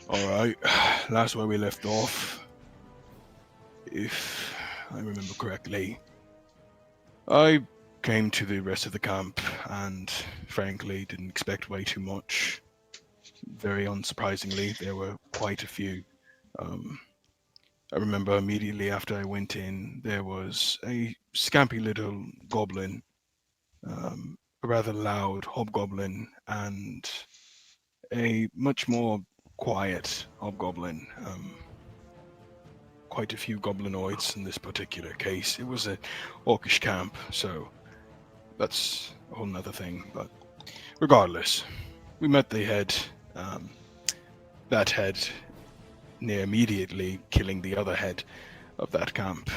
Alright, last where we left off, if I remember correctly. I came to the rest of the camp and, frankly, didn't expect way too much. Very unsurprisingly, there were quite a few. Um, I remember immediately after I went in, there was a scampy little goblin, a rather loud hobgoblin, and a much more quiet hobgoblin. Quite a few goblinoids in this particular case. It was an orcish camp, so that's a whole nother thing. But regardless, we met the head. That head near immediately killing the other head of that camp.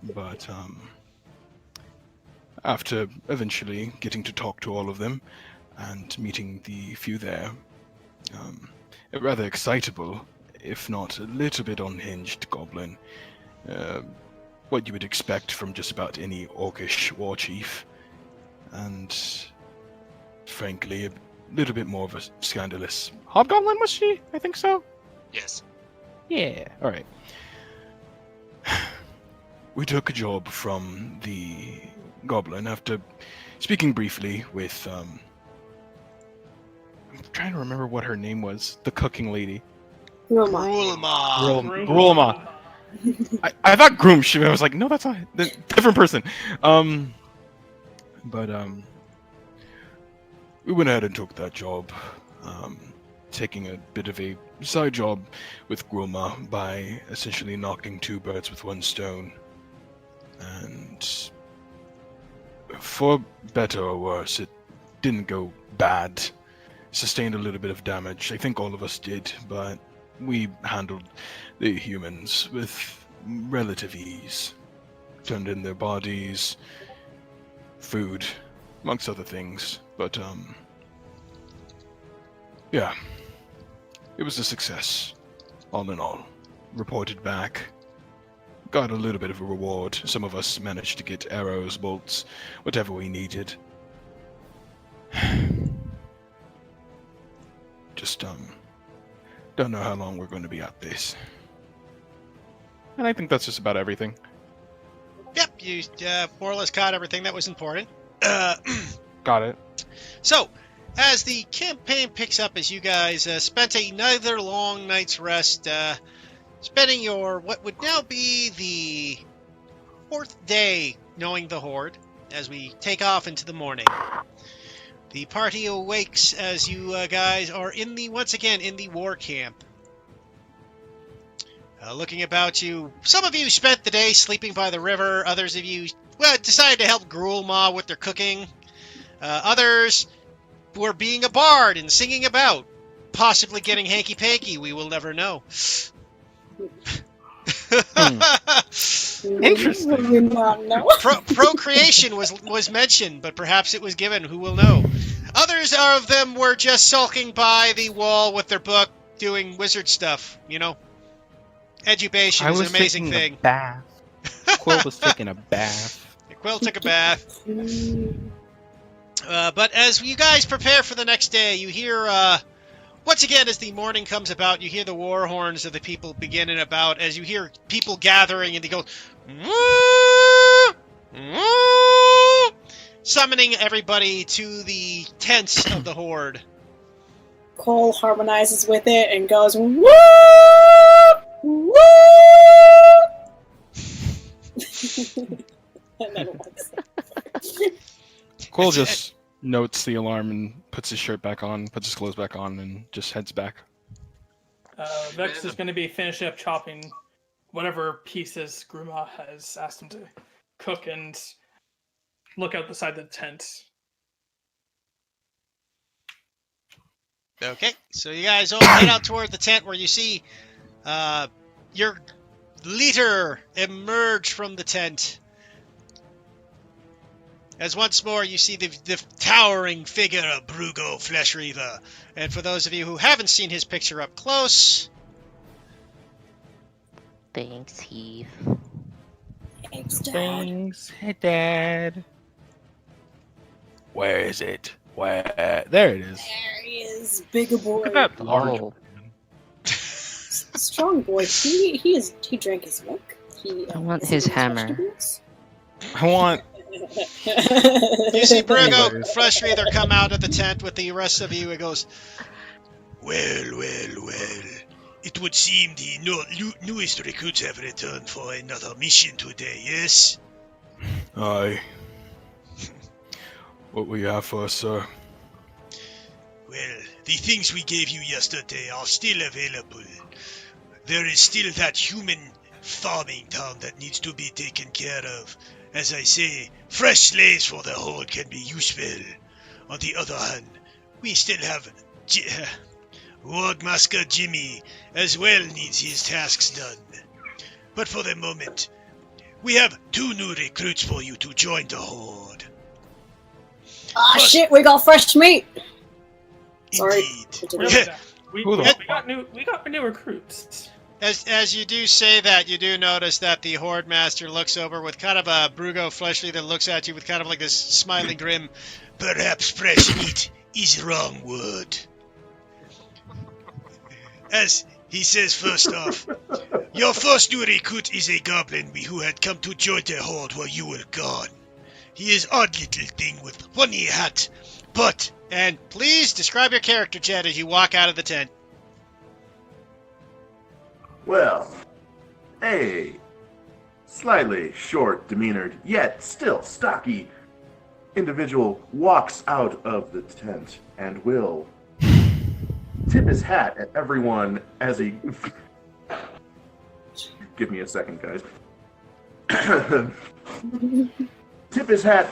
But after eventually getting to talk to all of them and meeting the few there, a rather excitable, if not a little bit unhinged goblin. What you would expect from just about any orcish war chief. And frankly, a little bit more of a scandalous hobgoblin, was she? I think so. Yes. Yeah, alright. We took a job from the goblin after speaking briefly with, I'm trying to remember what her name was, the cooking lady. Grulma. Grulma. I thought Groom. I was like, no, that's not a different person. But we went ahead and took that job, taking a bit of a side job with Grulma by essentially knocking two birds with one stone. And for better or worse, it didn't go bad. Sustained a little bit of damage. I think all of us did, but we handled the humans with relative ease. Turned in their bodies, food, amongst other things. But, yeah. It was a success, all in all. Reported back. Got a little bit of a reward. Some of us managed to get arrows, bolts, whatever we needed. Just, don't know how long we're going to be at this. And I think that's just about everything. Yep, you more or less caught everything that was important. Got it. So, as the campaign picks up, as you guys spent another long night's rest, spending your what would now be the fourth day knowing the Horde, as we take off into the morning. The party awakes as you guys are once again in the war camp. Looking about you, some of you spent the day sleeping by the river. Others of you, decided to help Grulma with their cooking. Others were being a bard and singing about, possibly getting hanky-panky. We will never know. Interesting. Procreation was mentioned, but perhaps it was given. Who will know? Others of them were just sulking by the wall with their book, doing wizard stuff. You know, edubation is an amazing thing. A bath. Quill was taking a bath. Quill took a bath. But as you guys prepare for the next day, you hear, once again, as the morning comes about, you hear the war horns of the people beginning about, as you hear people gathering, and they go, woo! Woo! Summoning everybody to the tents of the Horde. Cole harmonizes with it and goes, woo! Woo! And then walks. Cole just notes the alarm and puts his shirt back on, puts his clothes back on, and just heads back. Vex is going to be finishing up chopping whatever pieces Gruma has asked him to cook and look out the side of the tent. Okay, so you guys all head out toward the tent where you see your leader emerge from the tent. As once more you see the towering figure of Brugo Fleshreaver. And for those of you who haven't seen his picture up close... Thanks, Heath. Thanks, Dad. Thanks, hey, Dad. Where is it? Where? There it is. There he is, big boy. Look at that large. Oh, Strong boy. He drank his milk. I want is his eating hammer. vegetables. I want. You see Brugo Anyways. freshly either come out of the tent with the rest of you and goes, Well. It would seem the newest recruits have returned for another mission today, yes? Aye. What will you have for us, sir? Well, the things we gave you yesterday are still available. There is still that human farming town that needs to be taken care of. As I say, fresh slaves for the hoard can be useful. On the other hand, we still have Ward Master Jimmy as well needs his tasks done. But for the moment, we have 2 new recruits for you to join the horde. Ah, shit! We got fresh meat. Sorry. Indeed. Really, though. We, Who the we got new recruits. as you do say that, you do notice that the Horde Master looks over with kind of a Brugo fleshly that looks at you with kind of like this smiling grin. Perhaps fresh meat is wrong word. As he says first off, your first new recruit is a goblin who had come to join the horde while you were gone. He is odd little thing with funny hat, but... And please describe your character, Chad, as you walk out of the tent. Well, a slightly short demeanored, yet still stocky individual walks out of the tent and will tip his hat at everyone as he... Give me a second, guys. Tip his hat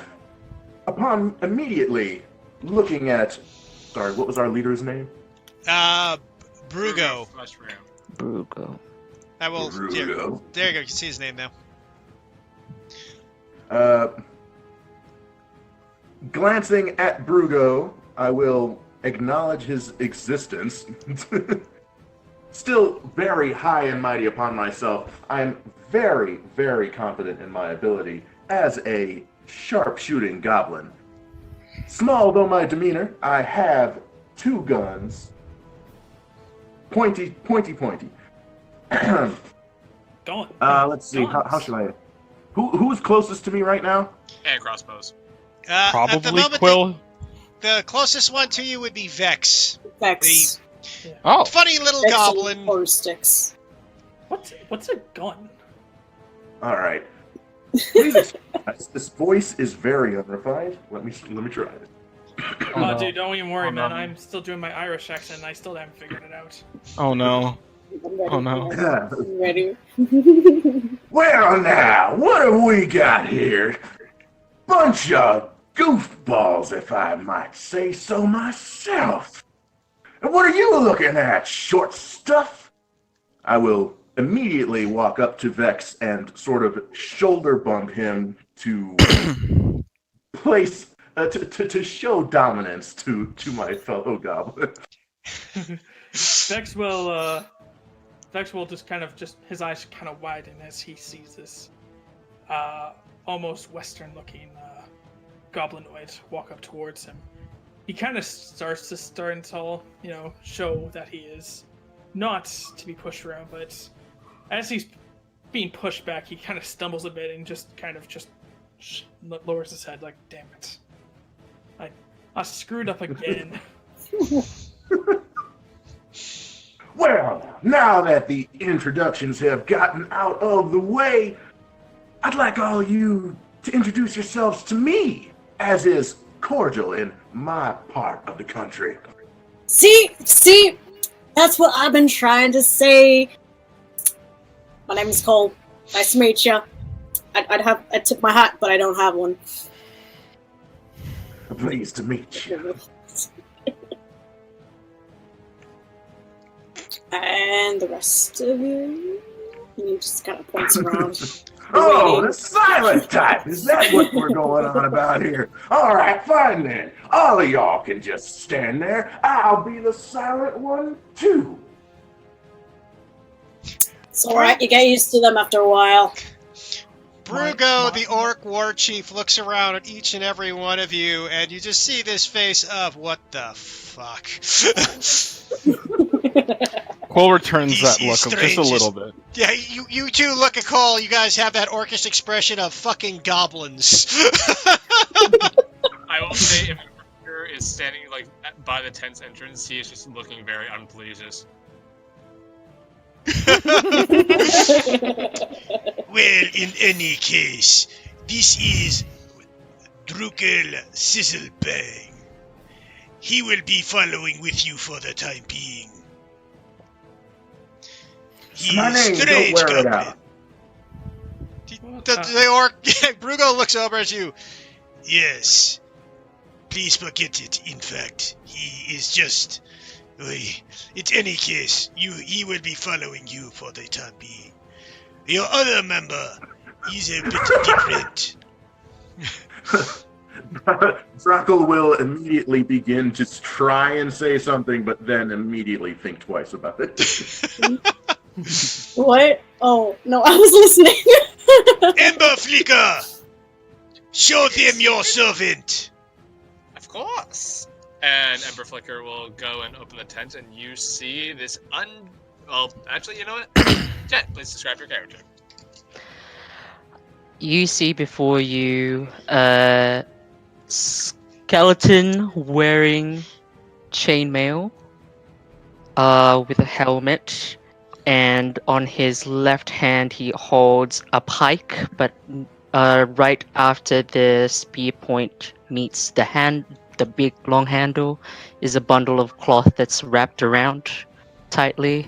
upon immediately looking at... Sorry, what was our leader's name? Brugo. Brugo. I will... Here, Brugo. there you go, you can see his name now. Glancing at Brugo, I will acknowledge his existence. Still very high and mighty upon myself, I am very, very confident in my ability as a sharpshooting goblin. Small though my demeanor, I have 2 guns. Pointy. Going. Let's see, how should I... Who's closest to me right now? And crossbows. At the Probably moment, Quill. the closest one to you would be Vex. Vex. Oh, Funny little Vex goblin. and horror sticks. What's a gun? All right. Please excuse me. This voice is very unrefined. Let me try it. Oh, dude, don't even worry, Oh, no. man. I'm still doing my Irish accent, and I still haven't figured it out. oh no. I'm ready. Oh, no. I'm ready. Well, now, what have we got here? Bunch of goofballs, if I might say so myself. And what are you looking at, short stuff? I will immediately walk up to Vex and sort of shoulder bump him to place to show dominance to my fellow goblin. Vex will just his eyes kind of widen as he sees this almost Western-looking goblinoid walk up towards him. He kind of starts to show that he is not to be pushed around, but as he's being pushed back, he kind of stumbles a bit and just lowers his head like, damn it. I screwed up again. Well, now that the introductions have gotten out of the way, I'd like all you to introduce yourselves to me, as is cordial in my part of the country. See, that's what I've been trying to say. My name is Cole. Nice to meet you. I'd tip my hat, but I don't have one. Pleased to meet you. And the rest of you, he just kind of points around. Oh, the silent type! Is that what we're going on about here? All right, fine then. All of y'all can just stand there. I'll be the silent one, too. It's alright, you get used to them after a while. Brugo, the Orc War Chief, looks around at each and every one of you, and you just see this face of, what the fuck? Quill returns This that look is of just a strange. little bit. Yeah, you two look at Cole. You guys have that orcish expression of fucking goblins. I will say, if Ember is standing like by the tent's entrance, he is just looking very unpleased. Just, Well, in any case, this is Drukel Sizzlebang. He will be following with you for the time being. He My is name, don't strange wear it goblin. out. The orc, Brugo looks over at you. Yes. Please forget it. In fact, he is just. In any case, he will be following you for the time being. Your other member is a bit different. Drackle will immediately begin to try and say something, but then immediately think twice about it. What? Oh, no, I was listening. Ember Flicker! Show them your servant! of course. And Ember Flicker will go and open the tent, and you see this Well, actually, you know what? Jet, please describe your character. You see before you a skeleton wearing chainmail, with a helmet, and on his left hand he holds a pike, but right after the spear point meets the hand, the big long handle is a bundle of cloth that's wrapped around tightly.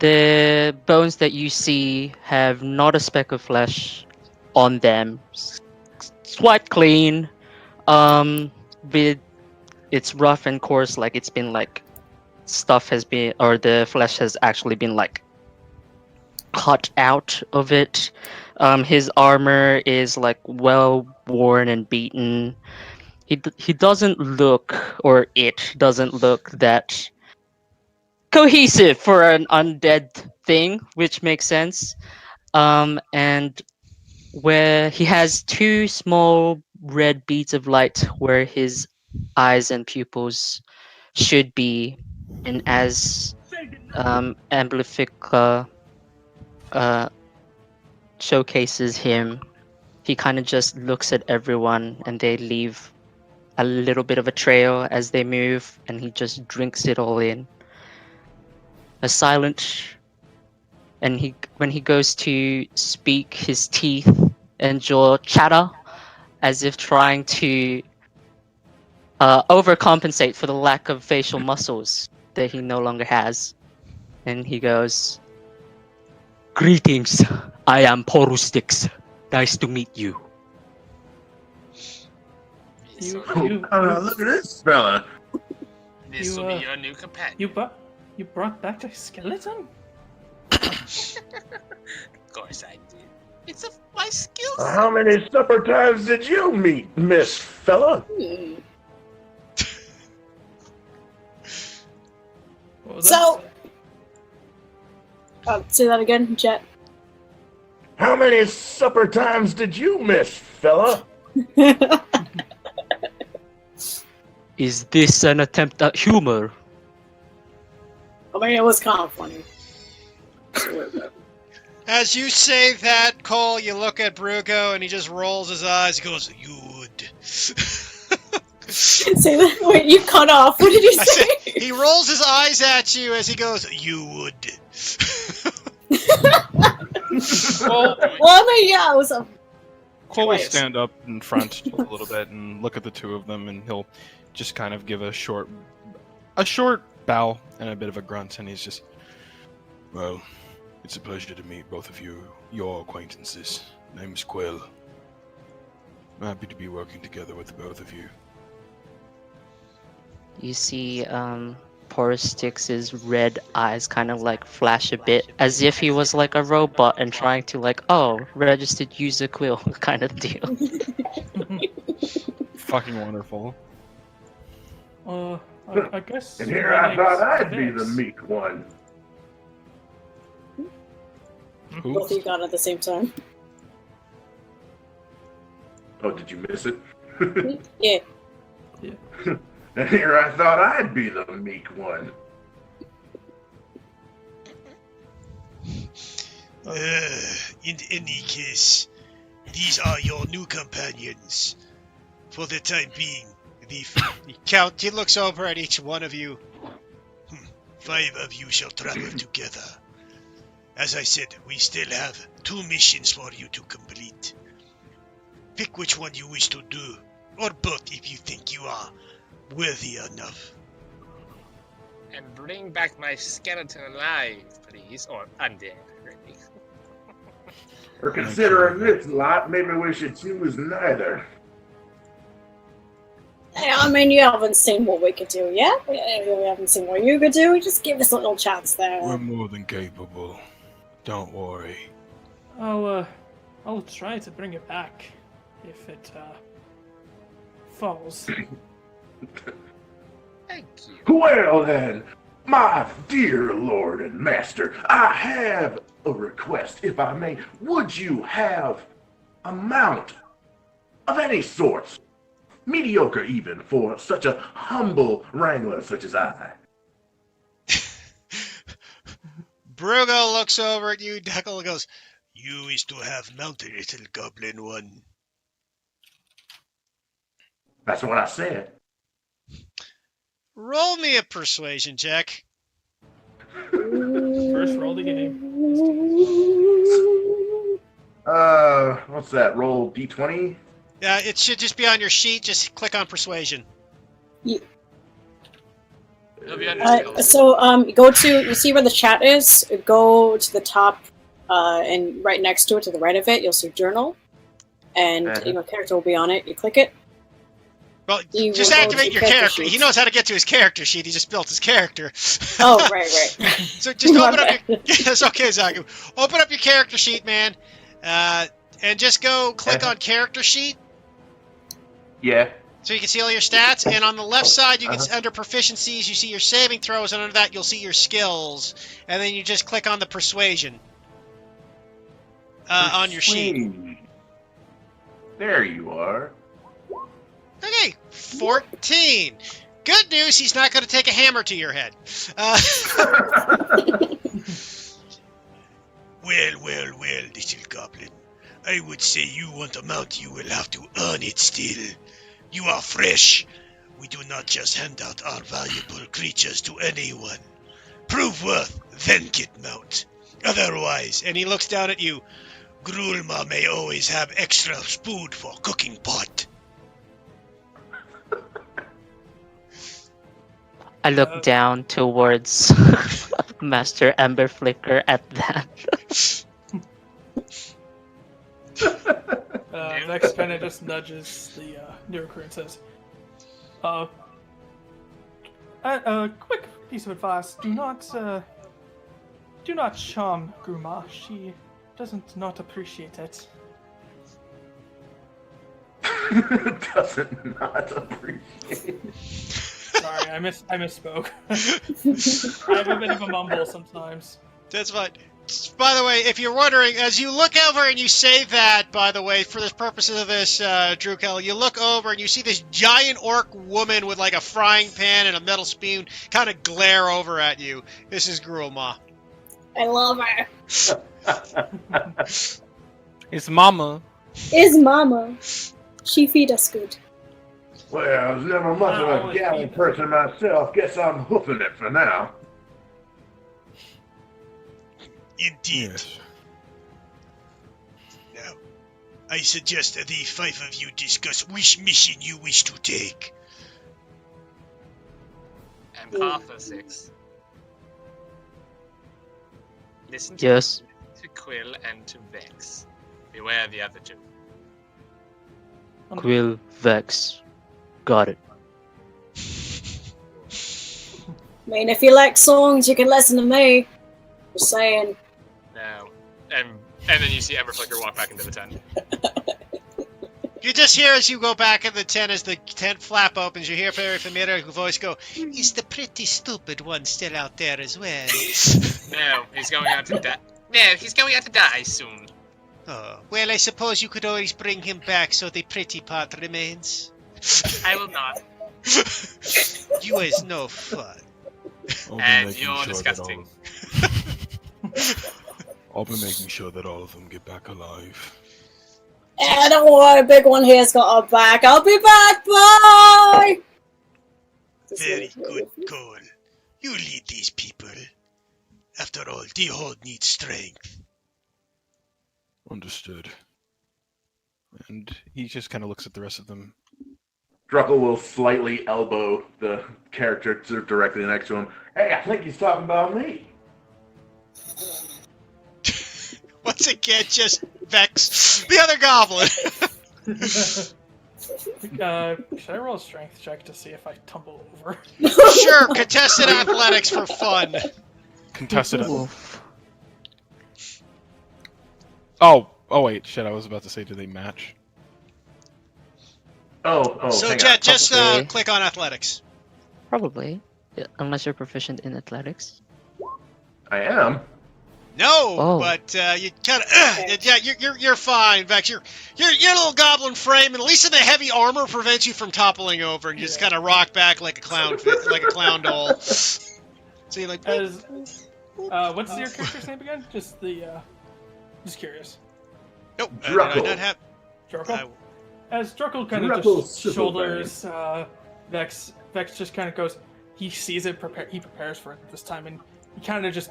The bones that you see have not a speck of flesh on them. It's quite clean. With it's rough and coarse, like it's been like stuff has been, or the flesh has actually been like cut out of it. His armor is like well worn and beaten. He doesn't look, or it doesn't look that cohesive for an undead thing, which makes sense. And where he has two small red beads of light where his eyes and pupils should be, and as Amplifica showcases him, he kind of just looks at everyone and they leave a little bit of a trail as they move, and he just drinks it all in. A silent, and when he goes to speak, his teeth and jaw chatter as if trying to overcompensate for the lack of facial muscles that he no longer has. And he goes, "Greetings, I am Porustix. Nice to meet you." So, Look at this fella. this will be your new companion. You brought back a skeleton? Of course I did. It's my skill set. How many supper times did you meet, Miss Fella? What was So- that? Say that again, Jet. How many supper times did you miss, fella? Is this an attempt at humor? I mean, it was kind of funny. As you say that, Cole, you look at Brugo and he just rolls his eyes. He goes, "You would." Say that. Wait, you cut off. What did you I say? said, he rolls his eyes at you as he goes, "You would." Well, Well, I mean, yeah, it was a. Cole will Twice. stand up in front a little bit and look at the two of them, and he'll just kind of give a short bow and a bit of a grunt, and he's just, "Well, it's a pleasure to meet both of you, your acquaintances. Name's Quill. I'm happy to be working together with the both of you." You see, Porustix's red eyes kind of like flash a bit, as if he was like a robot and trying to like, oh, registered user Quill kind of deal. Fucking wonderful. I guess. And here my I thought name's I'd be the Vex. meek one. Who? Both of you got it at the same time. Oh, did you miss it? Yeah. And here I thought I'd be the meek one. In any case, these are your new companions. For the time being, He looks over at each one of you. 5 of you shall travel together. As I said, we still have 2 missions for you to complete. Pick which one you wish to do, or both if you think you are worthy enough. And bring back my skeleton alive, please. Or undead, really. Or considering this lot, maybe we should choose neither. Yeah, I mean, you haven't seen what we could do yet. We haven't seen what you could do. Just give us a little chance there. We're more than capable. Don't worry. I'll try to bring it back if it falls. Thank you. Well then, my dear lord and master, I have a request, if I may. Would you have a mount of any sort? Mediocre even for such a humble wrangler such as I. Brugo looks over at you, Deckle, and goes, You wish to have mounted, little goblin one. That's what I said. roll me a persuasion check. First roll the game. What's that? Roll D20? It should just be on your sheet. Just click on persuasion. It'll be on your skills. So you see where the chat is? Go to the top, and right next to it, to the right of it, you'll see journal. And your character will be on it. You click it. Well, You just will go activate to your character character. sheet. He knows how to get to his character sheet. He just built his character. Oh, right. So just My open up bad. your... It's okay, Zaku. Open up your character sheet, man. And just go click on character sheet. Yeah. So you can see all your stats. And on the left side, you can under proficiencies, you see your saving throws. And under that, you'll see your skills. And then you just click on the persuasion on your sheet. There you are. Okay, 14. Good news, he's not going to take a hammer to your head. Well, little goblin. I would say you want a mount, you will have to earn it still. You are fresh. We do not just hand out our valuable creatures to anyone. Prove worth, then get mount. Otherwise, And he looks down at you. Grulma may always have extra food for cooking pot. I look down towards Master Ember Flicker at that. Vex kind of just nudges the new recruit and says, a quick piece of advice. Do not charm Gruma. She doesn't not appreciate it. Doesn't not appreciate it. Sorry, I misspoke. I have a bit of a mumble sometimes. That's fine. By the way, if you're wondering, as you look over and you say that, by the way, for the purposes of this, Drukel, you look over and you see this giant orc woman with like a frying pan and a metal spoon kind of glare over at you. This is Gruelma. I love her. It's Mama. Is Mama. She feed us good. Well, I was never much of a gallon person myself. Guess I'm hoofing it for now. Indeed. Yes. Now, I suggest that the 5 of you discuss which mission you wish to take. And half of 6. Listen Yes. to Quill and to Vex. Beware the other 2. Quill, Vex. Got it. I mean, if you like songs, you can listen to me. Just saying. No. And then you see Ember Flicker walk back into the tent. You just hear as you go back in the tent, as the tent flap opens, you hear a very familiar voice go, "Is the pretty stupid one still out there as well?" No, he's going out to die. No, he's going out to die soon. Oh, well, I suppose you could always bring him back so the pretty part remains. I will not. You is no fun. I'll be And making you're sure disgusting. I'll be making sure that all of them get back alive. Don't worry, big one here's got our back. I'll be back. Bye. Very good, Cole. You lead these people. After all, the Horde needs strength. Understood. And he just kind of looks at the rest of them. Druckle will slightly elbow the character directly next to him. Hey, I think he's talking about me. Once again, just Vex, the other goblin. Should I roll a strength check to see if I tumble over? Sure, contested athletics for fun. Contested. Oof. Oh wait, shit! I was about to say, do they match? Oh, So, hang Jet, on. just Probably. click on athletics. Probably. Yeah, unless you're proficient in athletics. I am. No, Oh. but you kind of yeah, you're fine, Vex. Your little goblin frame, and at least in the heavy armor, prevents you from toppling over and just kind of rock back like a clown doll. So you're like, As what's your character's name again? Just curious. nope, I Druckle. did not have. Druckle. As Druckle kind of Druckle's just super shoulders Vex just kind of goes. He sees it. He prepares for it this time, and he kind of just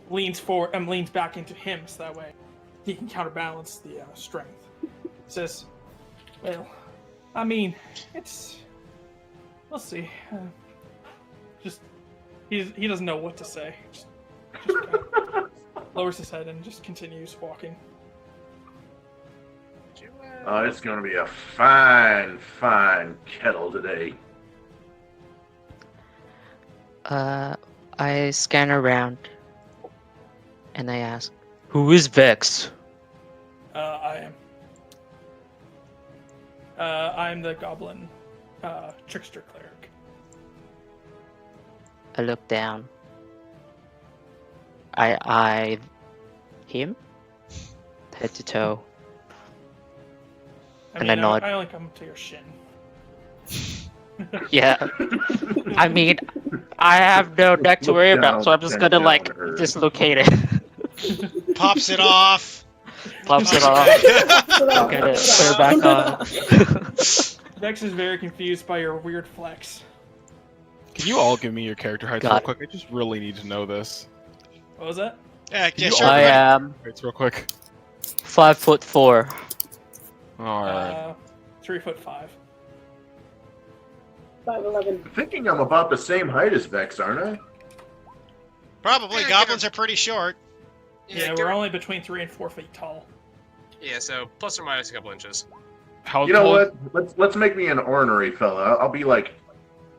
leans forward and leans back into him, so that way he can counterbalance the strength. Says, "Well, I mean, we'll see. Just he doesn't know what to say. Just kind of lowers his head and just continues walking." Oh, it's going to be a fine, fine kettle today. I scan around and I ask, "Who is Vex?" I am. I'm the goblin trickster cleric. I look down. I eye him, head to toe. And I nod. I only come to your shin. Yeah. I mean, I have no neck to worry about, so I'm just gonna like dislocate it. Pops it off. Pops it off. Get it. Put it back on. Vex is very confused by your weird flex. Can you all give me your character heights real God. quick? I just really need to know this. What was that? Yeah, you sure. all- I am Heights real quick. 5'4". Alright. 3'5". 5'11". I'm thinking I'm about the same height as Vex, aren't I? Probably. Yeah, Goblins are pretty short. Yeah, give we're it- only between 3 and 4 feet tall. Yeah, so plus or minus a couple inches. How You know tall- what? Let's make me an ornery fella. I'll be like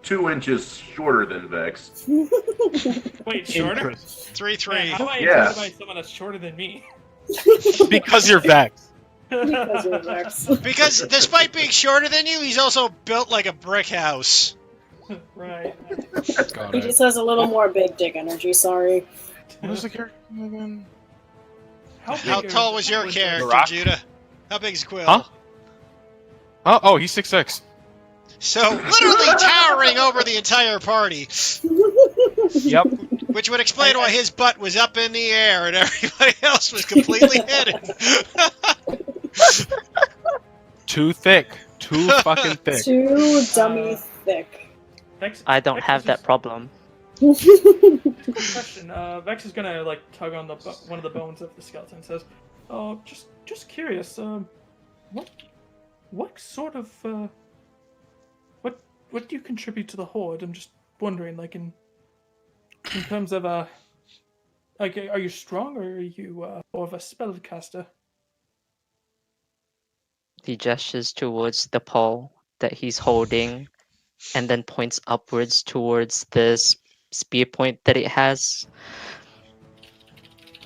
2 inches shorter than Vex. Wait, shorter? 3'3". How do I Yeah. intimidate someone that's shorter than me? Because you're Vex. Because you're Vex. Because despite being shorter than you, he's also built like a brick house. Right. Got He it. just has a little more big dick energy, sorry. What was the character name again? How big tall are- was your how character, Rock? Judah? How big's Quill? Huh? Oh, he's 6'6". So literally towering over the entire party, Yep. which would explain why his butt was up in the air and everybody else was completely hidden. Too thick. Too fucking thick. Too dummy thick. Vex, I don't Vex have is that just- problem. Quick question. Vex is gonna like tug on the one of the bones of the skeleton. And says, "Oh, just curious. What sort of what do you contribute to the horde? I'm just wondering, like in terms of like are you strong or are you more of a spellcaster?" He gestures towards the pole that he's holding and then points upwards towards this spear point that it has.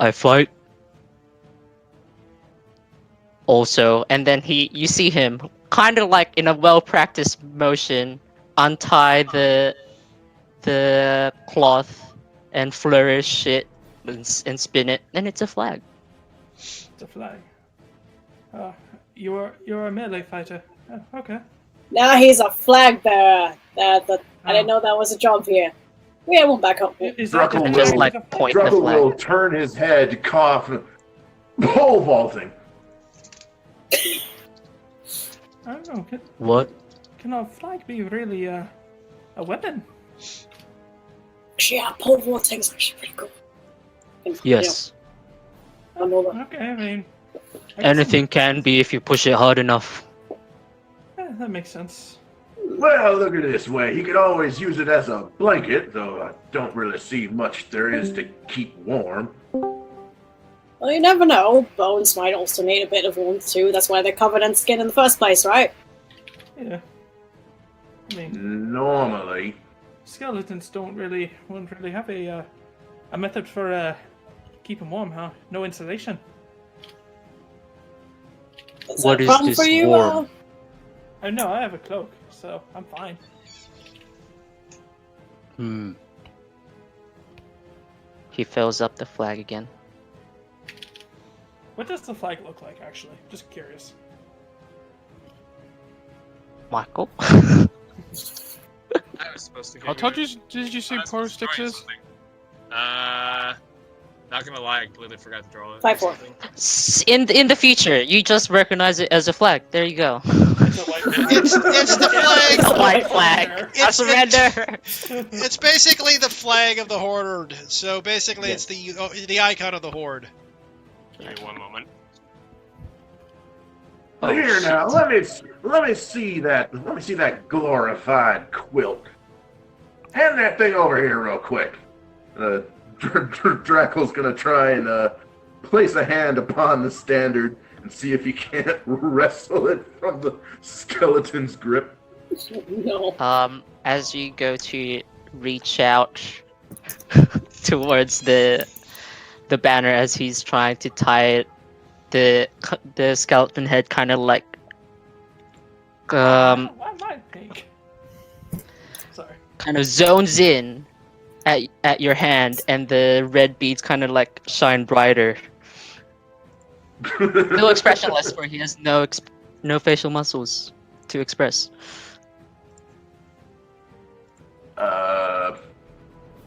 I fight. Also, and then you see him kind of like in a well-practiced motion untie the cloth and flourish it and spin it, and it's a flag. It's a flag. You're a melee fighter. Oh, okay. Now he's a flag bearer. I didn't know that was a job here. We have one back up. Is that Druckle Just will, like point the Druckle flag. will turn his head, cough, pole vaulting. I don't know. What? Can a flag be really a weapon? Yeah, pole vaulting's actually pretty cool. Yes. I know that. Okay, I mean, I guess Anything can be if you push it hard enough. that makes sense. Well, look at it this way. He could always use it as a blanket, though I don't really see much there is to keep warm. Well, you never know. Bones might also need a bit of warmth too. That's why they're covered in skin in the first place, right? Yeah. I mean, Normally. skeletons won't really have a method for keeping warm, huh? No insulation. Is What that a is problem this for you? warm? Oh no, I have a cloak, so I'm fine. He fills up the flag again. What does the flag look like, actually? Just curious. Michael? I was supposed to give How tall you did you say I was power supposed to sticks draw you is? something. Not gonna lie, I completely forgot to draw it. 5'4". In the future, you just recognize it as a flag. There you go. It's a white It's the flag. It's a white flag. I It's- surrender. It's basically the flag of the horde. So basically, Yes. it's the icon of the horde. Give me one moment. Oh, Here now, shit. let me see that glorified quilt. Hand that thing over here real quick. Draco's gonna try and place a hand upon the standard and see if he can't wrestle it from the skeleton's grip. No. As you go to reach out towards the banner as he's trying to tie it, the skeleton head kind of like Why am I pink? Sorry. kind of zones in at your hand, and the red beads kind of like shine brighter. No expressionless, for he has no facial muscles to express.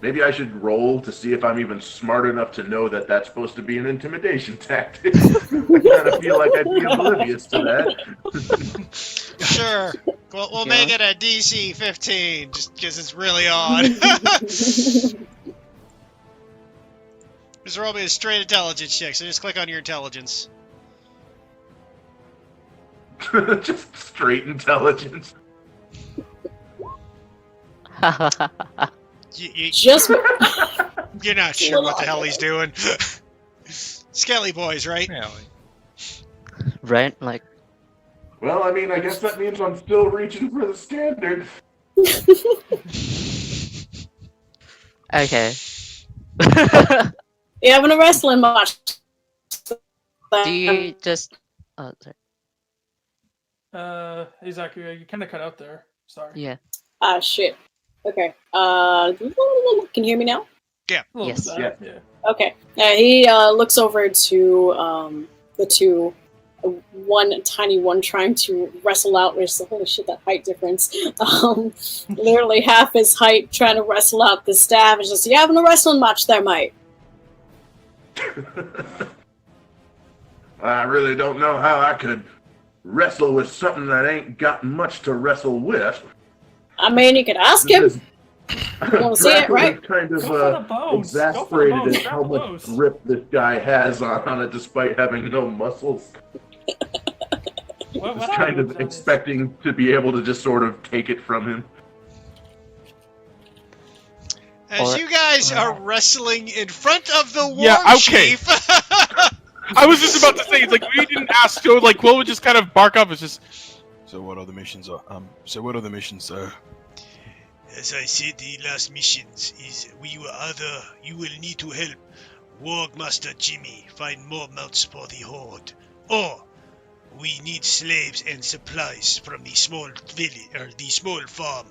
Maybe I should roll to see if I'm even smart enough to know that that's supposed to be an intimidation tactic. I kind of feel like I'd be oblivious to that. Sure. We'll make it a DC 15, just because it's really odd. Just roll me a straight intelligence check, so just click on your intelligence. Just straight intelligence. Just You're not sure what the hell he's doing. Skelly boys, right? Yeah. Right? Like, Well, I mean, I guess that means I'm still reaching for the standard. okay. you having a wrestling match? Do you just... Oh, sorry. Isaac, you kind of cut out there. Sorry. Yeah. Ah, shit. Okay. Can you hear me now? Yeah. A little Yes. bit better, yeah. Okay. He looks over to the two. One tiny one trying to wrestle out with holy shit, that height difference. Literally half his height trying to wrestle out the staff. It's just, you having a wrestling match there, mate? I really don't know how I could wrestle with something that ain't got much to wrestle with. I mean, you could ask him. You want to see it, Draco right? is kind Go for the of bones. exasperated Go for the at how bones. much Grab the grip this guy has on it despite having no muscles. What Just I kind would've of done is- expecting to be able to just sort of take it from him. As you guys are wrestling in front of the war Yeah, okay. chief. I was just about to say, it's like we didn't ask, so like Will would just kind of bark up. It's just. So what are the missions? Sir? As I said, the last missions is you will need to help Wargmaster Jimmy find more mounts for the horde, or we need slaves and supplies from the small village or the small farm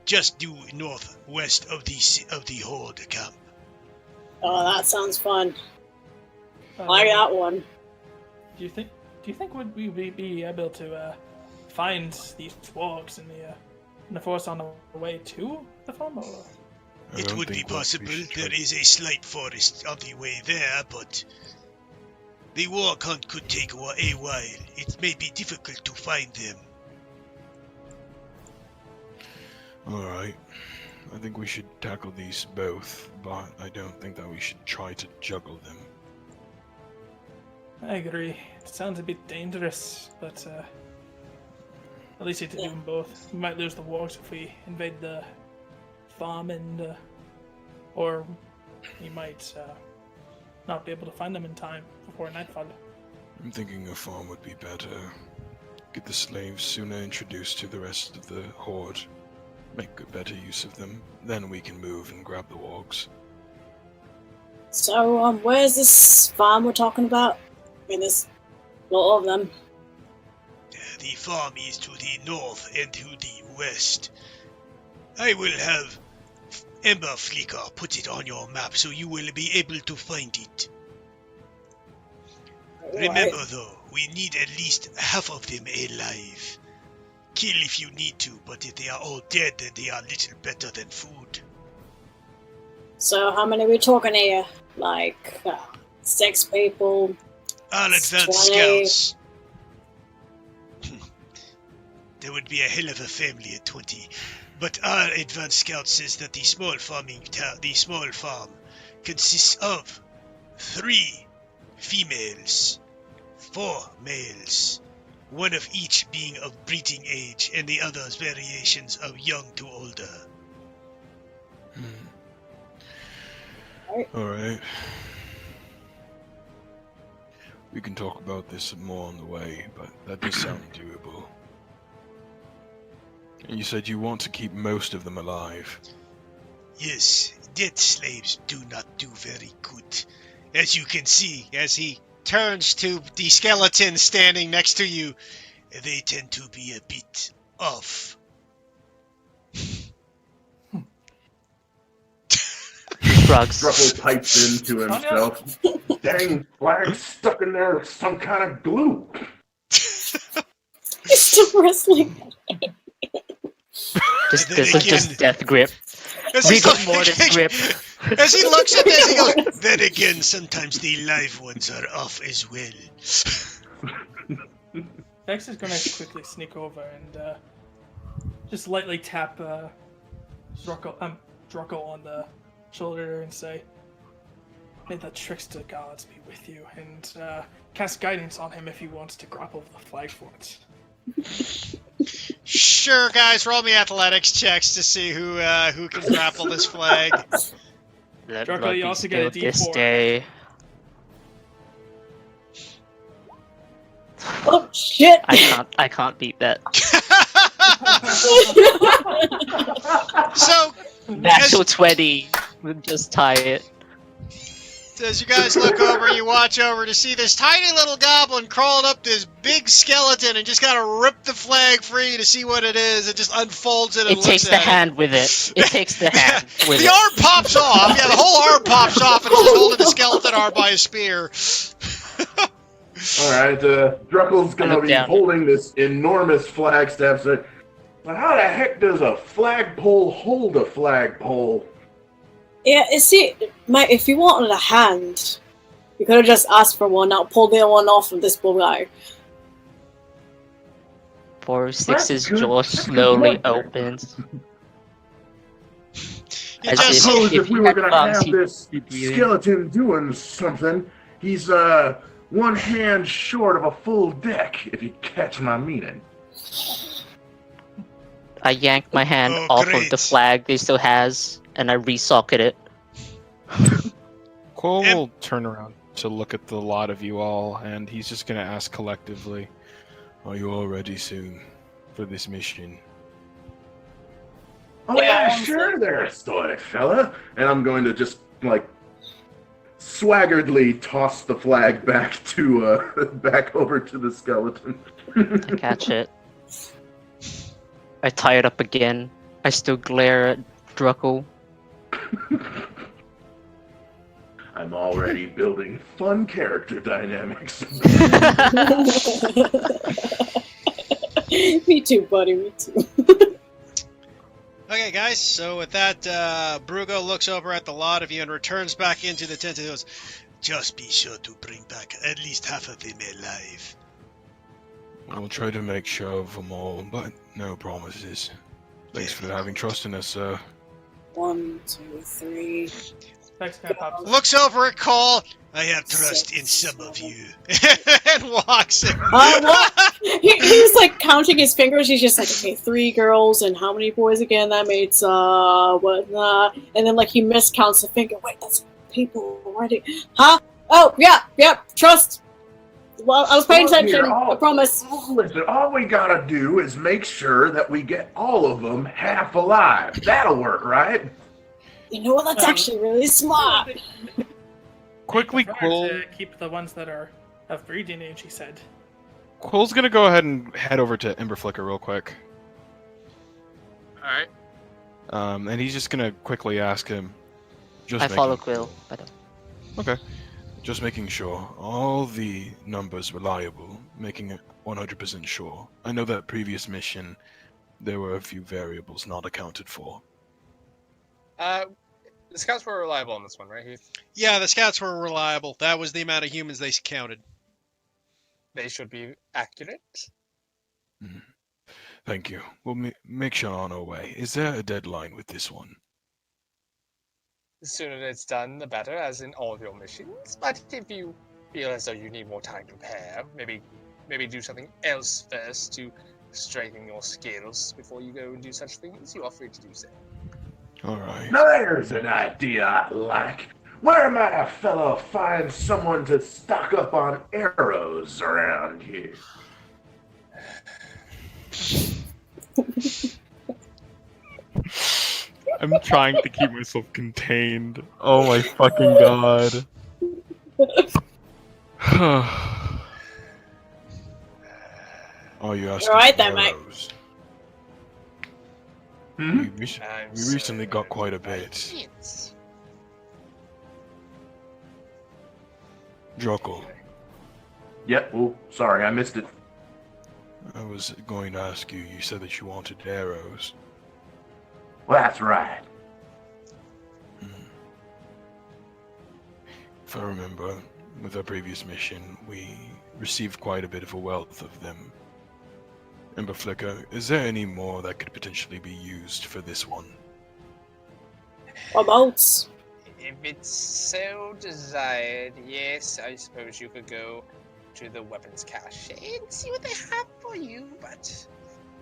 just due northwest of the horde camp. Oh, that sounds fun. Uh, I got one. Do you think would we be able to find these wargs in the forest on the way to the farm? Or? I It don't would be think we possible. should try- There is a slight forest on the way there, but the warg hunt could take a while. It may be difficult to find them. Alright. I think we should tackle these both, but I don't think that we should try to juggle them. I agree. It sounds a bit dangerous, but at least you have to do them both. We might lose the wargs if we invade the farm, and or we might not be able to find them in time before nightfall. I'm thinking a farm would be better. Get the slaves sooner introduced to the rest of the horde. Make a better use of them. Then we can move and grab the wargs. So, where's this farm we're talking about? I mean, there's a lot of them. The farm is to the north and to the west. I will have Ember Flicker put it on your map so you will be able to find it. Remember though, we need at least half of them alive. Kill if you need to, but if they are all dead, then they are little better than food. So, how many are we talking here? Like, 6 people? All advanced 20. scouts. There would be a hell of a family at 20. But our advanced scout says that the small farm consists of 3 females, 4 males, one of each being of breeding age, and the others variations of young to older. Alright. We can talk about this some more on the way, but that does sound doable. And you said you want to keep most of them alive. Yes, dead slaves do not do very good. As you can see, As he turns to the skeleton standing next to you. they tend to be a bit off. Drugs. Druckle pipes into himself. Dang flag stuck in there with some kind of glue. He's still wrestling. This Then is just again- death grip. As he, Rigor mortis grip. as he looks at this, he goes, Then again, sometimes the live ones are off as well. Vex is gonna quickly sneak over and just lightly tap Druckle on the shoulder and say, "May the trickster gods be with you," and cast guidance on him if he wants to grapple the flag for it. "Sure, guys, roll me athletics checks to see who can grapple this flag." Let Druckle, blood you be also get a spilled this D4. day. Oh, shit! I can't beat that. So, Natural 20. We'll just tie it. as you guys look over, you watch over to see this tiny little goblin crawling up this big skeleton and just kind of rip the flag free to see what it is. It just unfolds it and It looks takes the at it. hand with it. It takes the hand with The it. arm pops off. Yeah, the whole arm pops off, and it's just holding the skeleton arm by a spear. Alright, Druckle's gonna look be down. holding this enormous flagstaff. So, but how the heck does a flagpole hold a flagpole? Yeah, see, mate, if you wanted a hand, you could have just asked for one. I'll pull the other one off of this poor guy. 4-6's good. jaw That's good slowly work there. opens. You As I just if- suppose if we were had gonna lungs, have he'd this be breathing. skeleton doing something, he's one hand short of a full deck, if you catch my meaning. I yank my hand Oh, off of great. the flag they still has, and I resocket it. Cole Em- will turn around to look at the lot of you all, and he's just going to ask collectively, Are you all ready soon for this mission? Oh yeah, Yeah, sure there, stoic fella. And I'm going to just like swaggeredly toss the flag back to back over to the skeleton. I catch it. I tie it up again. I still glare at Druckle. I'm already building fun character dynamics. Me too, buddy. Me too. Okay, guys. So with that, Brugo looks over at the lot of you and returns back into the tent and goes, Just be sure to bring back at least half of them alive. I'll try to make sure of them all, but no promises. Thanks for having trust in us, sir. 1, 2, 3. Vex kind of pops up. looks over at Cole, I have trust in some of you. and walks in. Well, he's like counting his fingers. He's just like, okay, 3 girls and how many boys again? That makes what? And then like he miscounts the finger. Wait, that's people already. Huh? Oh yeah, trust. Well, I was paying attention. I promise. Listen, all we gotta do is make sure that we get all of them half alive. That'll work, right? You know what? That's actually really smart. Quickly, Better Quill. to keep the ones that are of breeding age, he said. Quill's gonna go ahead and head over to Emberflicker real quick. Alright. And he's just gonna quickly ask him. I follow Quill. By the way. Okay. Just making sure all the numbers reliable, making it 100% sure. I know that previous mission, there were a few variables not accounted for. The scouts were reliable on this one, right, Heath? Yeah, the scouts were reliable. That was the amount of humans they counted. They should be accurate. Thank you. We'll make sure on our way. Is there a deadline with this one? The sooner it's done, the better, as in all of your missions. But if you feel as though you need more time to prepare, maybe do something else first to strengthen your skills before you go and do such things, you are free to do so. Alright. Now there's an idea I like. Where might a fellow find someone to stock up on arrows around here? I'm trying to keep myself contained. Oh my fucking god. Are you asking Alright for then, mate. arrows? Hmm? We recently got quite a bit. Yes. Druckle, Yep, well, sorry, I missed it. I was going to ask you, you said that you wanted arrows. Well, that's right. If I remember, with our previous mission, we received quite a bit of a wealth of them. Emberflicker, is there any more that could potentially be used for this one? What boats? If it's so desired, yes, I suppose you could go to the weapons cache and see what they have for you, but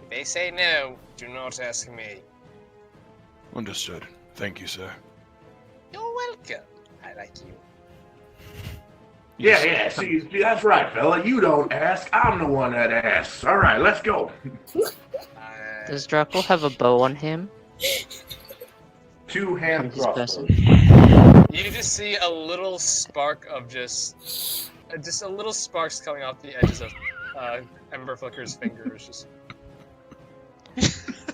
if they say no, do not ask me. Understood. Thank you, sir. You're welcome. I like you. Yeah, see, that's right, fella. You don't ask, I'm the one that asks. All right, let's go. Does Draco have a bow on him? 2-hand On his person? crossbows. You just see a little spark of just a little sparks coming off the edges of Emberflicker's fingers. Just.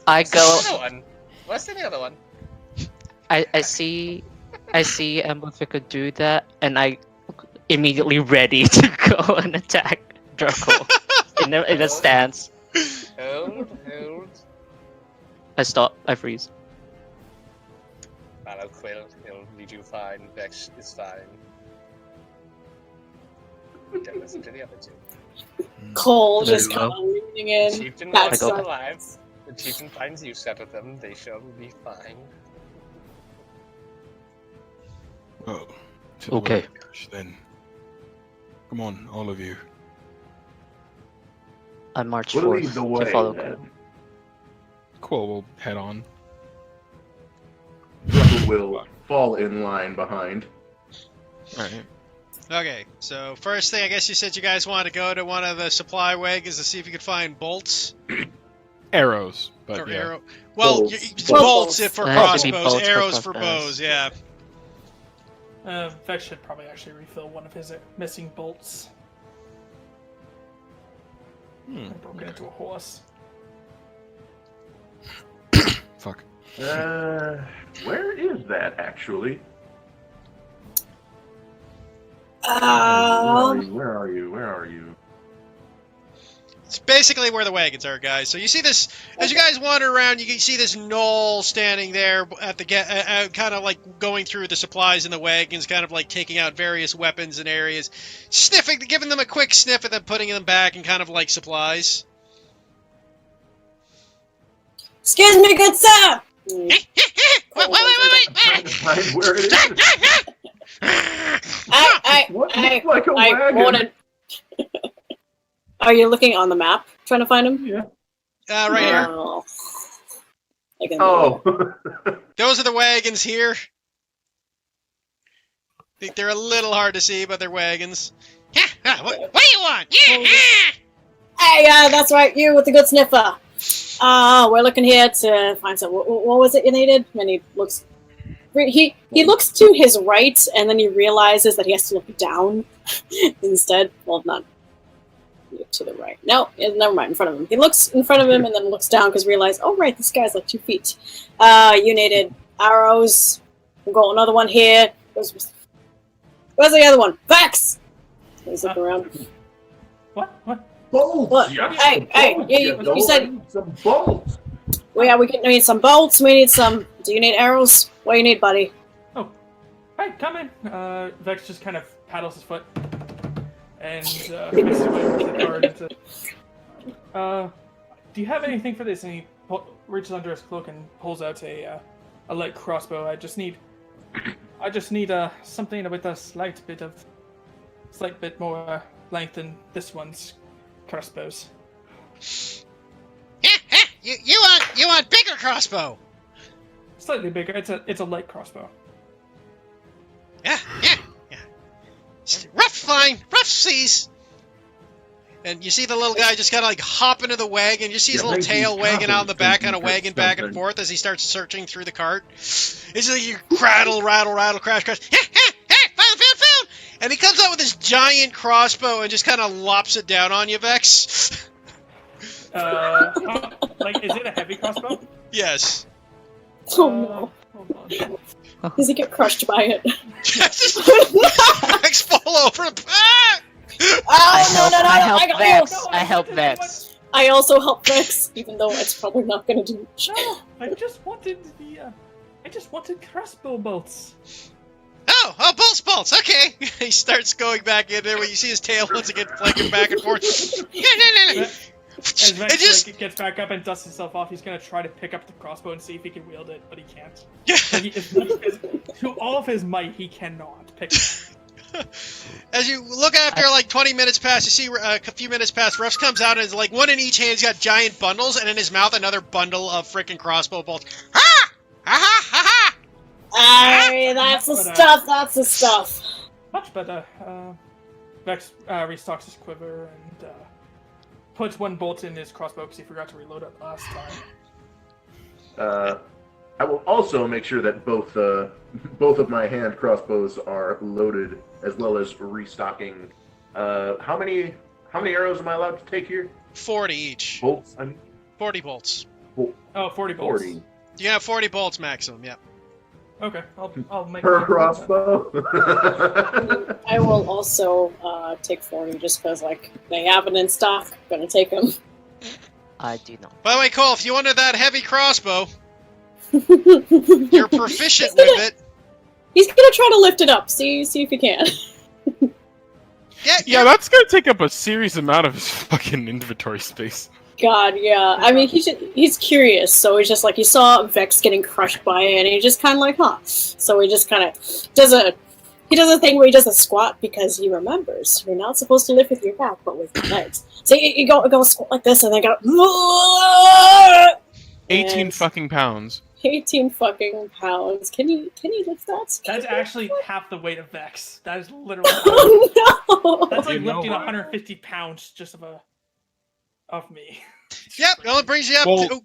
I What's the go. other one? What's the other one? I see Emberflicker do that, and I immediately ready to go and attack Draco in a stance. Hold. I stop. I freeze. Follow Quill. He'll lead you fine. Vex is fine. Don't listen to the other two. Cole There just you kind go. of leaning in. Chieftain That's is I go- alive. The chieftain finds you set with them. They shall be fine. Well, to the Okay. weapon cache, then. Come on, all of you. I march We'll forth lead the to way, follow then. Quill. Cool, we'll head on. Druckle will fall in line behind. Alright. Okay, so first thing, I guess you said you guys wanted to go to one of the supply wagons to see if you could find bolts Arrows, but or yeah. arrow. Well, Bolts. bolts if for It has to be crossbows, bolts for arrows for crossbows. bows. Yeah. Vex should probably actually refill one of his missing bolts. I broke it into a horse. Fuck. Where is that, actually? Um, Where are you? It's basically where the wagons are, guys. So you see this as you guys wander around. You can see this knoll standing there at the kind of like going through the supplies in the wagons, kind of like taking out various weapons and areas, sniffing, giving them a quick sniff, and then putting them back in kind of like supplies. Excuse me, good sir. Wait. Trying to find where it is. What I looks like a wagon? wanted. Are you looking on the map, trying to find him? Yeah. Right here. Oh. I can- Oh. Those are the wagons here. I think they're a little hard to see, but they're wagons. What do you want? Hey, that's right, you with the good sniffer. We're looking here to find some. What was it you needed? And he looks. He looks to his right, and then he realizes that he has to look down instead. Well, not to the right. No, never mind. In front of him. He looks in front of him and then looks down because realize, oh right, this guy's like 2 feet. You needed arrows. We've got another one here. Where's the other one? Vex. He's looking around. What? Bolts! What? Yeah, Hey, bolts. you said some bolts. we need some bolts. We need some. Do you need arrows? What do you need, buddy? Oh, hey, come in. Vex just kind of paddles his foot and makes his way over to the guard. Do you have anything for this? And he reaches under his cloak and pulls out a light crossbow. I just need something with a slight bit more length than this one's crossbows. You want bigger crossbow? Slightly bigger. It's a light crossbow. Yeah. Rough, fine. Rough seas. And you see the little guy just kind of like hop into the wagon. You see his little tail wagging out in the back, kind of wagging back and forth as he starts searching through the cart. It's like you rattle, crash. Found. And he comes out with this giant crossbow and just kind of lops it down on you, Vex. Like, is it a heavy crossbow? Yes. Oh no. Hold on. Does he get crushed by it? Vex fall over. Ah! I help Vex. I also help Vex, even though it's probably not going to do much. No, I just wanted crossbow bolts. Oh, bolts. Okay. He starts going back in there when you see his tail once again flicking back and forth. As Vex gets back up and dusts himself off, he's gonna try to pick up the crossbow and see if he can wield it, but he can't. To all of his might, he cannot pick it. As you look after like 20 minutes pass, you see a few minutes pass, Ruffs comes out and is like one in each hand. He's got giant bundles, and in his mouth another bundle of freaking crossbow bolts. Ha! Ha ha ha ha! Aye, that's the stuff. Much better. Vex restocks his quiver and puts one bolt in his crossbow because he forgot to reload it last time. I will also make sure that both of my hand crossbows are loaded, as well as restocking. How many arrows am I allowed to take here? 40 each. Bolts. I mean, 40 bolts. Oh, 40 bolts. 40 You have 40 bolts maximum. Yeah. Okay, I'll make per crossbow. I will also take 40 just because, like, they have it in stock. I'm gonna take them. I do not. By the way, Cole, if you wanted that heavy crossbow, you're proficient with it. He's gonna try to lift it up. See if he can. Yeah, that's gonna take up a serious amount of his fucking inventory space. God, yeah. I mean, he's curious, so he's just like, he saw Vex getting crushed by it, and he just kind of like, huh. So he just kind of does a thing where he does a squat because he remembers you're not supposed to lift with your back, but with your legs. So you go squat like this, and then go 18 and fucking pounds. 18 fucking pounds. Can you lift that? That's actually half the weight of Vex. That is literally. Oh no! That's like You know lifting what? 150 pounds just of me. Yep, it only brings you up Well- to...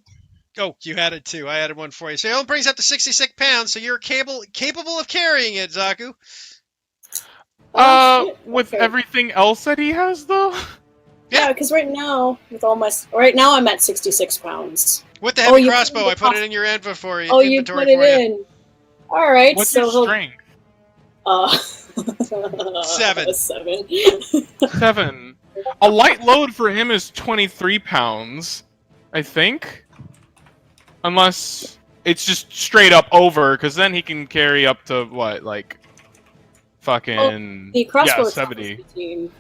Oh, you had it too. I added one for you. So it only brings up to 66 pounds, so you're capable of carrying it, Zaku. Oh, shit. With Okay. everything else that he has, though? Yeah, because right now I'm at 66 pounds. With the heavy you crossbow, put I the put it in your inventory. Oh, you put it in. All right. What's so your strength? 7. 7. 7. A light load for him is 23 pounds, I think. Unless it's just straight up over, because then he can carry up to what, like, fucking The crossbow yeah, attack 70. was 15.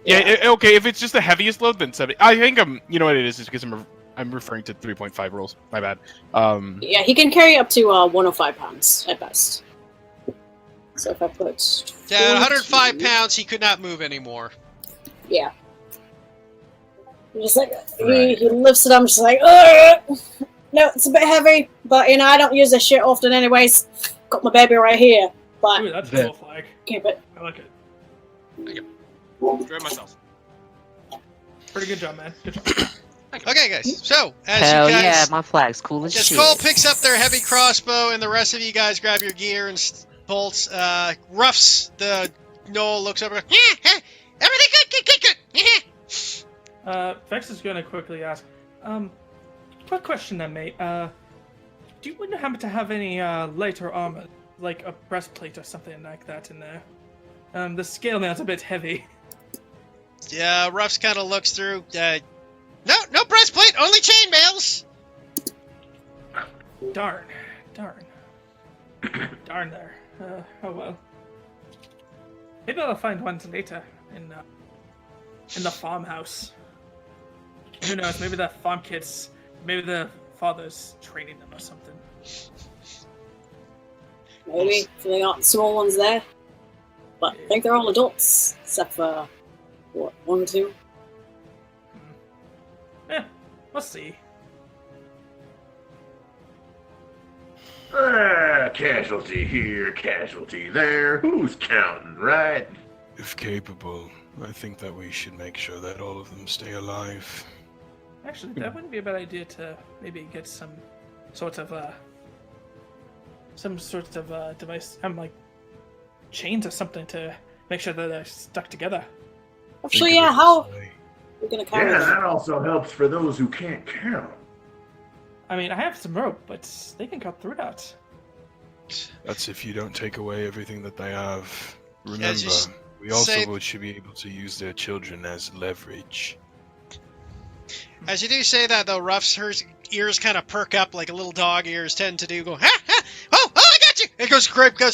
Yeah, okay. If it's just the heaviest load, then 70. I think you know what it is because I'm referring to 3.5 rolls. My bad. Yeah, he can carry up to 105 pounds at best. So if I put... Yeah, at 105 14 pounds, he could not move anymore. Yeah. Just like, Right. he lifts it up, just like, ugh! No, it's a bit heavy, but, I don't use this shit often anyways. Got my baby right here, but Ooh, that's a That- cool flag. keep it. I like it. Enjoy myself. Pretty good job, man. Good job. Okay, guys. So, as Hell you guys... yeah, my flag's cool as As shit. Cole picks up their heavy crossbow and the rest of you guys grab your gear and bolts, Ruffs, the Noel looks over and goes, yeah, everything good. Vex is gonna quickly ask, quick question then, mate. Do you happen to have any lighter armor, like a breastplate or something like that in there? The scale mail's a bit heavy. Yeah, Ruffs kind of looks through, no breastplate, only chainmails. Darn there. Oh well. Maybe I'll find ones later in the farmhouse. Who knows? Maybe the farm kids, maybe the father's training them or something. Maybe, if they aren't small ones there. But I think they're all adults, except for, what, 1 or 2? Yeah, we'll see. Casualty here, casualty there. Who's counting, right? If capable, I think that we should make sure that all of them stay alive. Actually, that wouldn't be a bad idea to maybe get some sort of device, like chains or something to make sure that they're stuck together. Actually, Think of yeah, it how this way. we're gonna carry Yeah, them? that also helps for those who can't count. I mean, I have some rope, but they can cut through that. That's if you don't take away everything that they have. Remember, just we also say- should be able to use their children as leverage. As you do say that, though, Ruffs, her ears kind of perk up like a little dog ears tend to do. Go, ha, ha, oh, I got you! It goes,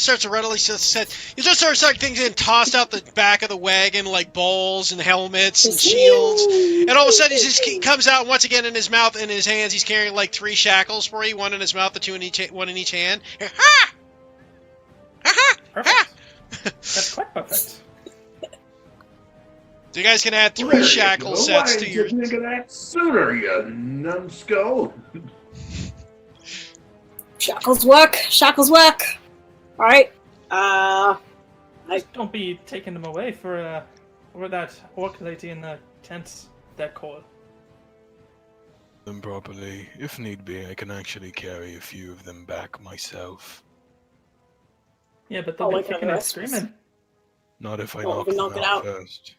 starts to readily set. You just start things getting tossed out the back of the wagon like bowls and helmets and shields. And all of a sudden, he comes out once again in his mouth and his hands. He's carrying like 3 shackles for you, one in his mouth, one in each hand. Ha! Ha! Ha! Perfect. That's quite perfect. So you guys can add 3 There you shackle go. sets Why to didn't your. you think of that sooner, you numbskull? Shackles work. Shackles work. All right. Just don't be taking them away for that orc lady in the tents. That call. Them properly. If need be, I can actually carry a few of them back myself. Yeah, but they'll Oh, be like kicking the and rest of us. screaming. Not if I Well, knock we them knock it out out. first.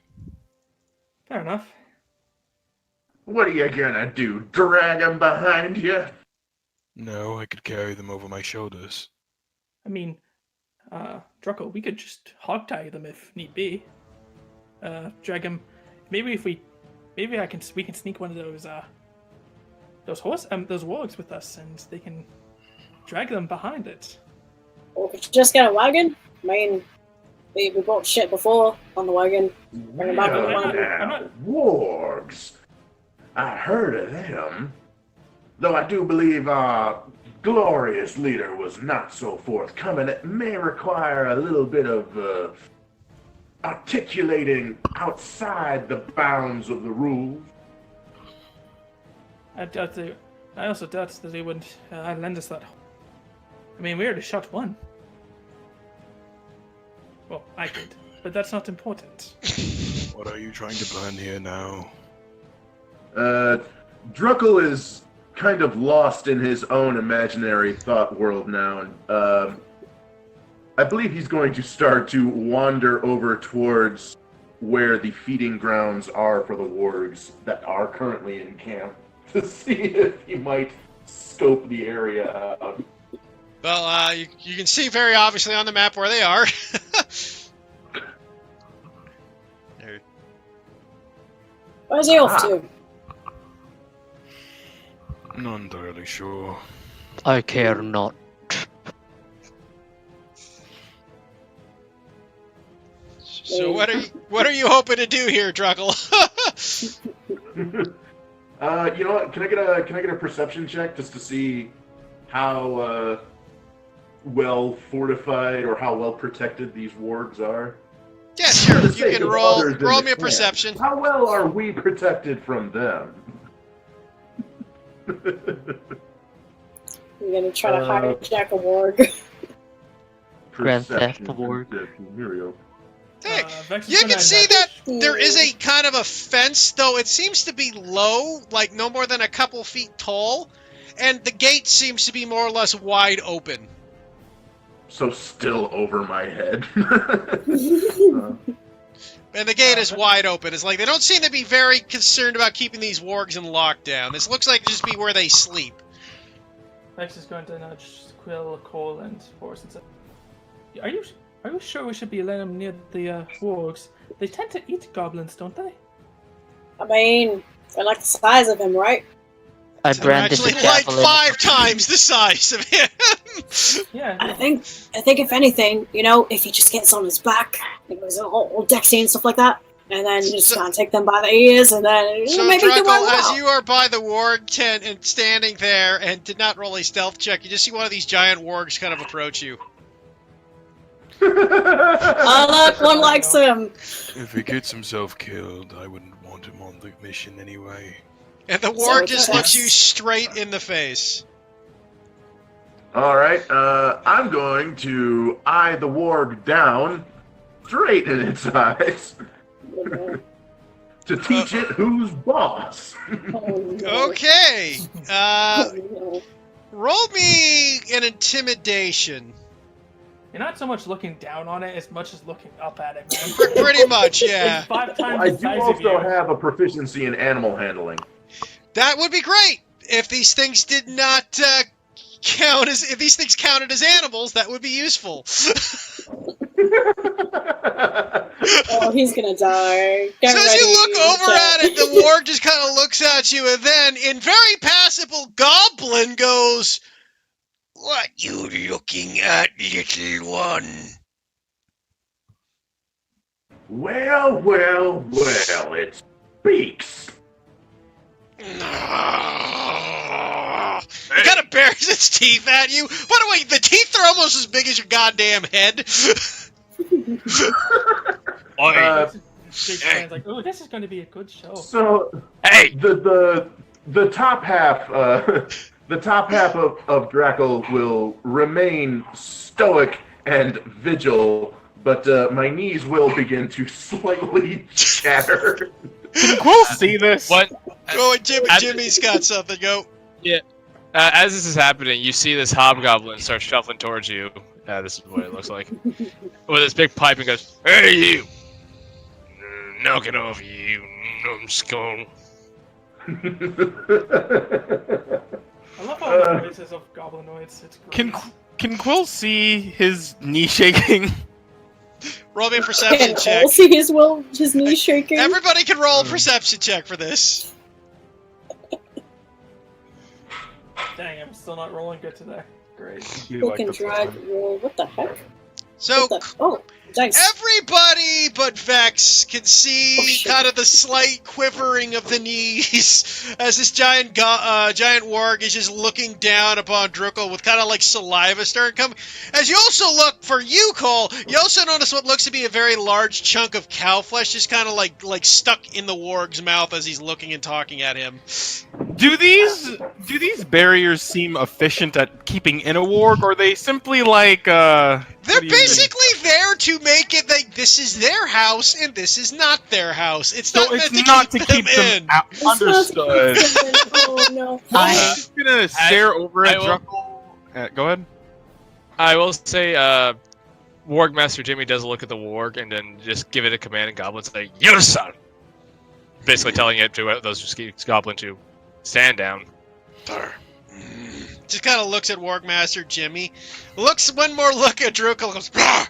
Fair enough. What are you gonna do? Drag him behind you? No, I could carry them over my shoulders. I mean, Druckle, we could just hogtie them if need be. Drag them. Maybe we can sneak one of those wargs with us, and they can drag them behind it. Or we could just get a wagon. I mean, we bought shit before on the wagon. Bring it back on the Well, wagon. now, wargs. I heard of them. Though I do believe our glorious leader was not so forthcoming. It may require a little bit of articulating outside the bounds of the rules. I also doubt that they would lend us that. I mean, we already shot one. Well, I did, but that's not important. What are you trying to plan here now? Druckle is kind of lost in his own imaginary thought world now, and I believe he's going to start to wander over towards where the feeding grounds are for the wargs that are currently in camp to see if he might scope the area out. Well, you can see very obviously on the map where they are. Where's he off to? Not entirely sure. I care not. So what are you hoping to do here, Druckle? You know what? Can I get a perception check just to see how well fortified or how well protected these wargs are? Yeah, sure. For the You sake can of roll others in me the a clan, perception. How well are we protected from them? You're gonna try to hijack a warg. Grand Theft Perception, Award. perception. Here we go. Hey, Vex is you gonna can see nudge- that there is a kind of a fence, though it seems to be low, like no more than a couple feet tall, and the gate seems to be more or less wide open. So still over my head. And the gate is wide open. It's like they don't seem to be very concerned about keeping these wargs in lockdown. This looks like just be where they sleep. Vex is going to nudge Quill, Cole, and Forrest and say, Are you sure we should be letting them near the wargs? They tend to eat goblins, don't they? I mean, they're like the size of him, right? I They're brandished actually a like javelin. 5 times the size of him. Yeah. I think if anything, if he just gets on his back, he goes all Dexy and stuff like that, and then you just gotta take them by the ears, and then So, maybe do Druckle, one as well. you are by the warg tent and standing there and did not roll a stealth check, you just see one of these giant wargs kind of approach you. Oh, look, one likes him. If he gets himself killed, I wouldn't want him on the mission anyway. And the So warg it's just a- looks you straight in the face. All right, I'm going to eye the warg down, straight in its eyes, to teach it who's boss. Oh, no. Okay. Oh, no. Roll me an intimidation. You're not so much looking down on it as much as looking up at it, man. Pretty much, yeah. It's 5 times I the do size of you. also have a proficiency in animal handling. That would be great. If these things did not if these things counted as animals, that would be useful. Oh, he's gonna die. Get So as ready, you look over chat. at it, the warg just kind of looks at you, and then, in very passable goblin, goes, "What you looking at, little one?" Well, it speaks. It kind of bares its teeth at you. By the way, the teeth are almost as big as your goddamn head. Big fan's like, oh, this is going to be a good show. So, Hey! the top half, the top half of Drackle will remain stoic and vigil, but my knees will begin to slightly chatter. Can Quill see this? What? Oh, and Jimmy's got something. Go. As this is happening, you see this hobgoblin start shuffling towards you. This is what it looks like. With his big pipe and goes, "Hey, you! Knock it off, you numbskull." I love all the noises of goblinoids. It's great. Can Quill see his knee shaking? Roll me a perception Can check. Cole see his knees shaking? Everybody can roll a perception check for this. Dang, I'm still not rolling good today. Great. Who can drag roll? What the heck? So, What the? Oh, dice. everybody but Vex can see Oh, shit. kind of the slight quivering of the knees as this giant warg is just looking down upon Druckle with kind of like saliva starting to come. As you also look, for you, Cole, you also notice what looks to be a very large chunk of cow flesh just kind of like stuck in the warg's mouth as he's looking and talking at him. Do these barriers seem efficient at keeping in a warg, or are they simply like They're what do you mean? basically there to make it like this is their house and this is not their house. It's So not meant it's not to keep keep them them in. out. It's not to Understood. keep them in. Oh no. I'm just gonna stare over at I will- Druckle. Go ahead. I will say, Warg Master Jimmy does look at the warg and then just give it a command in Goblin, say, "Your son!" Basically telling it to those Goblin to stand down. Just kind of looks at Wargmaster Jimmy. Looks one more look at Druckle. Goes, "Rawr!"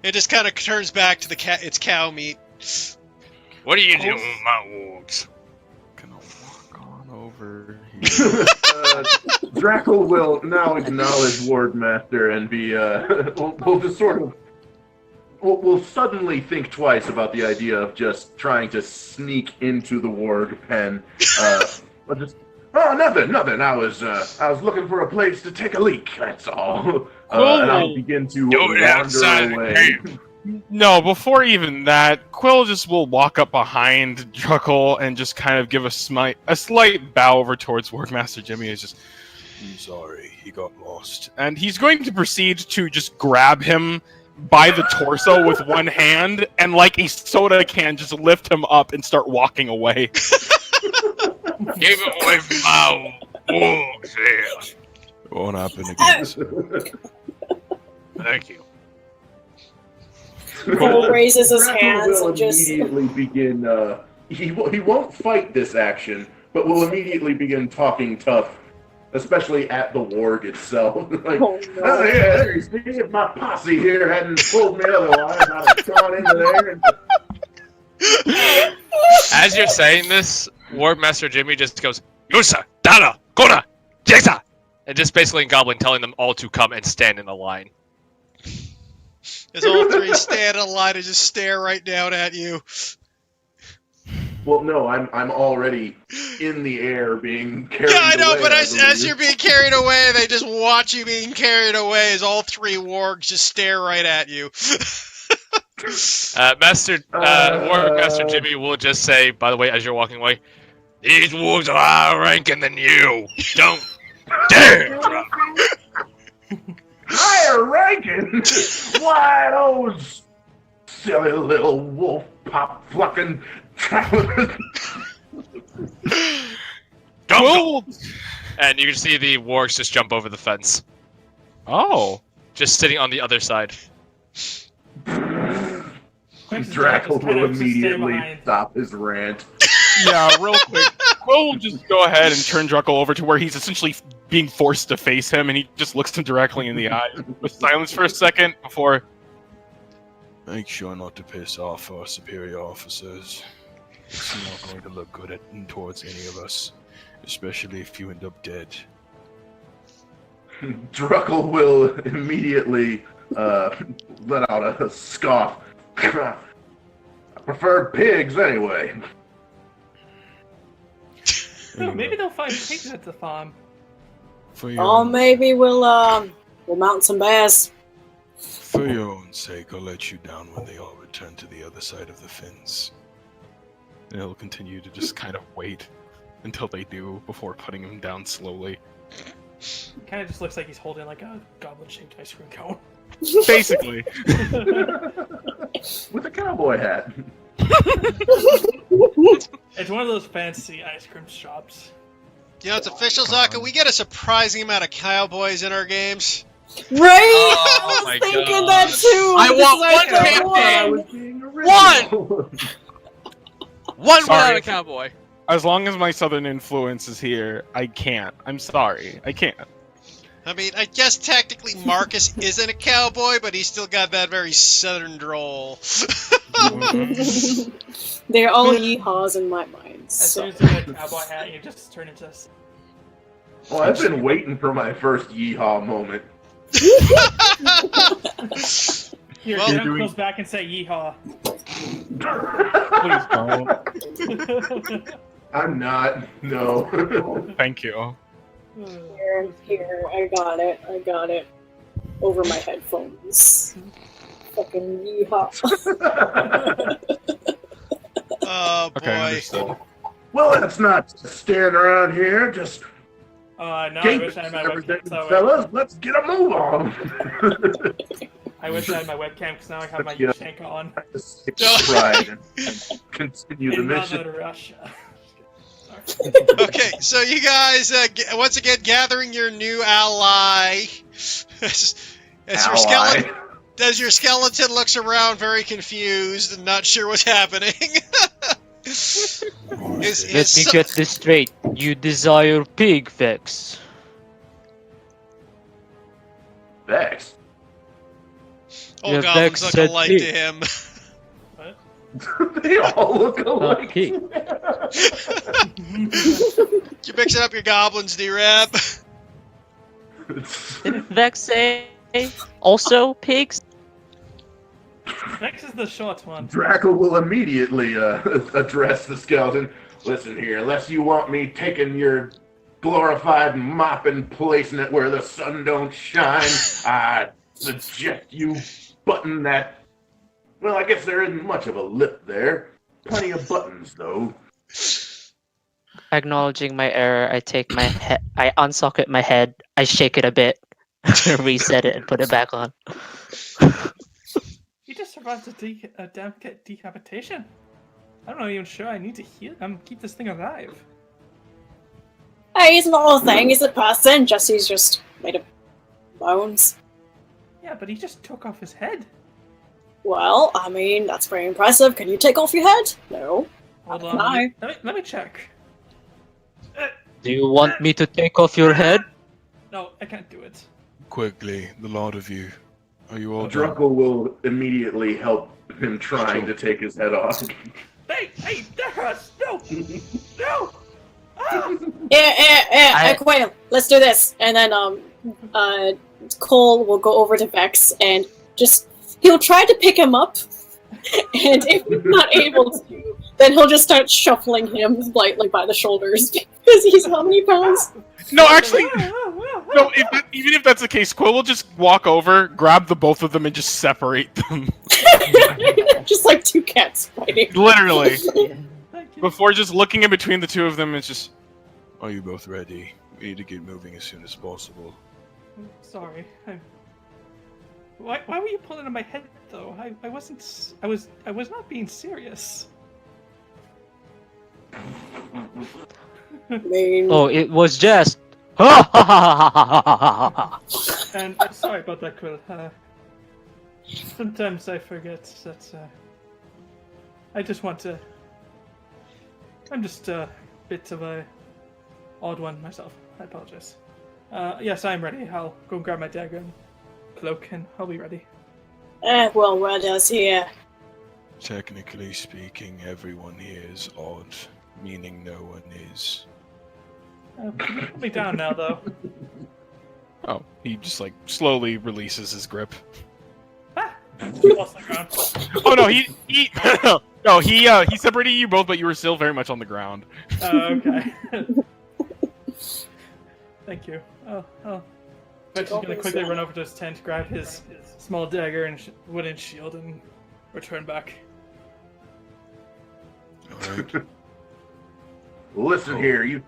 It just kind of turns back to its cow meat. What are you doing with my wargs? Gonna walk on over here. Drackle will now acknowledge Wardmaster and be, we'll just sort of, we'll suddenly think twice about the idea of just trying to sneak into the ward pen. But just, oh, nothing. I was looking for a place to take a leak, that's all. And I'll begin to wander away. No, before even that, Quill just will walk up behind Druckle and just kind of give a slight bow over towards Workmaster Jimmy. Is just, I'm sorry, he got lost. And he's going to proceed to just grab him by the torso with one hand and like a soda can just lift him up and start walking away. Give it away from my wargs here. It won't happen again, sir. Thank you. Cole raises his Drackle hands will and just. immediately begin, he won't fight this action, but will immediately begin talking tough, especially at the warg itself. Like, Oh, no. oh yeah, you see, if my posse here hadn't told me otherwise, I'd have gone into there and... As you're saying this, Warmaster Jimmy just goes, Yusa, Dada, Kona, Jesa! And just basically in Goblin telling them all to come and stand in a line. As all three stand in a line and just stare right down at you. Well, no, I'm already in the air being carried Yeah, I know, away, but I as believe. you're being carried away, they just watch you being carried away as all three wargs just stare right at you. Warmaster Jimmy will just say, by the way, as you're walking away, these wargs are higher ranking than you. Don't dare drop. Higher ranking? Why, those silly little wolf pop fucking travelers. Quill! And you can see the wargs just jump over the fence. Oh. Just sitting on the other side. Drackle will immediately stop his rant. Yeah, real quick. Quill will just go ahead and turn Druckle over to where he's essentially being forced to face him, and he just looks him directly in the eye with silence for a second before... Make sure not to piss off our superior officers. It's not going to look good towards any of us, especially if you end up dead. Druckle will immediately let out a scoff. I prefer pigs anyway. Maybe they'll find pigs at the farm. For your, Oh, maybe we'll mount some bears. for your own sake, I'll let you down when they all return to the other side of the fence. And he'll continue to just kind of wait until they do before putting him down slowly. Kind of just looks like he's holding like a goblin-shaped ice cream cone. Basically. With a cowboy hat. It's one of those fancy ice cream shops. You know, it's official, Zaka. We get a surprising amount of cowboys in our games. Right? Oh I my was thinking God. that too. I want because one I campaign. one. One Sorry. without a cowboy. As long as my southern influence is here, I can't. I'm sorry. I can't. I mean, I guess technically Marcus isn't a cowboy, but he's still got that very southern drawl. They're all yeehaws in my mind. As So. soon as you get a cowboy hat, you just turn into... Well, I've been waiting for my first yeehaw moment. Here, Well, Jim doing- goes back and say yeehaw. Please don't. I'm not. No. Thank you. Here, I got it. Over my headphones. Fucking yeehaw. Oh, boy. Okay, understood. Well, let's not stand around here. Just No, I gape wish I had my everything, webcam. So fellas. Let's get a move on. I wish I had my webcam because now I have my Yeah. Yushanka on. Just take pride and continue the In mission. Mother Russia. Okay, so you guys, once again, gathering your new ally. As your skeleton, Ally. as your skeleton looks around, very confused and not sure what's happening. Let me get this straight. You desire pig, Vex. Vex. All Yeah, goblins Vex look said alike pig. to him. They all look alike. Okay. You mixing up your goblins, D-Rab? Did Vex say also pigs? Vex is the short one. Draco will immediately address the skeleton. Listen here, unless you want me taking your glorified mop and placing it where the sun don't shine, I suggest you button that. Well, I guess there isn't much of a lip there. Plenty of buttons, though. Acknowledging my error, I take my I unsocket my head, I shake it a bit, reset it, and put it back on. He just survived a decapitation. I'm not even sure I need to heal keep this thing alive. Hey, he's not a thing, he's a person, he's just made of bones. Yeah, but he just took off his head. Well, I mean, that's very impressive. Can you take off your head? No. Hold Can on, I? let me check. Do you want me to take off your head? No, I can't do it. Quickly, the lot of you. Are you all done? Draco will immediately help him trying to take his head off. Hey, that hurts! No! No! Ah! Quail, let's do this. And then, Cole will go over to Vex and he'll try to pick him up, and if he's not able to, then he'll just start shuffling him lightly by the shoulders, because he's how many pounds? No, actually, no. Even if that's the case, Quill will just walk over, grab the both of them, and just separate them. Just like two cats fighting. Literally. Thank you. Before just looking in between the two of them, it's just. Are you both ready? We need to get moving as soon as possible. Sorry. Why were you pulling on my head though? I wasn't. I was not being serious. I mean, Oh, it was just. And sorry about that, Quill. Sometimes I forget that. I just want to. I'm just a bit of a odd one myself. I apologize. Yes, I'm ready. I'll go grab my dagger and cloak, and I'll be ready. well, where does here? Technically speaking, everyone here is odd, meaning no one is. Can you put me down now, though? Oh, he just like slowly releases his grip. Ah! You lost the ground. Oh no, he no, he separated you both, but you were still very much on the ground. Okay. Thank you. Oh. Vex is gonna quickly run over to his tent, grab his small dagger and wooden shield, and return back. Alright. Listen here, you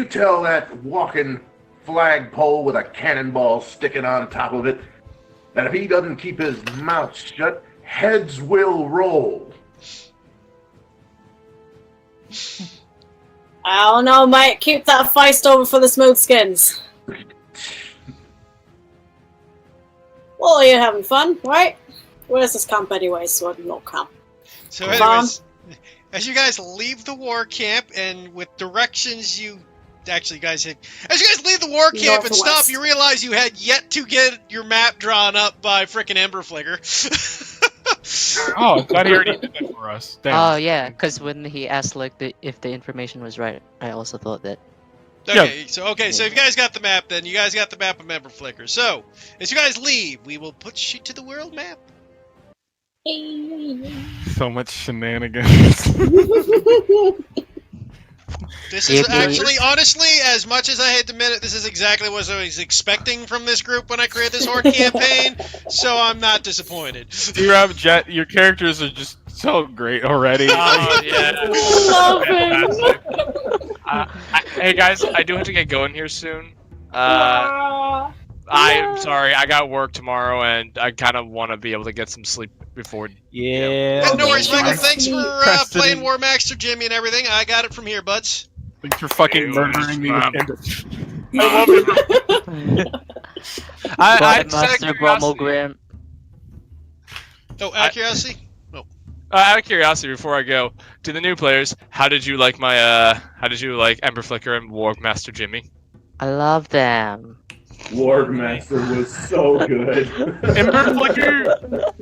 tell that walking flagpole with a cannonball sticking on top of it that if he doesn't keep his mouth shut, heads will roll. I don't know, mate. Keep that feist over for the smooth skins. Well, you're having fun, right? Where's this camp anyway, so no camp? So anyways, as you guys leave the war camp and with directions you... Actually, as you guys leave the war camp and stop, you realize you had yet to get your map drawn up by frickin' Emberflicker. Oh, I thought he already did that for us. Damn. Oh yeah, because when he asked like if the information was right, I also thought that. Okay, so if you guys got the map, then you guys got the map of Emberflicker. So, as you guys leave, we will put you to the world map. So much shenanigans. This is actually, honestly, as much as I hate to admit it, this is exactly what I was expecting from this group when I created this Horde campaign, so I'm not disappointed. D-Rob, Jet, your characters are just so great already. Oh, yeah. Love Hey, guys, I do have to get going here soon. I am sorry, I got work tomorrow, and I kind of want to be able to get some sleep before... Yeah. No worries, Michael. Thanks for Preston. playing War Master Jimmy and everything. I got it from here, buds. Thanks for fucking murdering me with Ender. I love it. I just out of Master Grumble curiosity, Graham. Oh, out of curiosity? out of curiosity, before I go, to the new players, how did you like my, how did you like Ember Flicker and War Master Jimmy? I love them. Lord Master was so good. Ember Flicker,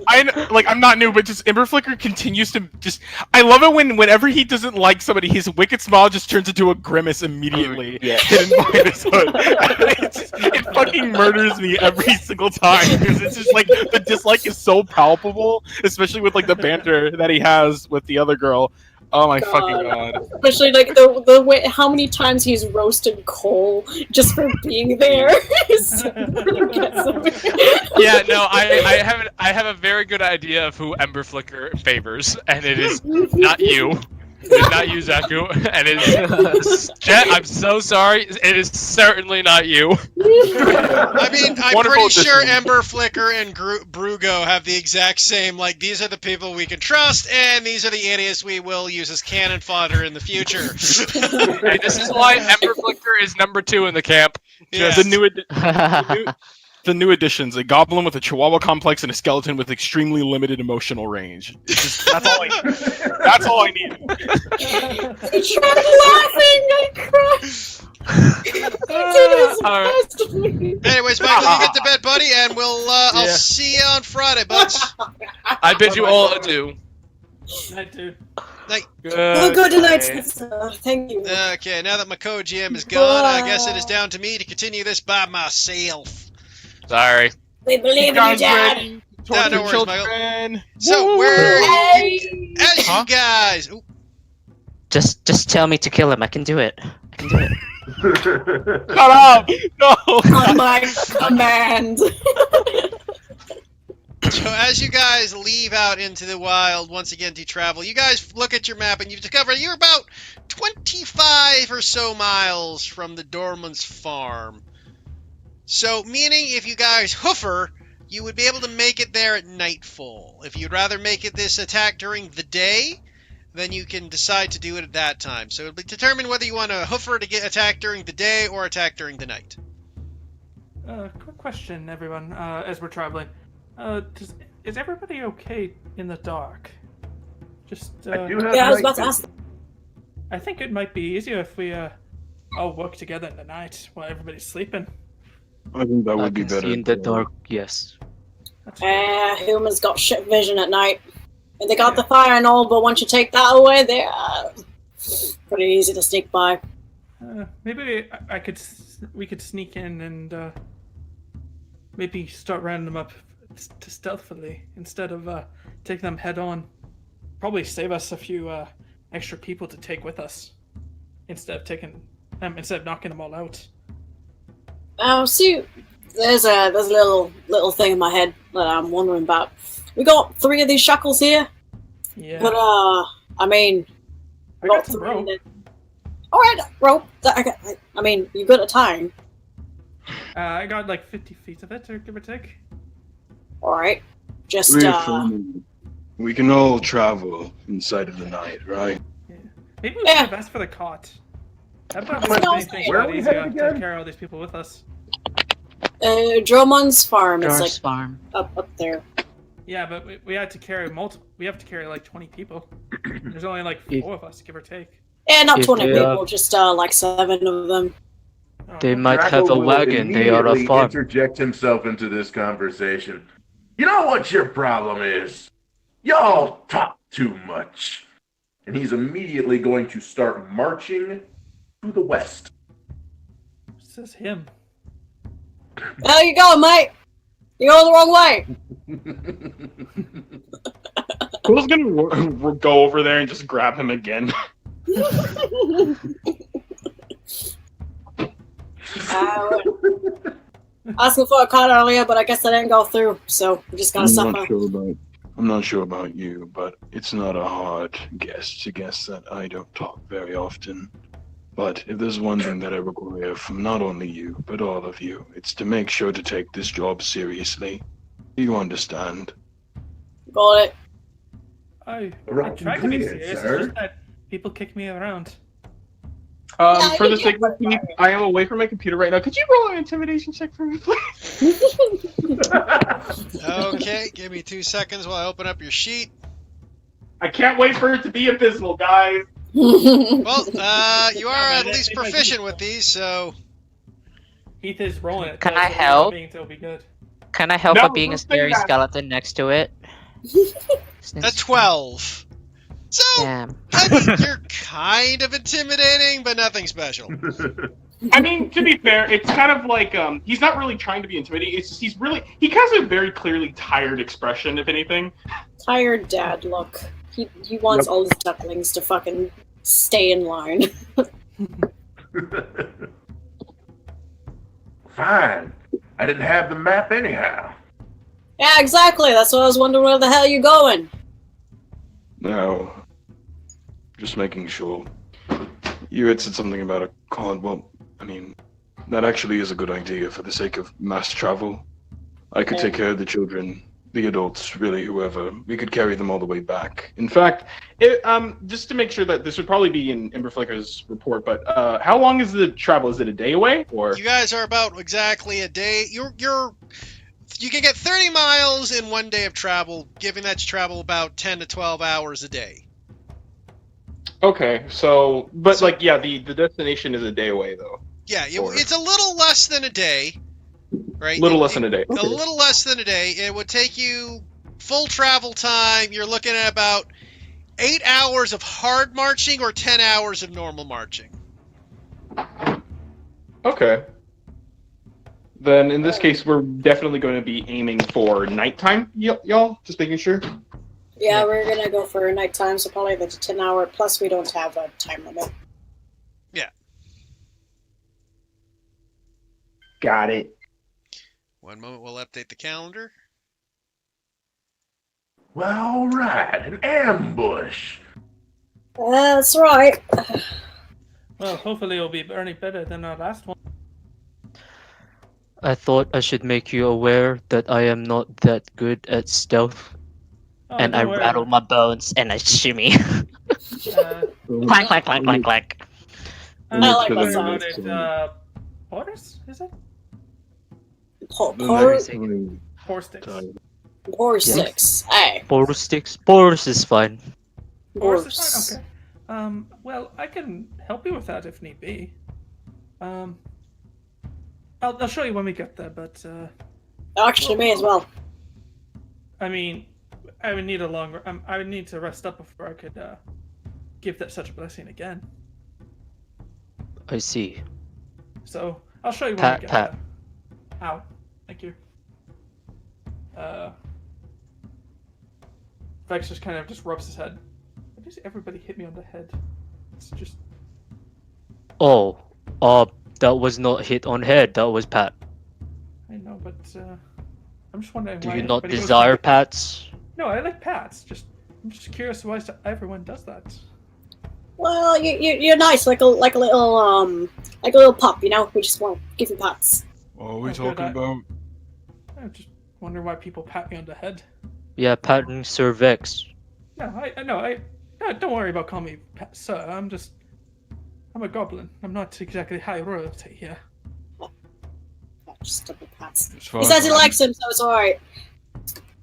I'm not new, but just Ember Flicker continues to just. I love it whenever he doesn't like somebody, his wicked smile just turns into a grimace immediately. Yeah. Hidden behind his hood. It fucking murders me every single time because it's just like the dislike is so palpable, especially with like the banter that he has with the other girl. Oh my fucking god! Especially like the way how many times he's roasted Cole just for being there. Yeah, no, I have a very good idea of who Ember Flicker favors, and it is not you. It is not you, Zaku, and it is Jet. I'm so sorry. It is certainly not you. I mean, I'm Wonderful pretty sure addition. Ember Flicker and Brugo have the exact same, like, these are the people we can trust, and these are the idiots we will use as cannon fodder in the future. And this is why Ember Flicker is number 2 in the camp. Yeah. The new additions: a goblin with a chihuahua complex and a skeleton with extremely limited emotional range. It's just, that's all I need. That's all I need. He tried laughing. I cried. He did his best to me. Anyways, Michael, you get to bed, buddy, and I'll Yeah. see you on Friday, buds. I bid you all adieu. Night, dude. Well, good night, thank you. Okay, now that my co-GM is gone, I guess it is down to me to continue this by myself. Sorry. We believe in you, Dad. No, no worries, children. So, as Huh? you guys... Ooh, Just tell me to kill him. I can do it. I can do it. Shut up! No. On my command. So as you guys leave out into the wild, once again to travel, you guys look at your map and you discover you're about 25 or so miles from the Dorman's farm. So, meaning if you guys hoofer, you would be able to make it there at nightfall. If you'd rather make it this attack during the day, then you can decide to do it at that time. So it'll be determined whether you want to hoofer to get attacked during the day or attack during the night. Quick question, everyone, as we're traveling. Is everybody okay in the dark? Just, I do have Yeah, I was night about to ask. I think it might be easier if we, all work together in the night while everybody's sleeping. I think that I would be can better. see in the dark. Yes. That's good. Humans got shit vision at night. And they got the fire and all, but once you take that away, they're pretty easy to sneak by. Maybe we could sneak in and maybe start rounding them up stealthily instead of taking them head on. Probably save us a few extra people to take with us instead of knocking them all out. See, there's a little thing in my head that I'm wondering about. We got 3 of these shackles here, Yeah. but I mean, I got some rope. All right, rope. I mean, you good at tying? I got like 50 feet of it, or give or take. All right, just We can all travel inside of the night, right? Maybe we Yeah. should have asked for the cot. That probably What makes else? things a Where are lot we easier headed to again? carry all these people with us. Drummond's farm is Dark's like farm. up there. Yeah, but we had to carry We have to carry like 20 people. There's only like If- 4 of us, give or take. Yeah, not If 20 they people, are- just like 7 of them. Oh, They okay. might Draco have a will wagon. They are a immediately farm. interject himself into this conversation. You know what your problem is? Y'all talk too much. And he's immediately going to start marching to the west. It says him. There you go, mate. You're going the wrong way. Who's gonna go over there and just grab him again? Asking for a card earlier, but I guess that didn't go through, so we're just gonna I'm suffer. not sure about you, but it's not a hard guess to guess that I don't talk very often. But if there's one thing that I require from not only you, but all of you, it's to make sure to take this job seriously. Do you understand? Got it. I Right, try to be good, serious, sir. it's just that people kick me around. Yeah, For the you sake of peace, I am away from my computer right now. Could you roll an intimidation check for me, please? Okay, give me 2 seconds while I open up your sheet. I can't wait for it to be abysmal, guys. Well, you are man, at least they might proficient be- with these, so... Heath is rolling it. Can though, I so he's help? being- It'll be good. Can I help No, by being a don't say scary that. skeleton next to it? A 12. So, Damn. I mean, you're kind of intimidating, but nothing special. I mean, to be fair, it's kind of like he's not really trying to be intimidating. It's just he has a very clearly tired expression, if anything. Tired dad look. He wants all his ducklings to fucking stay in line. Fine. I didn't have the map anyhow. Yeah, exactly. That's what I was wondering, where the hell you going? Now, just making sure. You had said something about a con. Well, I mean, that actually is a good idea for the sake of mass travel. I could take care of the children, the adults, really, whoever. We could carry them all the way back. In fact, just to make sure that this would probably be in Emberflicker's report, but how long is the travel? Is it a day away, or? You guys are about exactly a day. You can get 30 miles in 1 day of travel, given that you travel about 10 to 12 hours a day. Okay, so the destination is a day away though. Yeah, Or- it's a little less than a day, right? Little less than a day. A little less than a day. It would take you full travel time. You're looking at about 8 hours of hard marching or 10 hours of normal marching. Okay. Then in this case, we're definitely going to be aiming for nighttime, y'all. Just making sure. Yeah, we're gonna go for nighttime, so probably the 10-hour. Plus, we don't have a time limit. Got it. One moment, we'll update the calendar. Well, all right, an ambush. That's right. Well, hopefully it'll be any better than our last one. I thought I should make you aware that I am not that good at stealth. Oh, And I don't worry. rattle my bones and I shimmy. Uh, Clank, clank, clank, clank, clank. I like don't that worry sound. about it. Porters, is it? Por Sticks. six. Hey, Boris is fine. Horse is fine? Okay. Well, I can help you with that if need be. I'll show you when we get there, but Actually, me as well. I mean, I would need I would need to rest up before I could give that such a blessing again. I see. So I'll show you when Pat, we get pat. there. Ow! Thank you. Vex just kind of just rubs his head. Why does everybody hit me on the head? It's just Oh, that was not hit on head, that was pat. I know, but I'm just wondering Do why you not everybody goes desire like- pats? No, I like pats. I'm just curious why everyone does that. Well, you're nice, like a little pup, you know. We just want to give you pats. What are we Oh, good, talking about? I'm just wondering why people pat me on the head. Yeah, patting Sir Vex. No, no, don't worry about calling me sir. I'm a goblin. I'm not exactly high royalty here. Just double pats. As far He as says he I'm- likes him, so it's alright.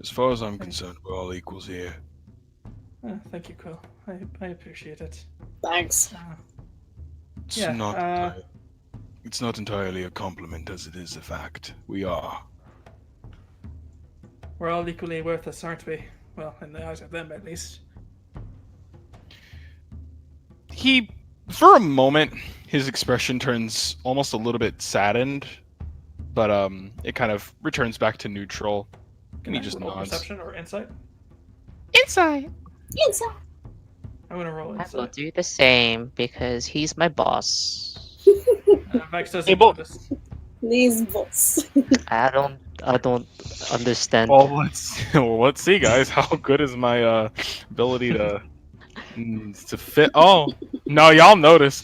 As far as I'm concerned, we're all equals here. Thank you, Quill. I appreciate it. Thanks. It's Yeah, not. It's not entirely a compliment, as it is a fact. We are. We're all equally worthless, aren't we? Well, in the eyes of them, at least. For a moment, his expression turns almost a little bit saddened, but it kind of returns back to neutral, and he just roll nods. perception or insight? Insight. Inside. I'm gonna roll I will insight. do the same because he's my boss. Vex doesn't Hey, Bo- notice. These bulls. I don't understand. Let's see, guys. How good is my ability to fit? Oh no, y'all notice.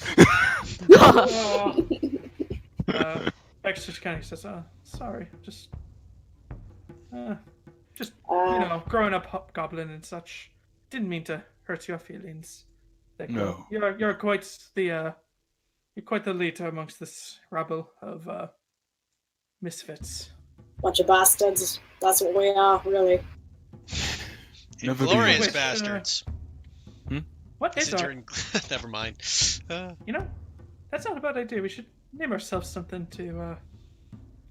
Vex just kind of says, sorry, just you Uh, know, growing up hobgoblin and such, didn't mean to hurt your feelings. Like, No. you're quite the leader amongst this rabble of misfits. bunch of bastards. That's what we are, really. Never be Inglorious one. bastards. What is Since our? you're Never mind. You know, that's not a bad idea. We should name ourselves something to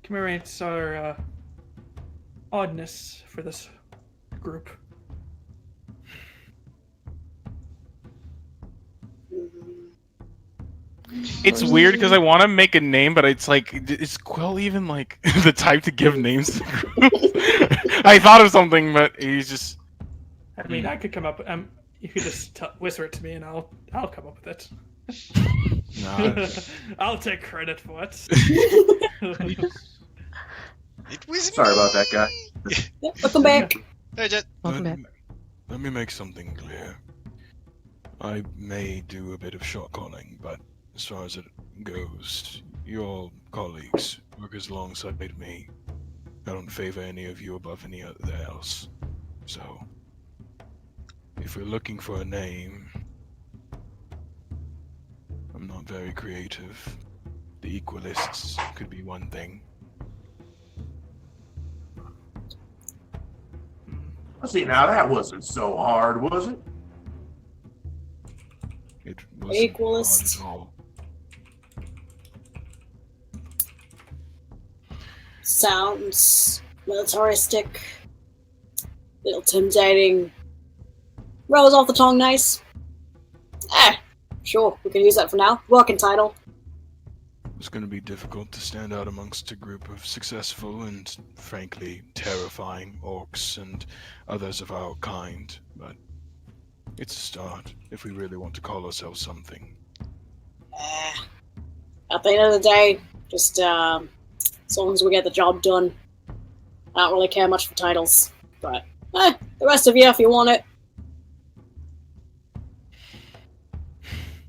commemorates our oddness for this group. It's weird because I want to make a name, but it's like, is Quill even like the type to give names to groups? I thought of something, but he's just. I mean, I could come up. You could just whisper it to me, and I'll come up with it. Nah. I'll take credit for it. It was Sorry about that, guy. Yep, welcome back. Hey, Jet. Welcome Let, back. let me make something clear. I may do a bit of shot calling, but as far as it goes, your colleagues, workers alongside me, I don't favor any of you above any other else. So, if we're looking for a name, I'm not very creative. The Equalists could be one thing. See, now that wasn't so hard, was it? It wasn't Equalists. hard at all. Sounds militaristic, little intimidating. Rolls off the tongue nice. Sure, we can use that for now. Working title. It's going to be difficult to stand out amongst a group of successful and, frankly, terrifying orcs and others of our kind, but it's a start if we really want to call ourselves something. At the end of the day, just as long as we get the job done. I don't really care much for titles, but the rest of you, if you want it.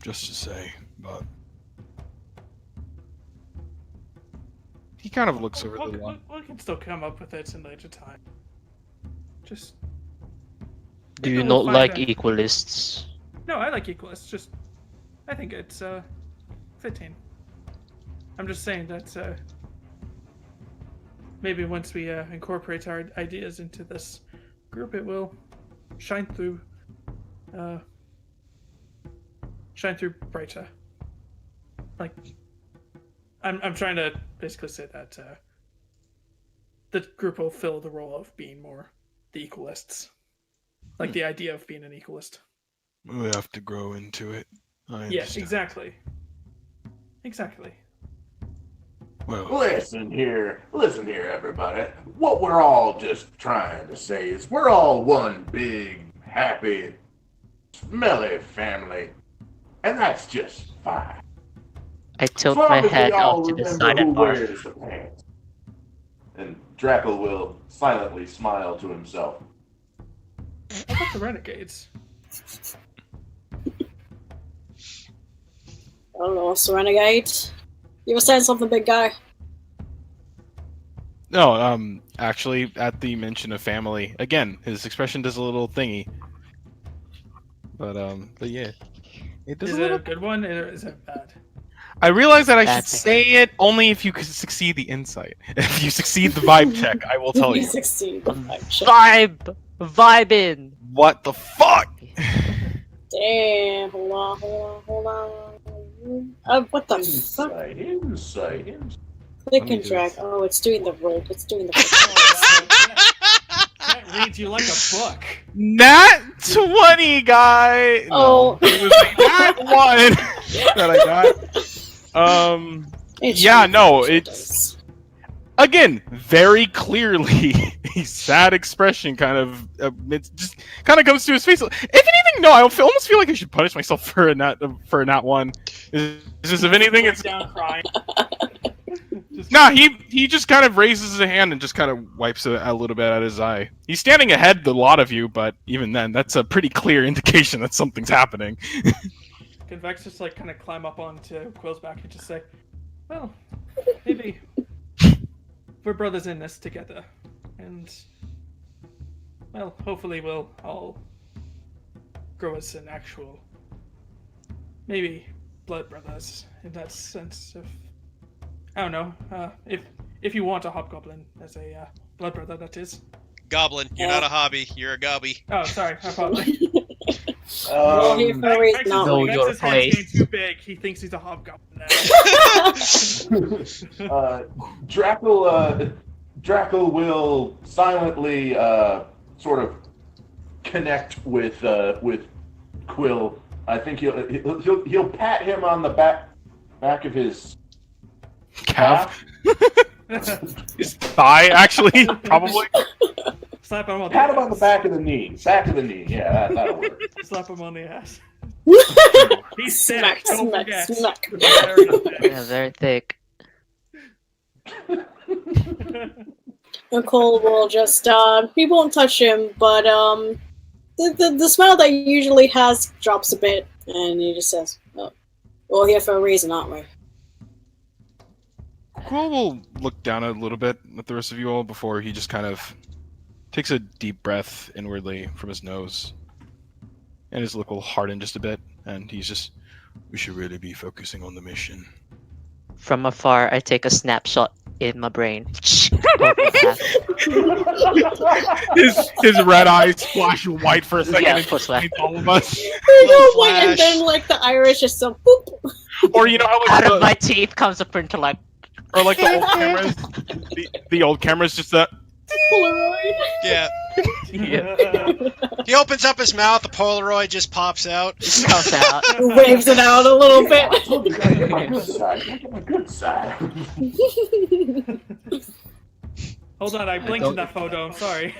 Just to say, but He kind of looks over the line. We can still come up with it in later time. Just. Do maybe you we'll not find like out. equalists? No, I like equalists. Just, I think it's fitting. I'm just saying that maybe once we incorporate our ideas into this group, it will shine through brighter. Like, I'm trying to basically say that the group will fill the role of being more the equalists, like the idea of being an equalist. we have to grow into it. I Yes, understand. exactly. Well, Listen here, everybody. What we're all just trying to say is we're all one big, happy, smelly family, and that's just fine. I tilt As long my as we head all off to the remember side who and barf. wears the pants. And Draco will silently smile to himself. How about the renegades? I don't know, so Renegade. You were saying something, big guy? No, actually, at the mention of family, again, his expression does a little thingy. But yeah. It does Is a it little... a good one or is it bad? I realize that I should That's- say it only if you could succeed the insight. If you succeed the vibe check, I will tell You you. succeed. Vibe in. What the fuck? Damn, hold on. What the fuck? Insight. Click Let me and do drag. this. Oh, it's doing the roll. It's doing the. That reads you like a book. Nat 20, guy! Oh. No, it was like Nat 1 that I got. Yeah, no, it's... Again, very clearly, a sad expression kind of it just kind of comes to his face. If anything, no, I almost feel like I should punish myself for a nat 1. It's just if anything, it's down crying. nah. He just kind of raises his hand and just kind of wipes a little bit at his eye. He's standing ahead a lot of you, but even then, that's a pretty clear indication that something's happening. Can Vex just like kind of climb up onto Quill's back and just say, "Well, maybe we're brothers in this together, and well, hopefully we'll all grow as an actual, maybe blood brothers in that sense of, I don't know, if you want a hobgoblin as a blood brother, that is." Goblin, you're not a hobby. You're a gobby. Oh, sorry, I apologize. Well, here for a reason, not Know we. your Vex's head's getting place. too big. He thinks he's a hobgoblin now. Drackle will silently sort of connect with Quill. I think he'll pat him on the back of his Calf. His thigh, actually, probably. Slap him on Pat the him on the ass. back of the knee. Back of the knee. Yeah, that'll work. Slap him on the ass. He's Smack, sick. Don't smack, forget. smack. Very thick. Yeah, very thick. Nicole will just, he won't touch him, but, the smell that he usually has drops a bit, and he just says, oh, we're here for a reason, aren't we? Quill will look down a little bit at the rest of you all before he just kind of takes a deep breath inwardly from his nose. And his look will harden just a bit, and he's just, we should really be focusing on the mission. From afar, I take a snapshot in my brain. His red eyes flash white for a second Yeah, and for a second. all of us. There you go, Little like, and flash. then, like, the Irish just so, boop. Or you know how like, Out of the, my teeth comes a printer like, or like the old cameras, the old cameras just Polaroid. Yeah. yeah, He opens up his mouth, the Polaroid just pops out. comes out. Waves it out a little I bit. told you gotta get my good side. Get my good side. Hold on, I blinked in that photo. I'm sorry.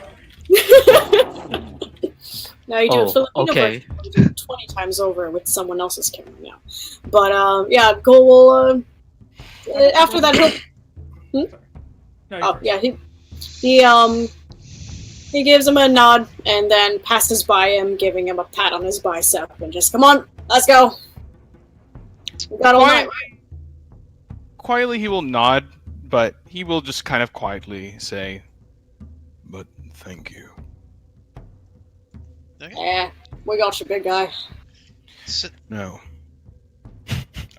Now you do it Oh, Filipino okay. version 20 times over with someone else's camera now. But, yeah, Go will, after that, he'll No, you're Oh, first. yeah, he gives him a nod and then passes by him, giving him a pat on his bicep and just, come on, let's go. We got all night. Quietly, he will nod, but he will just kind of quietly say, but thank you. Yeah, we got you, big guy. So, No.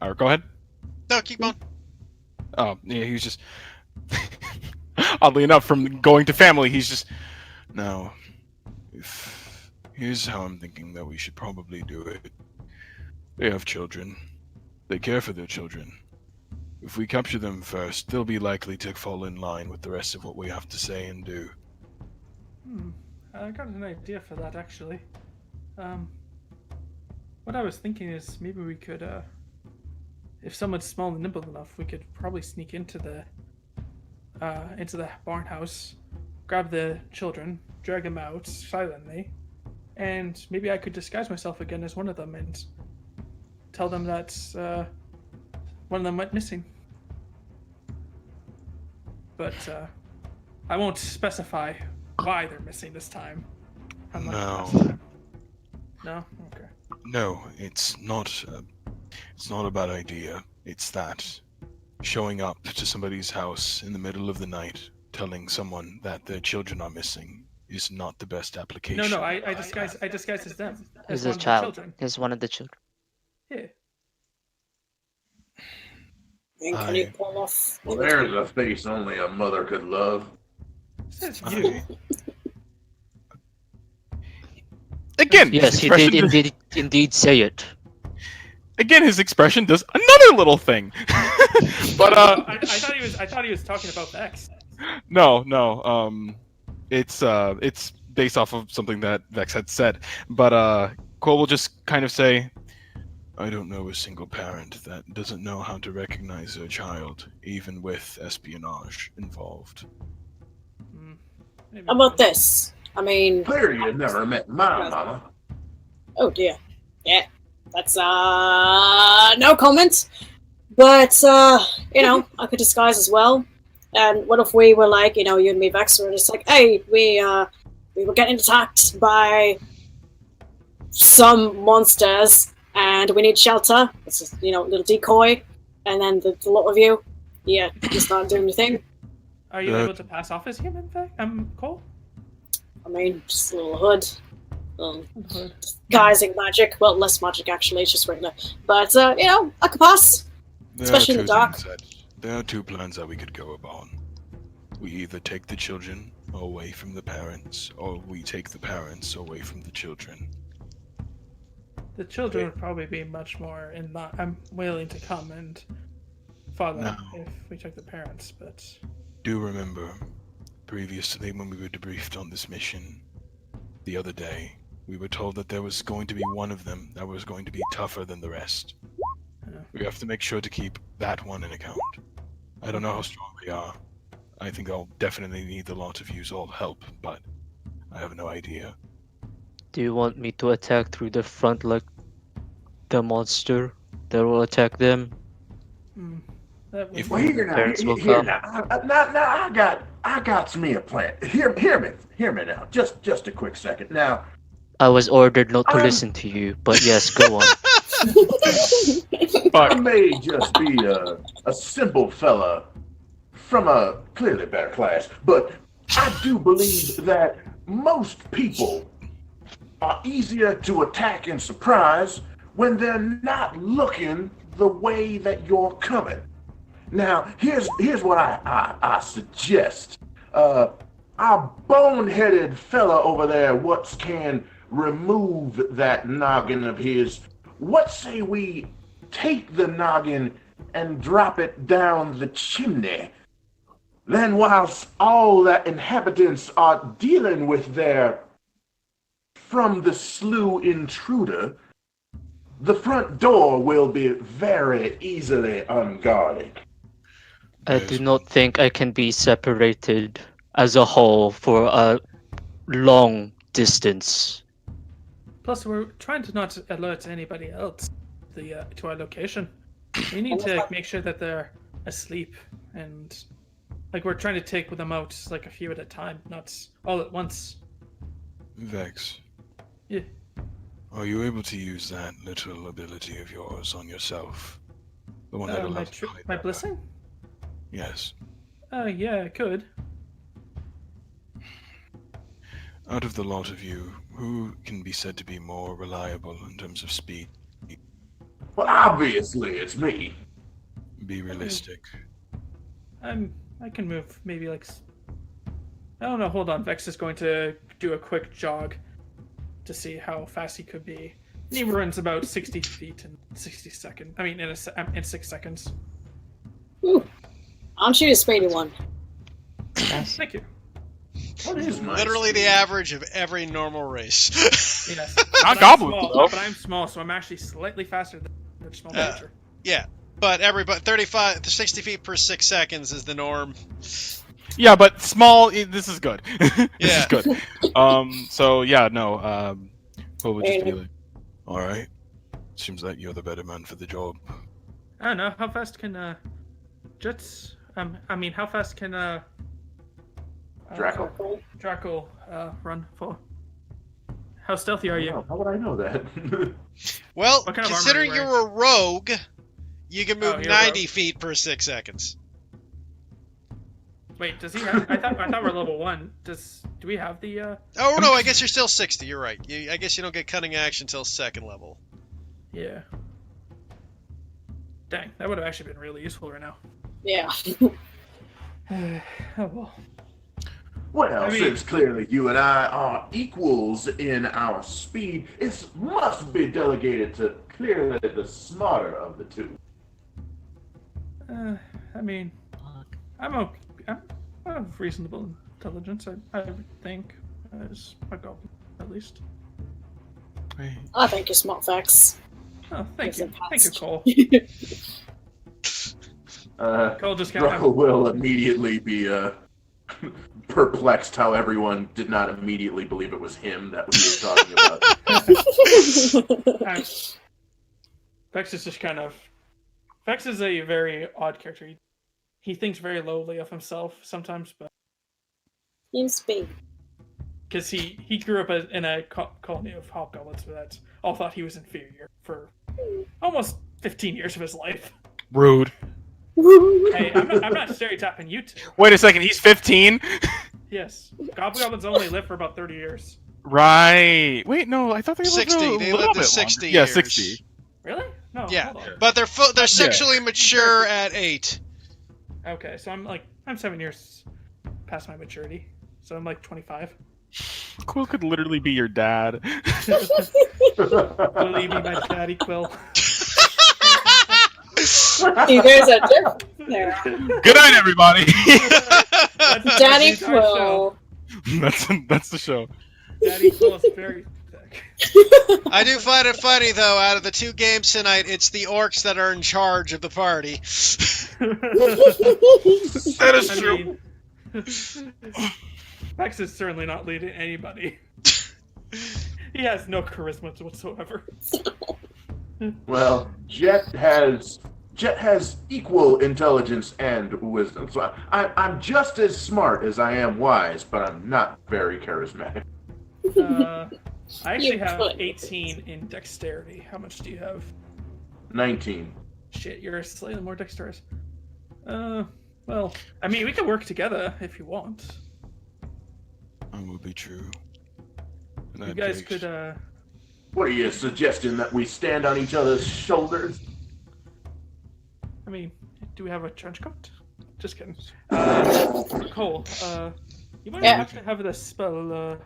Alright, go ahead. no, keep on. Oh, yeah, he was just... Oddly enough, from going to family, he's just... No. Here's how I'm thinking that we should probably do it. They have children. They care for their children. If we capture them first, they'll be likely to fall in line with the rest of what we have to say and do. I got an idea for that actually. What I was thinking is maybe we could, if someone's small and nimble enough, we could probably sneak into the barn house, grab the children, drag them out silently, and maybe I could disguise myself again as one of them and tell them that one of them went missing. But I won't specify why they're missing this time. Unlike last No. time. No? Okay. No, it's not a bad idea. It's that showing up to somebody's house in the middle of the night, telling someone that their children are missing, is not the best application. No, I disguise as them. He's As a one of the child. children. He's one of the children. Yeah. And can you pull off? Well, there's a face only a mother could love. Says you. Again, Yes, his he expression did indeed say it. Again, his expression does another little thing. But I thought he was talking about Vex. no, it's based off of something that Vex had said. But Cole will just kind of say, I don't know a single parent that doesn't know how to recognize their child, even with espionage involved. Maybe How about this? I mean, Clear you've never met my mama. oh dear. Yeah, that's, no comment. But, you know, I could disguise as well. And what if we were like, you know, you and me, Vex, were just like, hey, we were getting attacked by some monsters, and we need shelter. It's just, you know, a little decoy. And then the lot of you, yeah, you start doing your thing. Are you able to pass off as human, Cole? I mean, just a little hood. Hood. Disguising magic. Well, less magic, actually. It's just regular. But, you know, I could pass. Especially in the dark. There are two plans that we could go upon. We either take the children away from the parents, or we take the parents away from the children. The children would probably be much more I'm willing to come and follow No. if we took the parents, but Do remember, previously when we were debriefed on this mission the other day, we were told that there was going to be one of them that was going to be tougher than the rest. Yeah. We have to make sure to keep that one in account. I don't know how strong they are. I think I'll definitely need the lot of you's all help, but I have no idea. Do you want me to attack through the front like the monster that will attack them? that would If Well, we- here now, Parents will here come. now, I got me a plan. Hear me now. Just a quick second. Now, I was ordered not to I'm- listen to you, but yes, go on. I Fuck. may just be a simple fella from a clearly better class, but I do believe that most people are easier to attack and surprise when they're not looking the way that you're coming. Now, here's what I suggest. Our boneheaded fella over there, what can remove that noggin of his. What say we take the noggin and drop it down the chimney? Then whilst all the inhabitants are dealing with their from the slough intruder, the front door will be very easily unguarded. I do not think I can be separated as a whole for a long distance. Plus, we're trying to not alert anybody else to our location. We need to make sure that they're asleep, and like we're trying to take them out like a few at a time, not all at once. Vex, Yeah. are you able to use that little ability of yours on yourself? The one that my allows you to hide my that blessing? back? Yes. Yeah, I could. Out of the lot of you, who can be said to be more reliable in terms of speed? Well, obviously it's me. Be realistic. I can move maybe like. I don't know. Hold on. Vex is going to do a quick jog to see how fast he could be. He runs about 60 feet in 60 seconds. I mean, in 6 seconds. Ooh. I'm shooting a spady one. Thank you. What is my Literally the speed? average of every normal race. Yes. Not But I'm goblin, small- though. But I'm small, so I'm actually slightly faster than a small Uh, creature. Yeah, but 60 feet per 6 seconds is the norm. Yeah, but small. This is good. This Yeah. is good. So yeah, no. What would just be like? All right. Seems like you're the better man for the job. I don't know. How fast can Jets? I mean, how fast can Draco. Draco run for? How stealthy are you? How would I know that? Well, What kind of armor are considering you you're a rogue, you can Oh, move you're a 90 rogue. feet per 6 seconds. Wait, does he have? I thought we're level 1. Do we have the? Oh no, I guess you're still 60. You're right. I guess you don't get cutting action until 2nd level. Yeah. Dang, that would have actually been really useful right now. Yeah. Oh well. Well, I mean- since clearly you and I are equals in our speed, it must be delegated to clearly the smarter of the two. I mean, I'm okay. I have reasonable intelligence. I think as a goblin, at least. I think you're smart, Vex. Oh, thank Yes, you, it thank you, passed. Cole. Cole just kind Draco of. will immediately be perplexed how everyone did not immediately believe it was him that he was talking about. Vex is just kind of. Vex is a very odd character. He thinks very lowly of himself sometimes, but Seems big. because he grew up in a colony of hobgoblins that all thought he was inferior for almost 15 years of his life. Rude. Hey, I'm not stereotyping you two. Wait a second. He's 15. Yes, goblins only live for about 30 years. Right. Wait, no. I thought they lived 60. a They little lived to bit 60 longer. Yeah, years. 60. Really? No. Yeah, Hold on. but they're sexually mature at 8. Okay, so I'm 7 years past my maturity, so I'm like 25. Quill could literally be your dad. Will you be my daddy, Quill? See, there's a difference there. Good night, everybody. Daddy That's our show. Quill. That's the show. Daddy Quill is very thick. I do find it funny, though, out of the 2 games tonight, it's the orcs that are in charge of the party. That is I true. mean, Vex is certainly not leading anybody. He has no charisma whatsoever. Well, Jet has equal intelligence and wisdom, so I'm just as smart as I am wise, but I'm not very charismatic. I actually You have could. 18 in dexterity. How much do you have? 19. Shit, you're slightly more dexterous. Well, I mean, we can work together if you want. That would be true. In You that guys case- could, What are you suggesting, that we stand on each other's shoulders? I mean, do we have a trench coat? Just kidding. Cole, you might Yeah. have to have this spell,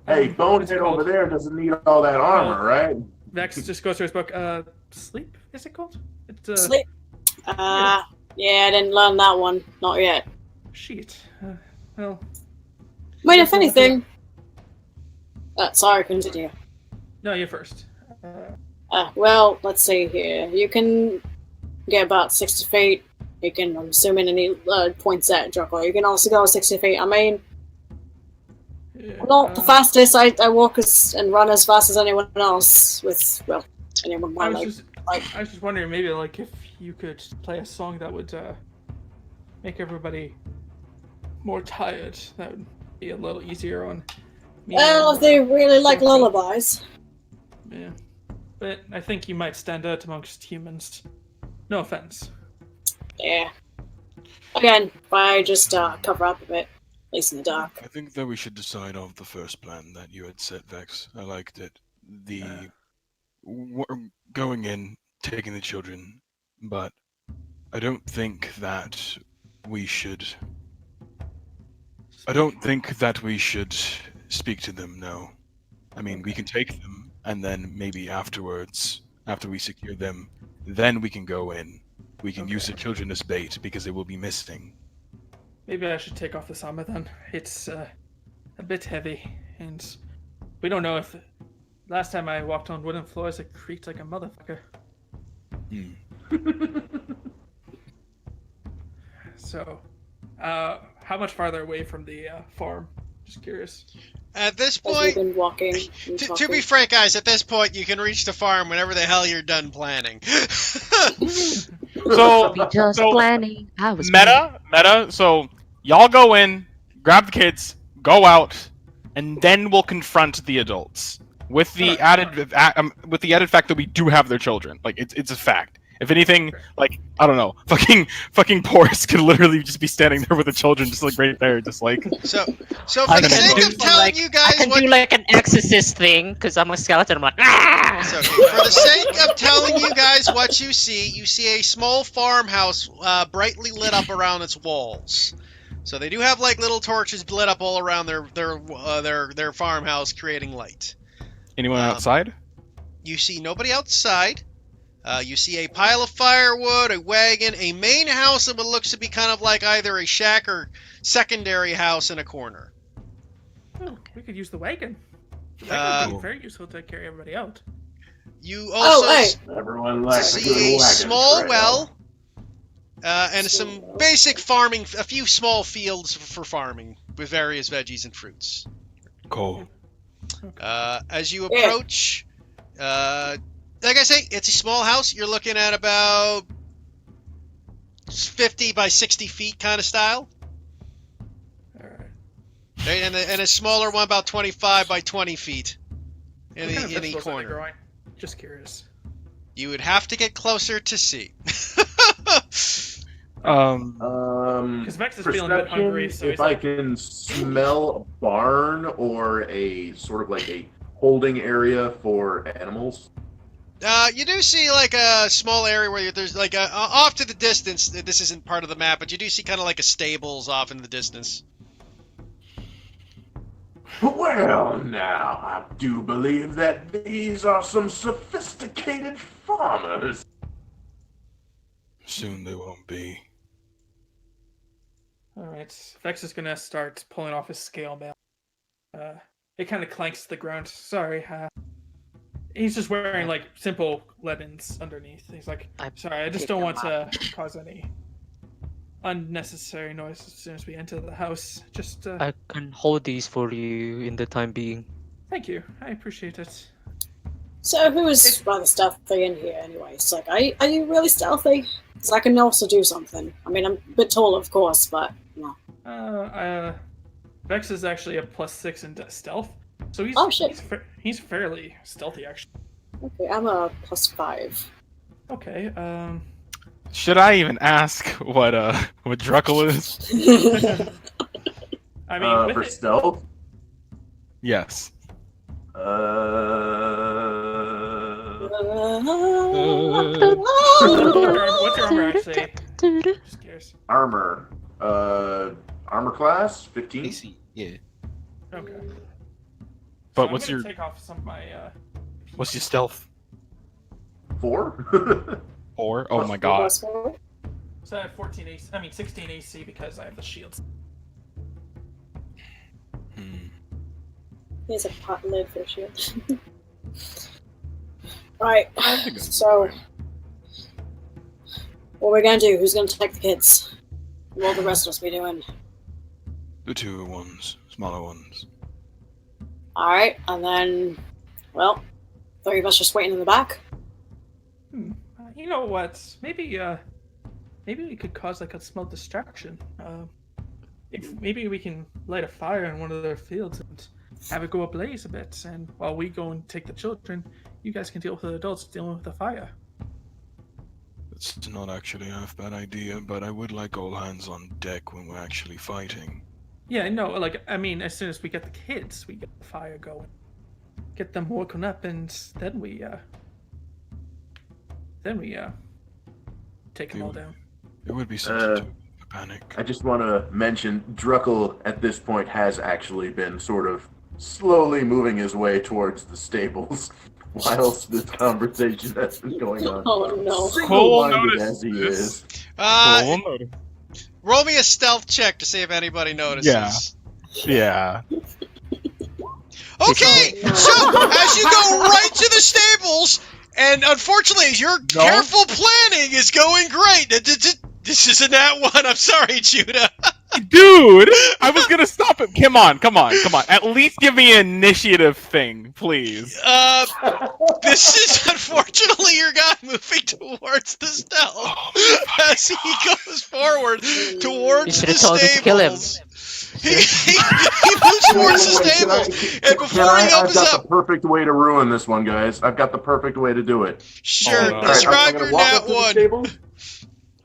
Hey, what is it Bonehead called? over there doesn't need all that armor, right? Vex just goes through his book. Sleep, is it called? It's, Sleep. Yeah, I didn't learn that one. Not yet. Shit. Well, Wait, if anything. Sorry, continue. no, you first. Well, let's see here. You can get about 60 feet. You can, I'm assuming, and he points at Jocko. You can also go 60 feet. I mean, not the fastest. I walk and run as fast as anyone else with, well, anyone I my was leg. just wondering, maybe like if you could play a song that would make everybody more tired. That would be a little easier on me. Well, if they really like lullabies. Yeah, but I think you might stand out amongst humans. No offense. Yeah. Again, I just cover up a bit, at least in the dark. I think that we should decide on the first plan that you had set, Vex. I liked it. The going in, taking the children, but I don't think that we should. I don't think that we should speak to them. No, I mean we can take them, and then maybe afterwards, after we secure them, then we can go in. We can use the children as bait because they will be missing. Maybe I should take off this armor then. It's a bit heavy, and we don't know if. Last time I walked on wooden floors, it creaked like a motherfucker. So, how much farther away from the farm? Just curious. At this As we've point, been walking. And to talking. be frank, guys, at this point, you can reach the farm whenever the hell you're done planning. So, Just so planning. I was meta. So y'all go in, grab the kids, go out, and then we'll confront the adults with the added fact that we do have their children. Like it's a fact. If anything, like I don't know, fucking Boris could literally just be standing there with the children, just like right there, just like. So for I the can sake do of some, telling like, you I guys can what do like an exorcist thing because I'm a skeleton. I'm like, ah! So, for the sake of telling you guys what you see a small farmhouse brightly lit up around its walls. So they do have like little torches lit up all around their farmhouse, creating light. Anyone outside? You see nobody outside. You see a pile of firewood, a wagon, a main house of what looks to be kind of like either a shack or secondary house in a corner. Oh, we could use the wagon. The Uh, wagon would be very useful to carry everybody out. You also hey. Everyone likes a good see a wagon small trail. well, and some basic farming, a few small fields for farming with various veggies and fruits. Cool. As you approach, like I say, it's a small house. You're looking at about 50 by 60 feet kind of style. All right. Okay, and a smaller one about 25 by 20 feet in What kind of the vegetables are they corner. growing? Just curious. You would have to get closer to see. Because Vex is feeling a bit hungry, so if he's I like, can smell a barn or a sort of like a holding area for animals. You do see like a small area where there's like off to the distance. This isn't part of the map, but you do see kind of like a stables off in the distance. Well, now, I do believe that these are some sophisticated farmers. Soon they won't be. Alright, Vex is gonna start pulling off his scale mail. It kind of clanks to the ground. Sorry, he's just wearing like simple leggings underneath. He's like, sorry, I just don't want to cause any unnecessary noise as soon as we enter the house. Just I can hold these for you in the time being. Thank you, I appreciate it. So who's rather stealthy in here anyway? It's like, are you really stealthy? Because I can also do something. I mean, I'm a bit tall, of course, but no. Vex is actually a +6 in stealth, so he's he's fairly stealthy actually. Okay, I'm a +5. Okay, Should I even ask what Druckle is? I mean, for stealth? Yes. What's your armor actually? Just curious. Armor. Armor class 15. AC, yeah. Okay. But So what's I'm gonna your take off some of my what's your stealth? 4. 4? Oh my god. So I have 14 AC. I mean 16 AC because I have the shields. Here's a pot lid for a shield. Right, so what are we gonna do? Who's gonna protect the kids? What will the rest of us be doing? The two ones, smaller ones. Alright, and then, well, 3 of us just waiting in the back. You know what? Maybe we could cause like a small distraction. If maybe we can light a fire in one of their fields and have it go ablaze a bit, and while we go and take the children, you guys can deal with the adults dealing with the fire. It's not actually a half bad idea, but I would like all hands on deck when we're actually fighting. Yeah, no, like I mean, as soon as we get the kids, we get the fire going, get them woken up, and then we take them all down. It would be something to panic. I just want to mention Druckle at this point has actually been sort of slowly moving his way towards the stables whilst this conversation has been going on. Oh no. Single-minded as he is. Roll me a stealth check to see if anybody notices. Yeah. Okay, so as you go right to the stables, and unfortunately your careful planning is going great. This is a nat 1. I'm sorry, Judah. Dude, I was gonna stop him. Come on. At least give me an initiative thing, please. This is unfortunately your guy moving towards the stealth as he goes forward towards the told us to kill him. stables. He moves towards the stables, and before he opens I've got up, the perfect way to ruin this one, guys. I've got the perfect way to do it. sure, no. describe I'm your gonna walk nat up to the 1. stables.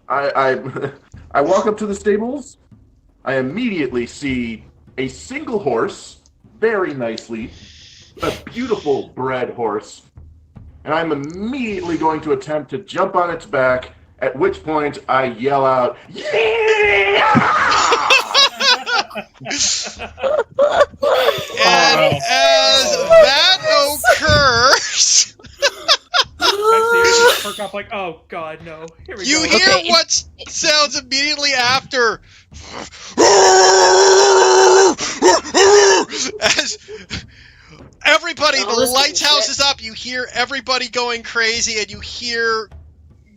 I walk up to the stables. I immediately see a single horse, very nicely, a beautiful bred horse, and I'm immediately going to attempt to jump on its back, at which point I yell out, "Yeah!" And as that occurs, Perk up like, oh god, no. Here we you go. hear Okay. what sounds immediately after. As everybody, Oh, the this is lighthouse shit. is up, you hear everybody going crazy, and you hear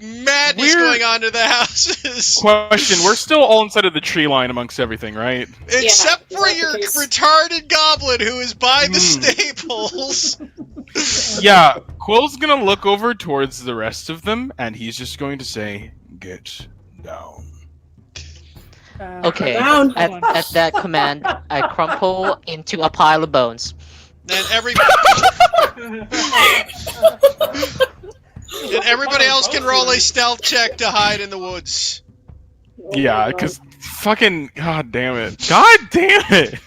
madness We're- going on to the houses. Question, we're still all inside of the tree line amongst everything, right? Except Yeah, for is that your the case? retarded goblin who is by the stables. Yeah, Quill's gonna look over towards the rest of them, and he's just going to say, Get down. Okay, Down. at that command, I crumple into a pile of bones. And everybody else can roll a stealth check to hide in the woods. yeah, because fucking, god damn it. God damn it!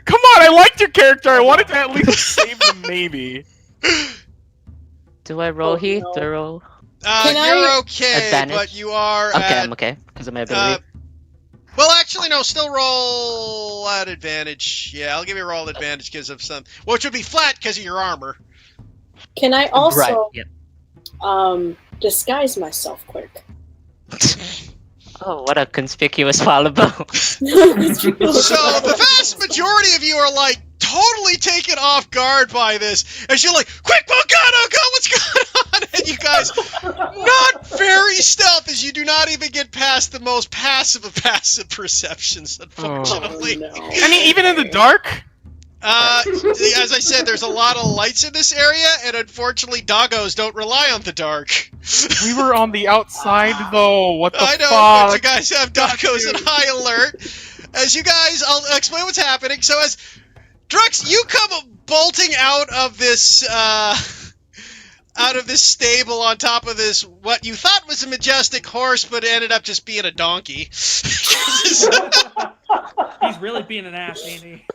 Come on, I liked your character, I wanted to at least save them, maybe. Do I roll Oh, Heath? no. Do I roll? You're okay, Advantage? but you are Okay, at I'm okay, because of my ability. Well, actually, no. Still roll at advantage. Yeah, I'll give you a roll at advantage because of some, which would be flat because of your armor. Can I also Right. Yep. disguise myself quick? Oh, what a conspicuous fallible. So the vast majority of you are like totally taken off guard by this, as you're like, "Quick, oh god, what's going on?" And you guys, not very stealth, as you do not even get past the most passive of passive perceptions, unfortunately. Oh, no. I mean, even in the dark. As I said, there's a lot of lights in this area, and unfortunately, doggos don't rely on the dark. We were on the outside though. What the I know, fuck? but you guys have doggos at high alert. As you guys, I'll explain what's happening. So as Drux, you come bolting out of this stable on top of this, what you thought was a majestic horse, but it ended up just being a donkey. He's really being an ass, ain't he?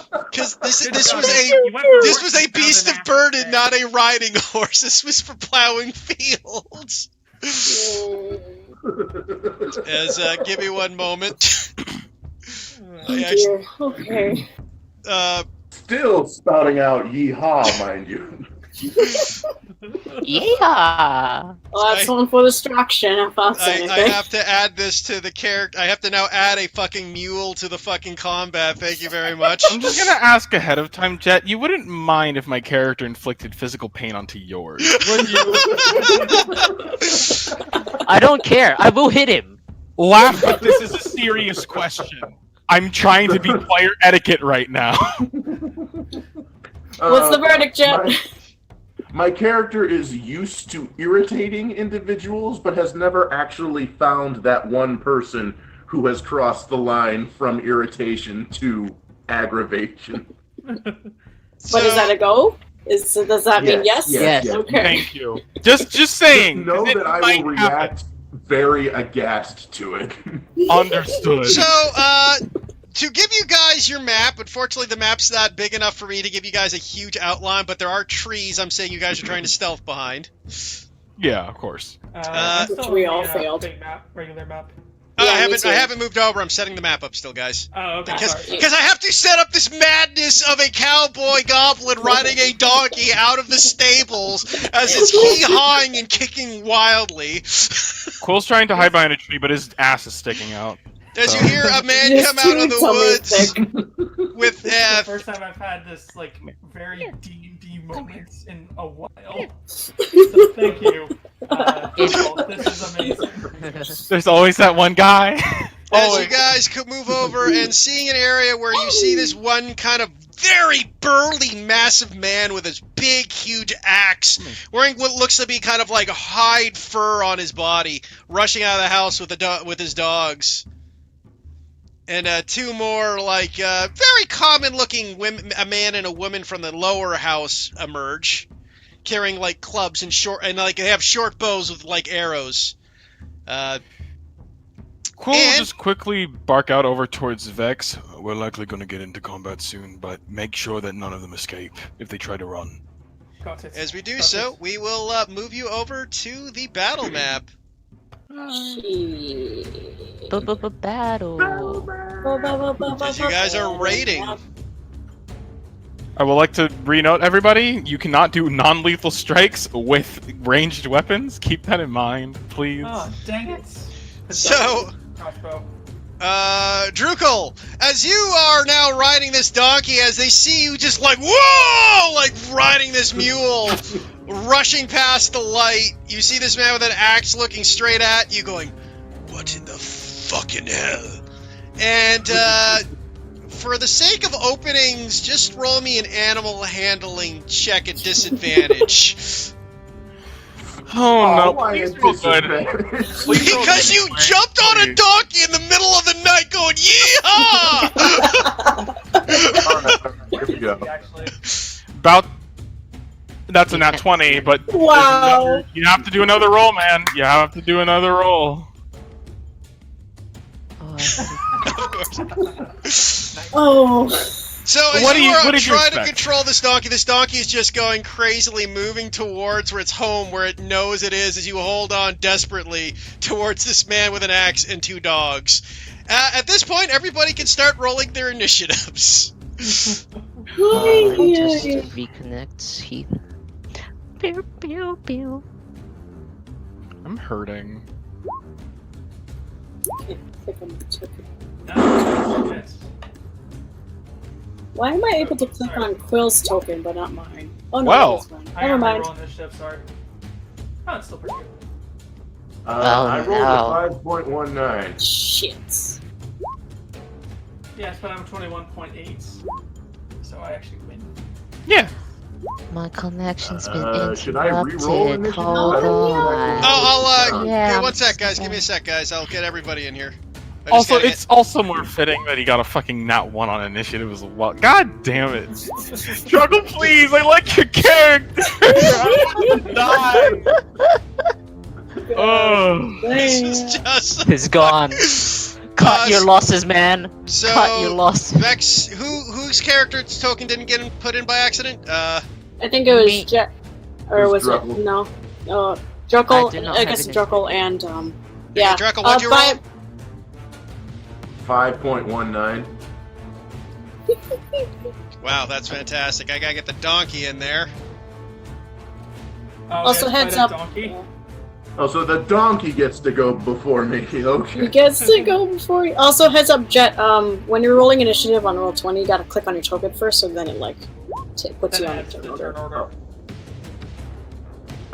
Because this Good was job. a You went from this horse was to a beast found of an burden, ass. not a riding horse. This was for plowing fields. As give me one moment. Oh dear. Okay. Still spouting out yeehaw, mind you. Yeah. Well, that's one for distraction. If that's I anything. have to add this to the character. I have to now add a fucking mule to the fucking combat. Thank you very much. I'm just gonna ask ahead of time, Jet. You wouldn't mind if my character inflicted physical pain onto yours, would you? I don't care. I will hit him. Laugh, but this is a serious question. I'm trying to be player etiquette right now. What's the verdict, Jet? My character is used to irritating individuals, but has never actually found that one person who has crossed the line from irritation to aggravation. But is that a go? Does that mean yes? Yes. Okay. Thank you. Just saying. Know 'cause it that I might will happen. react very aghast to it. Understood. So, to give you guys your map, unfortunately the map's not big enough for me to give you guys a huge outline, but there are trees I'm saying you guys are trying to stealth behind. Yeah, of course. I'm still we on all the, failed. Big map, regular map. I Yeah, me too. haven't moved over. I'm setting the map up still, guys. Oh, okay. Sorry. Because I have to set up this madness of a cowboy goblin riding a donkey out of the stables as it's hee-hawing and kicking wildly. Quill's trying to hide behind a tree, but his ass is sticking out. As you hear a man Just come out of the tell me woods with This is the first time I've had this like very D&D moments in a while. So thank you. Joel, this is amazing. There's always that one guy. as you guys could move over and seeing an area where you see this one kind of very burly, massive man with his big, huge axe, wearing what looks to be kind of like hide fur on his body, rushing out of the house with his dogs. And two more, like, very common-looking women, a man and a woman from the lower house emerge, carrying, like, clubs and like, they have short bows with, like, arrows. Quill will just quickly bark out over towards Vex. We're likely going to get into combat soon, but make sure that none of them escape if they try to run. Got it. As we do Got so, it. we will move you over to the battle map. Battle. As you guys are raiding. I would like to re-note everybody, you cannot do non-lethal strikes with ranged weapons. Keep that in mind, please. Oh, dang it. So, Crossbow. Drukal, as you are now riding this donkey, as they see you just like, whoa, like riding this mule, rushing past the light, you see this man with an axe looking straight at you going, what in the fucking hell? And, for the sake of openings, just roll me an animal handling check at disadvantage. Oh no, why please is roll this good. advantage? Because you jumped on a donkey in the middle of the night going, yeehaw! Here we go. Actually. About that's a nat 20, but there's Wow. another- you have to do another roll, man. You have to do another roll. Oh, Oh. So as What you are did you trying to expect? control this donkey is just going crazily moving towards where its home, where it knows it is, as you hold on desperately towards this man with an axe and 2 dogs. At this point, everybody can start rolling their initiatives. Just reconnect Heath. Pew, pew, pew. I'm hurting. Okay, click on the token. Yes. Why am I able to click on Quill's token but not mine? Oh no, Well, that's mine. I Never got my mind. roll initiative, sorry. Oh, it's still pretty good. I rolled no. a 5.19. Shit. Yes, but I'm 21.8. So I actually win. Yeah. My connection's been should I re-roll interrupted. initiative? Hold on. I'll Yeah, one sec, guys. Give me a sec, guys. I'll get everybody in here. I just Also, gotta it's also more fitting that he got a fucking nat 1 on initiative as well. God damn it. Struggle, please! I like your character! I want to die! Oh. This is just He's gone. Cut your losses, man. so Cut your losses. Vex, whose character's token didn't get put in by accident? I think it was Me. Jet, or It was was it Druckle. no? I Druckle. do not I have guess initiative. Druckle and yeah. Draco, what'd you by- roll? 5.19. Wow, that's fantastic. I gotta get the donkey in there. Oh, Also, yes, heads by up. that Donkey. Oh, so the donkey gets to go before me. He Okay. gets to go before you. Also, heads up, Jet. When you're rolling initiative on roll 20, you gotta click on your token first, so then it like puts Then you on adds the to turn the turn order. order.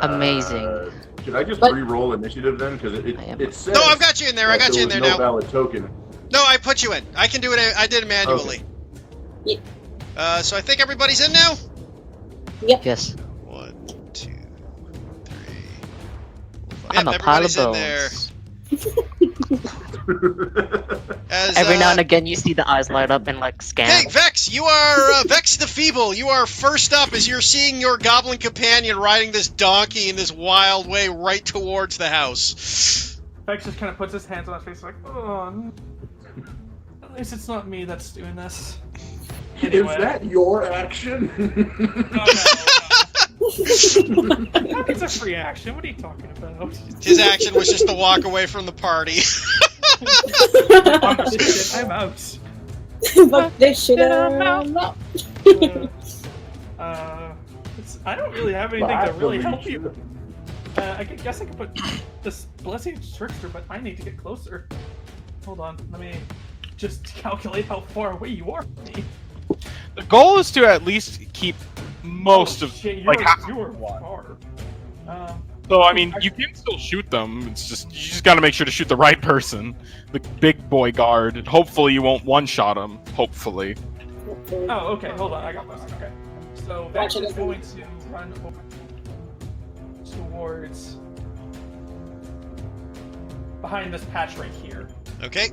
Amazing. Should I just But- re-roll initiative then? Because I am. it says No, I've got you in there. I that got you in was there no now. valid token. No, I put you in. I can do it. I did it manually. Yeah. So I think everybody's in now. Yes. 1, 2, 3. I'm a pile of everybody's in there. bones. As, Every now and again, you see the eyes light up and like scan. Hey, Vex, you are Vex the Feeble. You are first up as you're seeing your goblin companion riding this donkey in this wild way right towards the house. Vex just kind of puts his hands on his face like, oh, no. At least it's not me that's doing this. Anyway. Is that your action? No. It's a free action. What are you talking about? His action was just to walk away from the party. I'm out. Fuck this shit out. I don't really have anything to really help you. I guess I could put this blessing trickster, but I need to get closer. Hold on, let me just calculate how far away you are from me. The goal is to at least keep most of shit, like half. you are far. So I mean, you can still shoot them. It's just you just got to make sure to shoot the right person, the big boy guard. And hopefully, you won't one-shot him. Hopefully. Oh, okay, hold on, I got this. Okay, so Vex is going to run over towards behind this patch right here, Okay.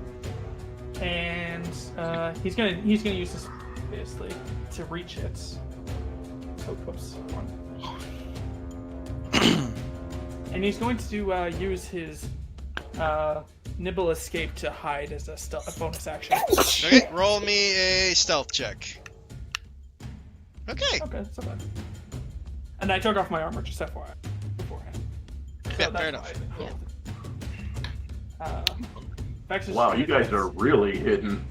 and he's gonna use this basically to reach it. Oh, whoops. And he's going to use his nibble escape to hide as a bonus action. Okay, roll me a stealth check. Okay. Okay, that's not bad. And I took off my armor just FYI beforehand. Yeah, that's fair enough. why I- Vex is Wow, you guys are just- really hidden.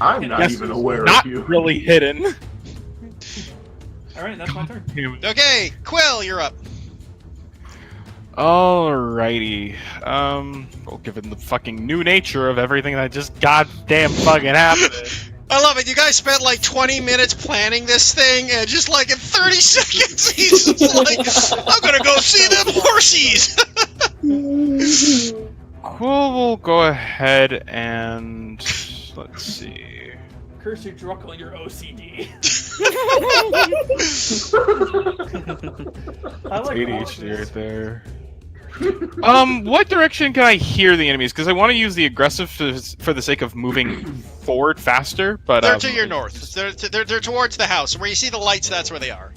I'm not Yes, even aware not of you. really hidden. All right, that's my turn. Okay, Quill, you're up. Alrighty. Well, given the fucking new nature of everything that just goddamn fucking happened. I love it. You guys spent like 20 minutes planning this thing, and just like in 30 seconds, he's just like, I'm gonna go see them horsies! Cool, we'll go ahead and let's see. Curse your Druckle, your OCD. I like ADHD all right there. What direction can I hear the enemies? Because I want to use the aggressive for the sake of moving forward faster, but They're to your north. They're towards the house. Where you see the lights, that's where they are.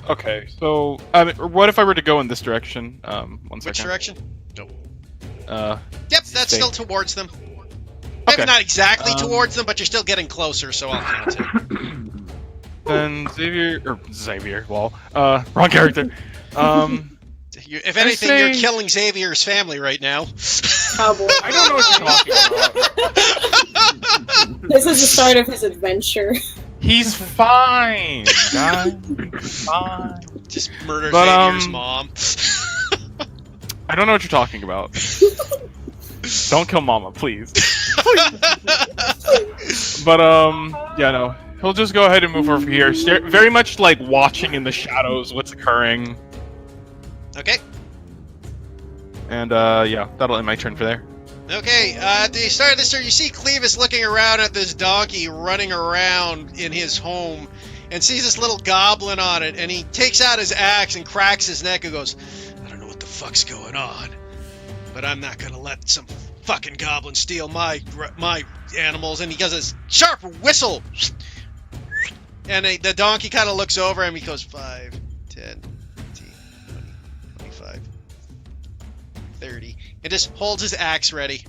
Okay, so what if I were to go in this direction? 1 second. Which direction? Yep, Yep, that's still towards them. Maybe Okay. not exactly Um, towards them, but you're still getting closer, so I'll count it. Then Xavier. Well, wrong character. If anything, say- you're killing Xavier's family right now. Cowboy. I don't know what you're talking about. This is the start of his adventure. He's fine, guys. Fine. Just murder But, Xavier's mom. I don't know what you're talking about. Don't kill Mama, please. But yeah, no. He'll just go ahead and move over here. Very much like watching in the shadows what's occurring. Okay. And yeah, that'll end my turn for there. Okay, at the start of this turn, you see Clevis looking around at this donkey running around in his home and sees this little goblin on it, and he takes out his axe and cracks his neck and goes, I don't know what the fuck's going on, but I'm not gonna let some fucking goblin steal my animals. And he does this sharp whistle, and the donkey kind of looks over him. He goes 5, 10, 15, 20, 25, 30, and just holds his axe ready.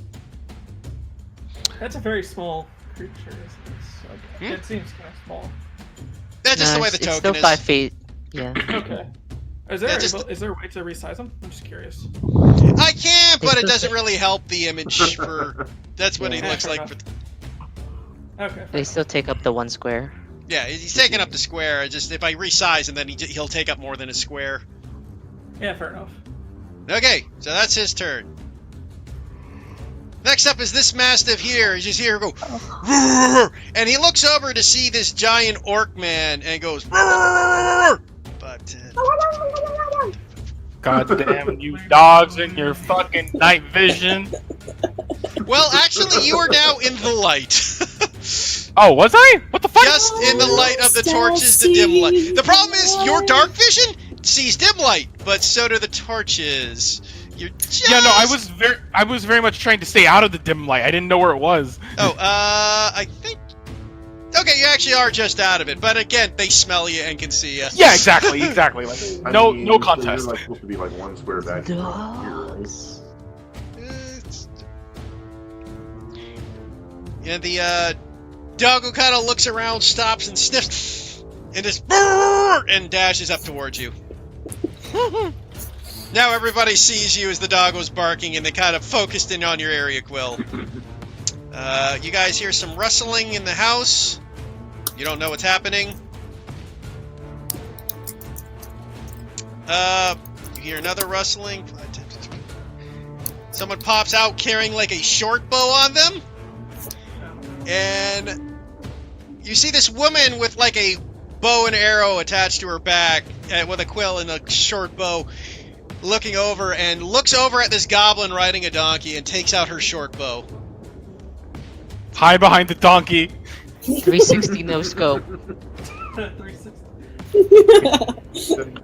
That's a very small creature, isn't it? So, it seems kind of small. That's just No, the way the it's token still is. 5 feet. Yeah. Okay. Is there, Yeah, just- is there a way to resize them? I'm just curious. I can, but it doesn't really help the image for. That's what he Yeah, looks fair like. enough. For, Okay. They still take up the 1 square. yeah, he's taking up the square. Just if I resize him, then he'll take up more than a square. Yeah, fair enough. Okay, so that's his turn. Next up is this mastiff here. You just hear her go, "Roar!" And he looks over to see this giant orc man and goes, "Roar!" 5, 10. God damn you dogs and your fucking night vision. Well, actually, you are now in the light. Oh, was I? What the fuck? Just in the light of the torches, the dim light. The problem is your dark vision sees dim light, but so do the torches. You're just... Yeah, no, I was very much trying to stay out of the dim light. I didn't know where it was. Oh, I think... Okay, you actually are just out of it, but again, they smell you and can see you. Yeah, exactly. Like, no so contest. You're like supposed to be like 1 square back. Here, right? Dogs. And the doggo kind of looks around, stops and sniffs, and just and dashes up towards you. Now everybody sees you as the doggo's barking, and they kind of focused in on your area, Quill. You guys hear some rustling in the house. You don't know what's happening. You hear another rustling. Someone pops out carrying like a short bow on them. And you see this woman with like a bow and arrow attached to her back with a quill and a short bow looking over and looks over at this goblin riding a donkey and takes out her short bow. Hide behind the donkey. 360 no scope. 360.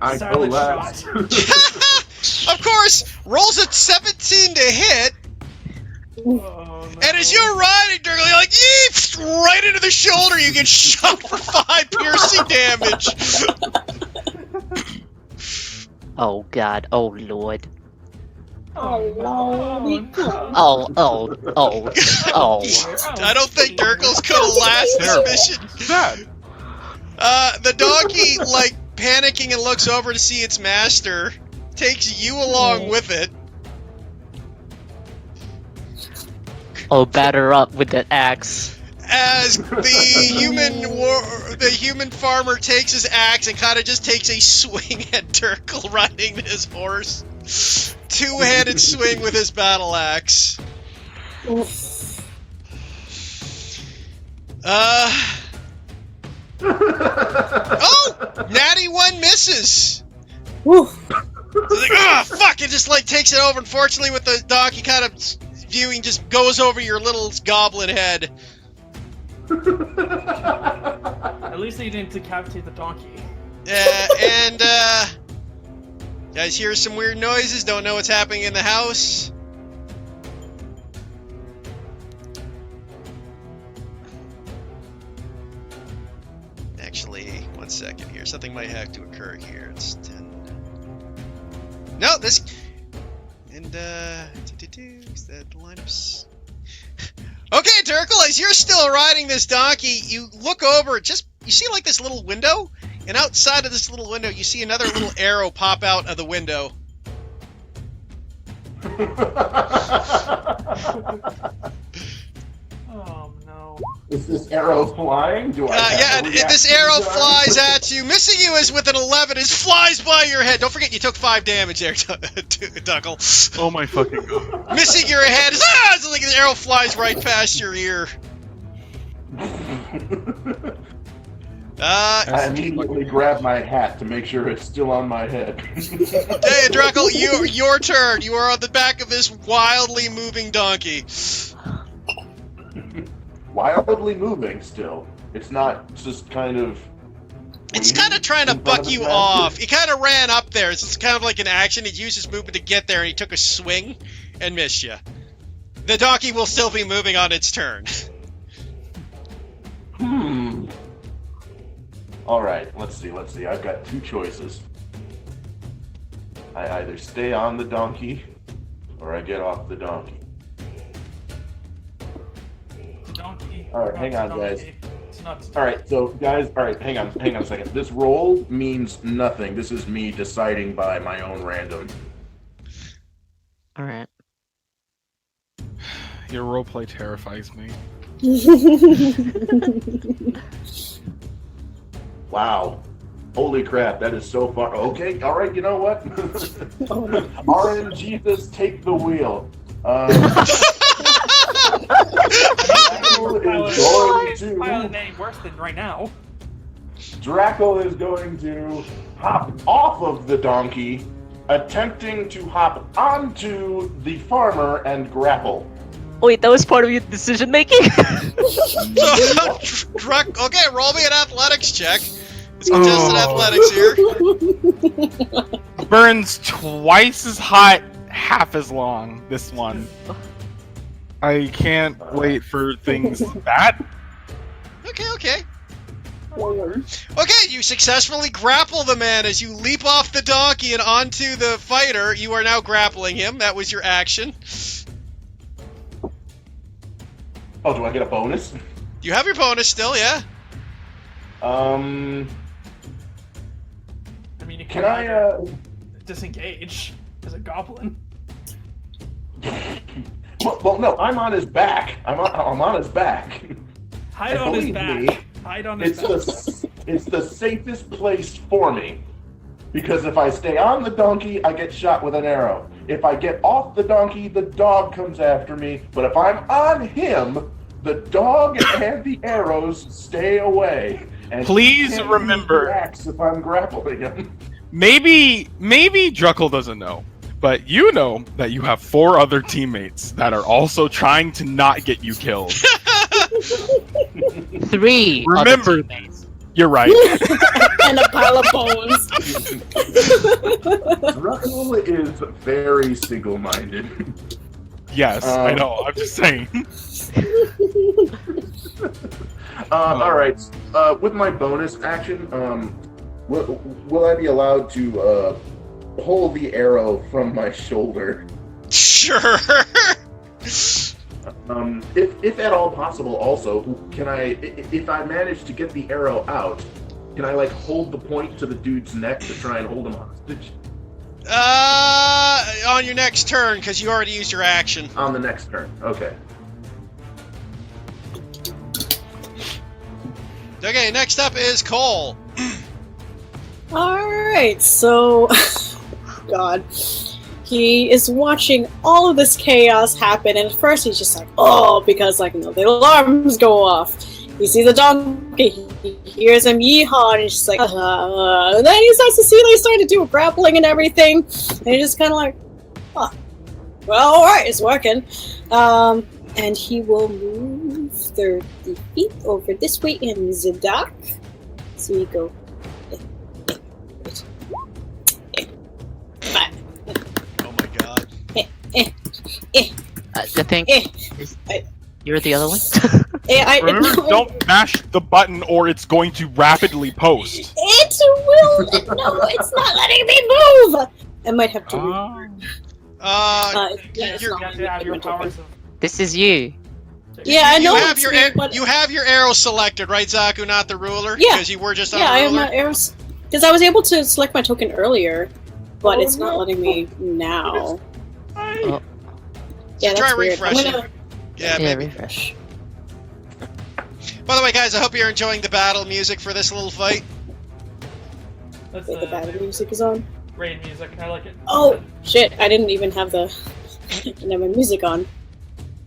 I go Silent last. Of course, rolls a 17 to hit. Oh, no. And as you're riding, Durgle, you're like, yeep, right into the shoulder. You get shot for 5 piercing damage. Oh god. Oh lord. Oh, Lordy. Oh. I don't think Durgle's gonna last this mission. Sad. The donkey, like, panicking and looks over to see its master, takes you along with it. Oh, batter up with that axe. As the human farmer takes his axe and kind of just takes a swing at Durgle riding his horse. Two-handed swing with his battle axe. Oh! Natty 1 misses! Woo. It's like, ah, fuck! It just, like, takes it over. Unfortunately, with the donkey kind of viewing, just goes over your little goblin head. At least they didn't decapitate the donkey. And guys hear some weird noises, don't know what's happening in the house. Actually, 1 second here. Something might have to occur here. It's 10. No, this. And, is that the lineups? Okay, Turkle, as you're still riding this donkey, you look over, you see like this little window, and outside of this little window, you see another little arrow pop out of the window. Oh no. Is this arrow flying? Do I have Yeah, a and reaction this arrow time? flies at you. Missing you is with an 11. It flies by your head. Don't forget you took 5 damage there, Tuckle. Oh my fucking god. Missing your head. It's like the arrow flies right past your ear. I immediately grab my hat to make sure it's still on my head. Hey, Druckle, your turn. You are on the back of this wildly moving donkey. Wildly moving still. It's not just kind of... It's kind of trying to in front buck of you its head. off. He kind of ran up there. It's kind of like an action. He used his movement to get there, and he took a swing and missed you. The donkey will still be moving on its turn. Alright, let's see. I've got 2 choices. I either stay on the donkey, or I get off the donkey. Donkey. Alright, hang on, Donkey. guys. It's not. Alright, so guys, hang on a second. This roll means nothing. This is me deciding by my own random. Alright. Your roleplay terrifies me. Wow. Holy crap, that is so far. Okay, alright, you know what? RNGesus, take the wheel. Pilot name worse than right now. Draco is going to hop off of the donkey, attempting to hop onto the farmer and grapple. Wait, that was part of your decision making? Okay, roll me an athletics check. It's contested athletics here. Burns twice as hot, half as long. This one. I can't wait for things that. Okay. Okay, you successfully grapple the man as you leap off the donkey and onto the fighter. You are now grappling him. That was your action. Oh, do I get a bonus? You have your bonus still, yeah? I mean, you Can I, disengage as a goblin. Well, no, I'm on his back. I'm on his back. Hide And on his believe back. me, Hide on his back. It's the safest place for me. Because if I stay on the donkey, I get shot with an arrow. If I get off the donkey, the dog comes after me. But if I'm on him, the dog and the arrows stay away. And Please he can't remember- use the axe if I'm grappling him. Maybe Druckle doesn't know, but you know that you have 4 other teammates that are also trying to not get you killed. 3 other Remember- teammates. You're right. And a pile of bones. Druckle is very single-minded. Yes, I know. I'm just saying. All right. With my bonus action, will I be allowed to pull the arrow from my shoulder? Sure. If at all possible, also, can I, if I manage to get the arrow out, can I like hold the point to the dude's neck to try and hold him hostage? On your next turn, because you already used your action. On the next turn. Okay. Okay, next up is Cole. Alright, so... God. He is watching all of this chaos happen, and at first he's just like, oh, because, like, you know, the alarms go off. He sees a donkey, he hears him yeehaw, and he's just like, and then he starts to see they start to do grappling and everything, and he's just kind of like, oh, well, alright, it's working. And he will move 30 feet over this way in the dock. So we go. Oh my god. The thing is, you're the other one? Remember, don't mash the button or it's going to rapidly post. It will. No, it's not letting me move. I might have to. Yeah, it's You not have to have your letting me powers of... This is you. Yeah, I know. You have it's your me, but- you have your arrow selected, right, Zaku? Not the ruler. Yeah. Because you were just on Yeah, the I have ruler. my arrows. Because I was able to select my token earlier, but Oh, it's not no. letting me now. Oh, Yeah, Try that's weird. I'm refreshing. gonna Yeah, yeah, maybe. refresh. By the way, guys, I hope you're enjoying the battle music for this little fight. That's wait, the battle music is on. raid music. I like it. Oh shit! I didn't even have the didn't have my music on.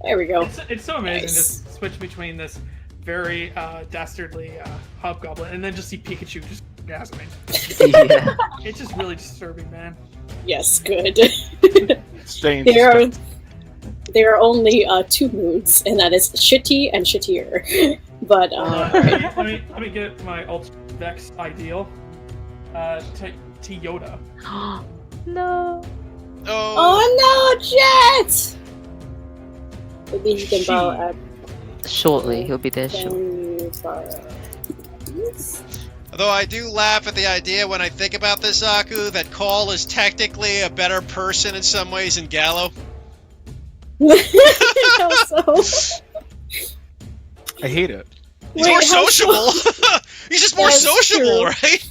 There we go. It's so amazing Nice. just switch between this very dastardly hobgoblin and then just see Pikachu just gasping. Yeah. It's just really disturbing, man. Yes, good. Staying There are only two moods, and that is shitty and shittier. But Let me get my Ultra Vex ideal. To Yoda. No. Oh, oh no, Jet! Maybe he can borrow a Shortly, he'll be there shortly. Can you borrow these? Although I do laugh at the idea when I think about this, Zaku, that Call is technically a better person in some ways than Gallo. Also, I hate it. He's Wait, more how sociable. He's just more That's sociable, true. right?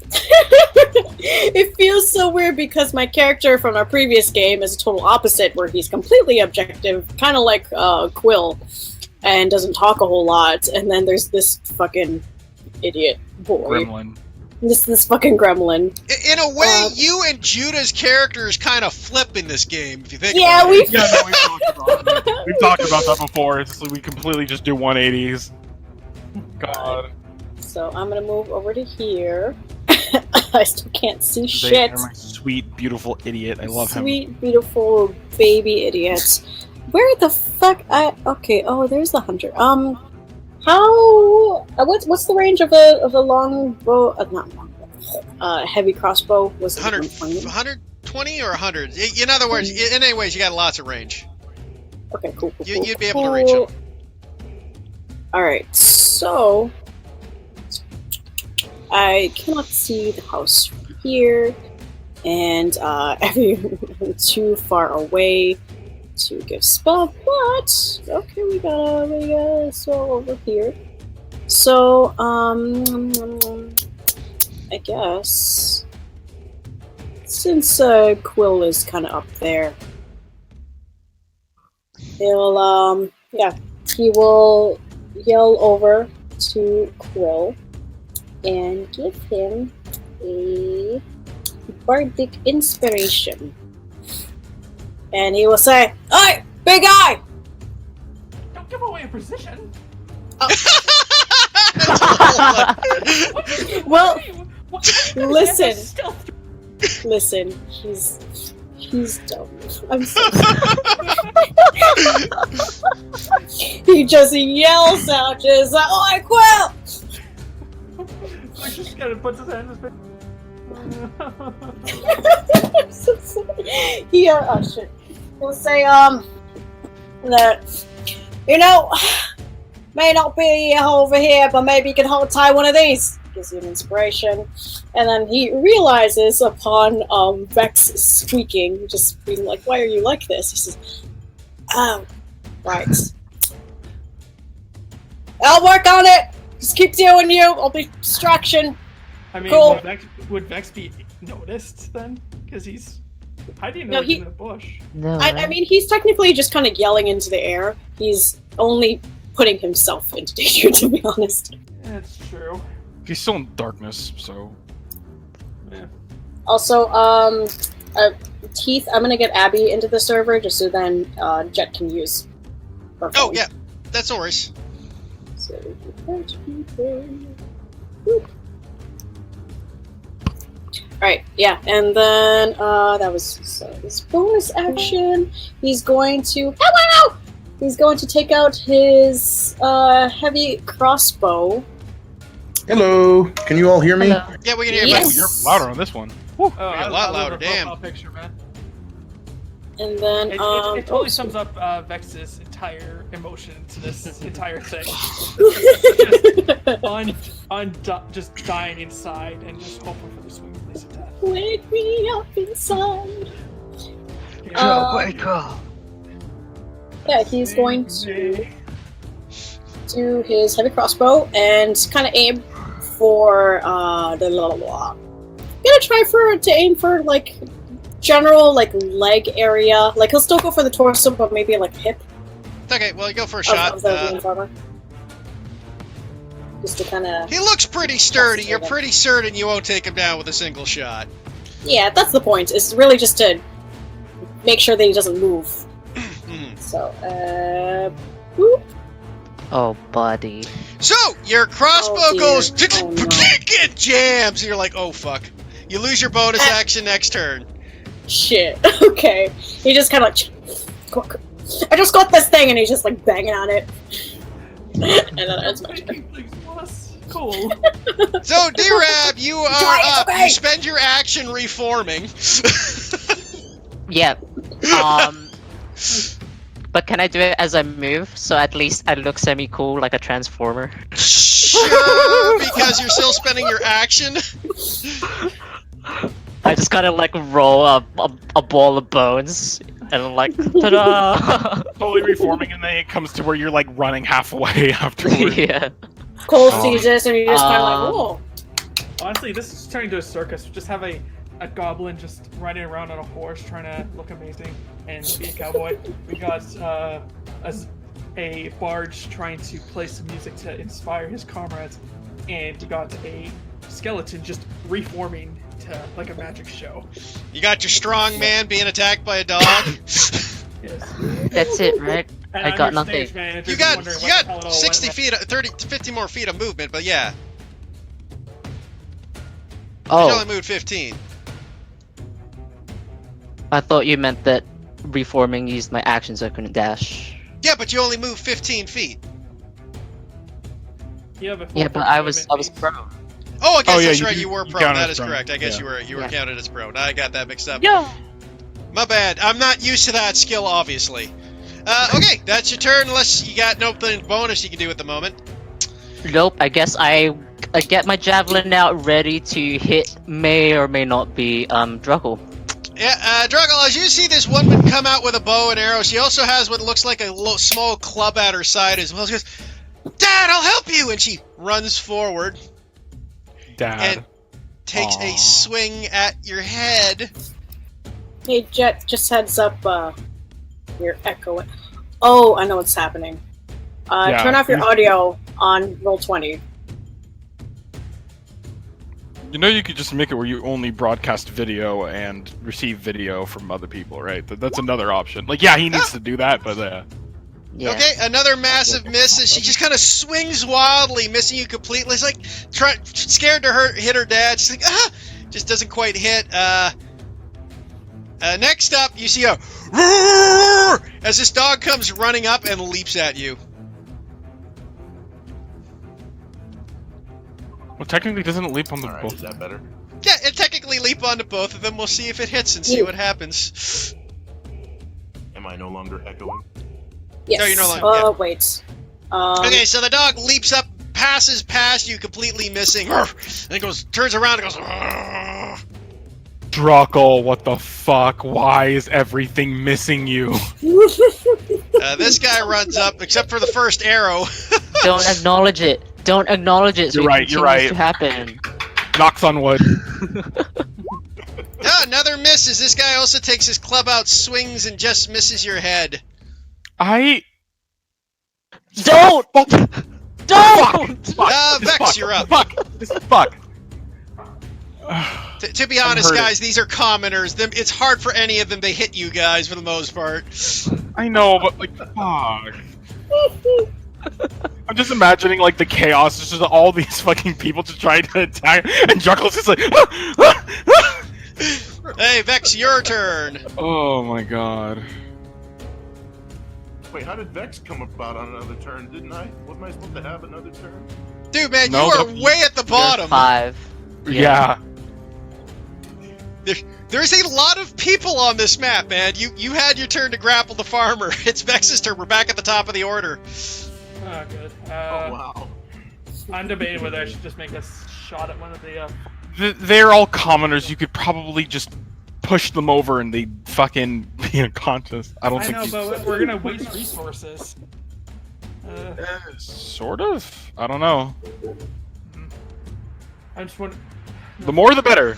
it feels so weird because my character from our previous game is a total opposite, where he's completely objective, kind of like Quill, and doesn't talk a whole lot. And then there's this fucking idiot boy, Gremlin. this fucking gremlin. In a way, Uh, you and Judah's characters kind of flip in this game, if you think Yeah, about we. it. Yeah, no, we've talked about that. We've talked about that before. It's just like we completely just do 180s. God. So I'm gonna move over to here. I still can't see They shit. are my sweet, beautiful idiot. I love him. Sweet, beautiful baby idiots. Where the fuck? Okay. Oh, there's the hunter. How? What's the range of a long bow? Not long bow. Heavy crossbow was 100, 120. 120 or 100? In other words, in any ways, you got lots of range. Okay, cool. You'd be able to reach him. All right, so I cannot see the house from here, and I'm too far away to give spell. But okay, we got a soul over here. So I guess since Quill is kind of up there, he'll he will yell over to Quill and give him a bardic inspiration. And he will say, "Hey, big guy!" Don't give away a position. Well, What? listen. Stealth. Listen, he's dumb. I'm so He just yells out, just like, "Oi, Quill!" Like just kind of puts his hand in his face. I'm so sorry. Oh shit. He'll say, that, may not be over here, but maybe you can hold tie one of these. Gives you an inspiration. And then he realizes upon Vex squeaking, just being like, "Why are you like this?" He says, "Oh, right. I'll work on it. Just keep doing you. I'll be distraction." I mean, Cool. would Vex be noticed then? Because he's hiding No, in the bush. No. I mean, he's technically just kind of yelling into the air. He's only putting himself into danger, to be honest. That's true. He's still in darkness, so. Yeah. Also, Teeth, I'm gonna get Abby into the server just so then Jet can use her phone. Oh, yeah. That's no worries. So, Boop. Alright, yeah, and then that was his bonus action. He's going to hello! He's going to take out his heavy crossbow. Hello, can you all hear me? Hello. Yeah, we can hear you. Yes. Oh, you're louder on this one. Oh, a lot louder, love her damn. profile picture, man. And then It totally sums up Vex's entire emotion to this entire thing. Just dying inside and just hoping for the swing release of death. Wake me up inside. Yeah. Yeah, he's going to do his heavy crossbow and kind of aim for the gonna try to aim for like general like leg area. Like he'll still go for the torso, but maybe like hip. Okay, well, you go for a shot. Of the farmer. Just to kind of. He looks pretty sturdy. You're pretty certain you won't take him down with a single shot. Yeah, that's the point. It's really just to make sure that he doesn't move. So, boop. Oh, buddy. So, your crossbow Oh, dear. goes Oh, no. it jams, and you're like, oh fuck. You lose your bonus action next turn. Shit. Okay. He just kind of like, I just got this thing, and he's just like banging on it. And then that's my turn. Cool. So, D-Rab, you are up. Okay. You spend your action reforming. Yep. But can I do it as I move, so at least I look semi-cool like a transformer? Sure, because you're still spending your action. I just gotta like roll a ball of bones, and I'm like, ta-da! Totally reforming, and then it comes to where you're like running halfway afterwards. Yeah. Cole sees this, and you're just kind of like, whoa. Honestly, this is turning into a circus. Just have a goblin just riding around on a horse trying to look amazing and be a cowboy. We got a barge trying to play some music to inspire his comrades, and we got a skeleton just reforming to like a magic show. You got your strong man being attacked by a dog. Yes. That's it, right? And I I'm got your nothing. stage manager, You just got wondering what the hell it all 60 went feet, 30 to 50 more feet of movement, but yeah. You Oh, only moved 15. I thought you meant that reforming used my action so I couldn't dash. Yeah, but you only moved 15 feet. Yeah, but I was prone. Oh, I guess Oh, yeah, that's you right. do- You were you prone. count That as is prone. correct. I guess Yeah. you were Yeah. counted as prone. I got that mixed up. Yeah. My bad. I'm not used to that skill, obviously. Okay, that's your turn. Unless you got nothing bonus you can do at the moment. Nope. I guess I get my javelin out, ready to hit. May or may not be Druckle. Yeah, Druggle, as you see this woman come out with a bow and arrow, she also has what looks like a small club at her side as well. She goes, "Dad, I'll help you!" And she runs forward Dad. and takes a Aw. swing at your head. Hey, Jet, just heads up, you're echoing. Oh, I know what's happening. Yeah. Turn off your audio on Roll20. You know, you could just make it where you only broadcast video and receive video from other people, right? That's another option. Like, yeah, he needs to do that, but Yeah. Okay, another massive miss as she just kind of swings wildly, missing you completely. It's like scared to hit her dad. She's like, just doesn't quite hit. Next up, you see a roar as this dog comes running up and leaps at you. well, technically, doesn't it leap on the Alright, both? is that better? Yeah, and technically leap onto both of them. We'll see if it hits and see what happens. Am I no longer echoing? Yes. No, you're no longer- yeah. Wait. Okay, so the dog leaps up, passes past you, completely missing, and it turns around and goes. Druckle, what the fuck? Why is everything missing you? This guy runs up, except for the first arrow. Don't acknowledge it. Don't acknowledge it. So You're it right, you're continues right. To happen. Knocks on wood. Another miss as this guy also takes his club out, swings, and just misses your head. I... Don't. Don't. Vex, you're up. Fuck! This fuck! To be honest, hurting. guys, these are commoners. It's hard for any of them to hit you guys for the most part. I know, but like, fuck. I'm just imagining like the chaos. It's just all these fucking people just trying to attack, and Druckle's just like, Hey, Vex, your turn. oh my god. Wait, how did Vex come about on another turn? Didn't I? Wasn't I supposed to have another turn? Dude, man, No, you are but- way at the bottom. 5. Yeah. There's a lot of people on this map, man. You had your turn to grapple the farmer. It's Vex's turn. We're back at the top of the order. Oh, good. Oh, wow. I'm debating whether I should just make a shot at one of the. They're all commoners. You could probably just push them over and they'd fucking be unconscious. I don't I think know, you... but we're gonna waste resources. Sort of. I don't know. I just want. The more, the better.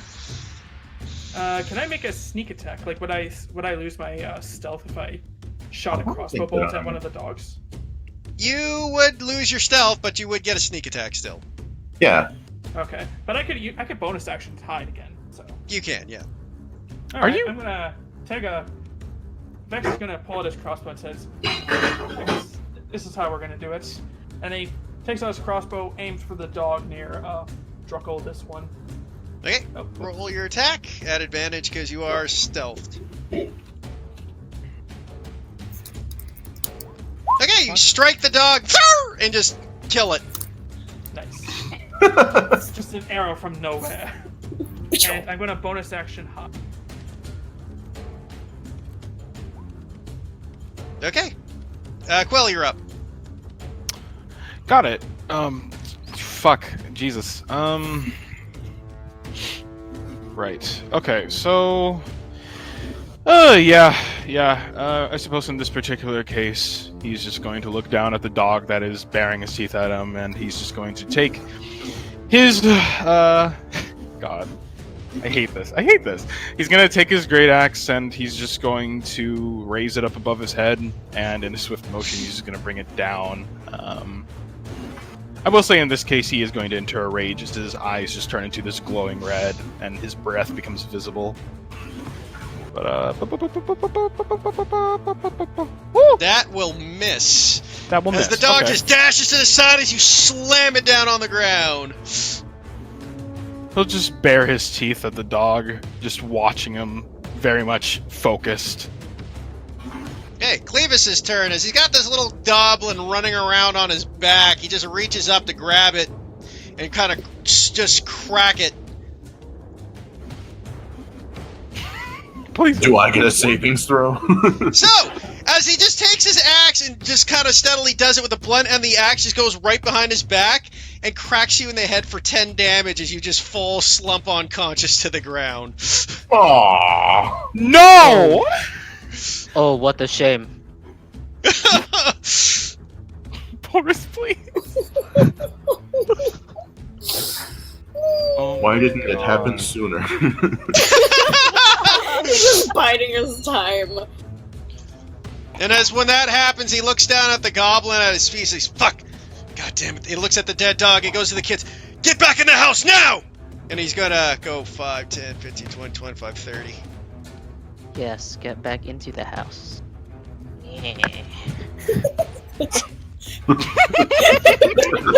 Can I make a sneak attack? Like, would I lose my stealth if I shot a crossbow bolt at one of the dogs? You would lose your stealth, but you would get a sneak attack still. Yeah. Okay, but I could bonus action hide again. So You can, yeah. All right, I'm gonna take a. Vex is gonna pull out his crossbow and says, "This is how we're gonna do it." And he takes out his crossbow, aims for the dog near Druckle. This one. Okay, Oh, roll your attack at advantage because you are stealthed. Okay, you strike the dog and just kill it. Nice. It's just an arrow from nowhere. And I'm gonna bonus action hop. Okay. Quill, you're up. Got it. Fuck. Jesus. Right. Okay, so... yeah. I suppose in this particular case, he's just going to look down at the dog that is baring his teeth at him, and he's just going to take his, God. I hate this. He's going to take his great axe, and he's just going to raise it up above his head, and in a swift motion, he's just going to bring it down. I will say in this case, he is going to enter a rage as his eyes just turn into this glowing red, and his breath becomes visible. But, That will miss. That will miss. As the dog Okay. just dashes to the side as you slam it down on the ground. He'll just bare his teeth at the dog, just watching him, very much focused. Okay, Clevis's turn. As he's got this little goblin running around on his back, he just reaches up to grab it and kind of just crack it. Please. Do I get a savings throw? So, as he just takes his axe and just kind of steadily does it with the blunt end, the axe just goes right behind his back and cracks you in the head for 10 damage as you just fall slump unconscious to the ground. Aww. No! Oh, what a shame. Boris, please. Oh Why my didn't it happen God. sooner? He's just biding his time. And as when that happens, he looks down at the goblin at his feet and says, "Fuck! God damn it." He looks at the dead dog and goes to the kids, "Get back in the house now!" And he's gonna go 5, 10, 15, 20, 25, 30. Yes, get back into the house.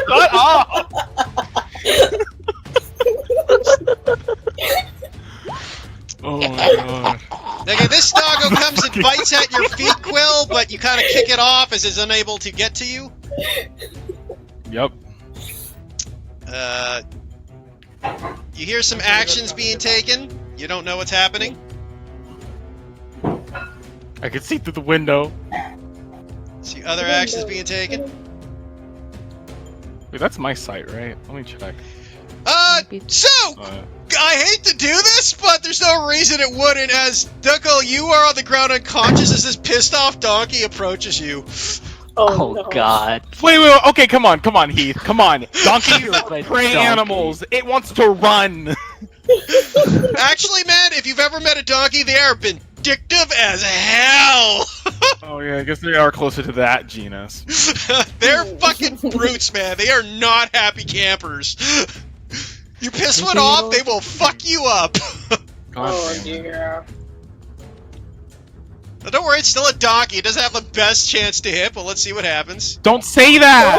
Shut up! Oh my God. Okay, this doggo comes and bites at your feet, Quill, but you kind of kick it off as it's unable to get to you. Yep. You hear some actions being taken. You don't know what's happening. I can see through the window. See other actions being taken. Wait, that's my site, right? Let me check. So, I hate to do this, but there's no reason it wouldn't, as Duckle, you are on the ground unconscious as this pissed off donkey approaches you. Oh, no. God. Wait, okay, come on, Heath, come on. Donkeys are Like prey donkey. animals. It wants to run. Actually, man, if you've ever met a donkey, they are vindictive as hell. Oh yeah, I guess they are closer to that genus. They're fucking brutes, man. They are not happy campers. You piss one off, they will fuck you up. God Oh damn it. dear. Now, don't worry, it's still a donkey. It doesn't have the best chance to hit, but let's see what happens. Don't say that!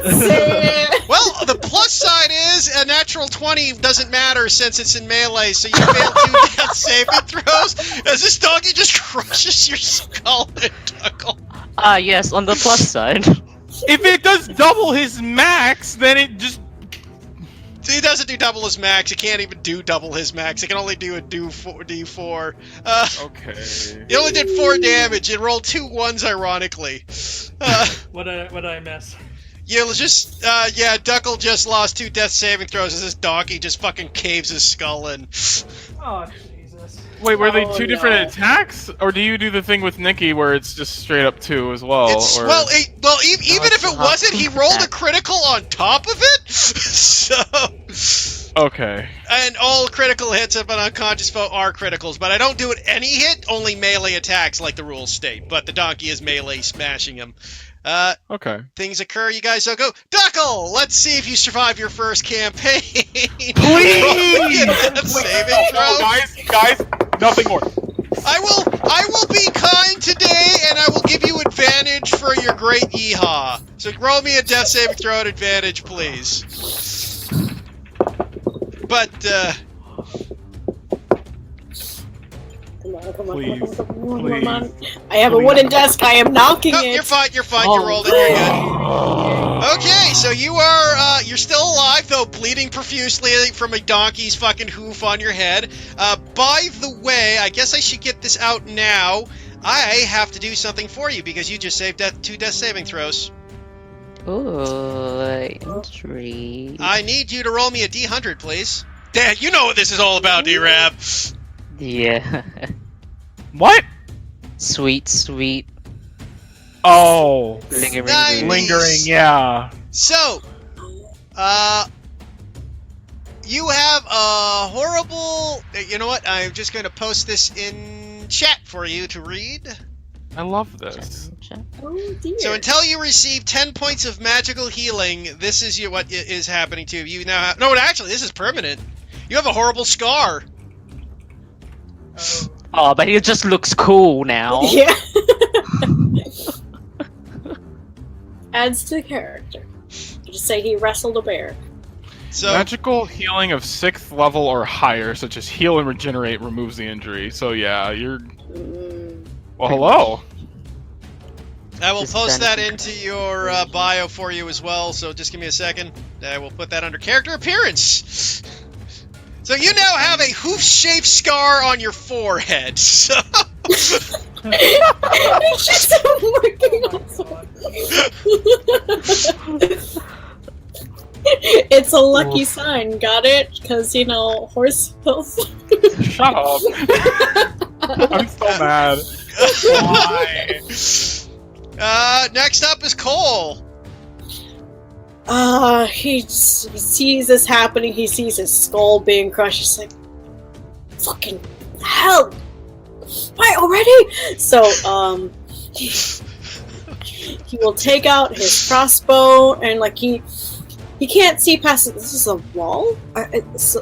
Don't say it. Well, the plus side is a natural 20 doesn't matter since it's in melee, so you fail 2 death saving throws as this donkey just crushes your skull and Duckle. Ah, yes, on the plus side. If it does double his max, then it just... He doesn't do double his max. It can't even do double his max. It can only do a D4. Okay. It only did 4 damage. It rolled 2 1s, ironically. What did I miss? Yeah, Duckle just lost 2 death saving throws as this donkey just fucking caves his skull in. Oh, Jesus. this. Wait, were they Oh, two different no. attacks, or do you do the thing with Nikki where it's just straight up 2 as well? It's or... well, even if it not wasn't, he rolled a attack. critical on top of it. So, Okay. and all critical hits of an unconscious foe are criticals, but I don't do it any hit, only melee attacks like the rules state. But the donkey is melee smashing him. Okay. Things occur, you guys don't go. Duckle, let's see if you survive your first campaign. Please! Saving throw. Guys, nothing more. I will be kind today, and I will give you advantage for your great yeehaw. So roll me a death saving throw at advantage, please. But Come on. Please. I have a wooden desk. I am knocking no, it. you're fine. You Oh, rolled it. You're good. Okay, so you're still alive, though bleeding profusely from a donkey's fucking hoof on your head. By the way, I guess I should get this out now. I have to do something for you because you just saved 2 death saving throws. Ooh, intrigue. I need you to roll me a D100, please. Dad, you know what this is all about, D-Rab. Yeah. What? Sweet. Oh. Lingering. Nice. Lingering, yeah. So, you have a horrible... You know what? I'm just going to post this in chat for you to read. I love this. Oh dear. So until you receive 10 points of magical healing, this is what is happening to you. Now have... No, actually, this is permanent. You have a horrible scar. Oh, but it just looks cool now. Yeah. Adds to the character. Just say he wrestled a bear. So Magical healing of 6th level or higher, such as heal and regenerate, removes the injury. So yeah, you're... Well, hello. I will This post that benefit. into your bio for you as well, so just give me a second. I will put that under character appearance. So you now have a hoof-shaped scar on your forehead. So It's just working also. It's a lucky sign, got it? Because, horse pills. Shut up. I'm so mad. Why? Next up is Cole. He sees this happening. He sees his skull being crushed. He's like, fucking hell! Why already? So, he will take out his crossbow and he can't see past it. This is a wall? It's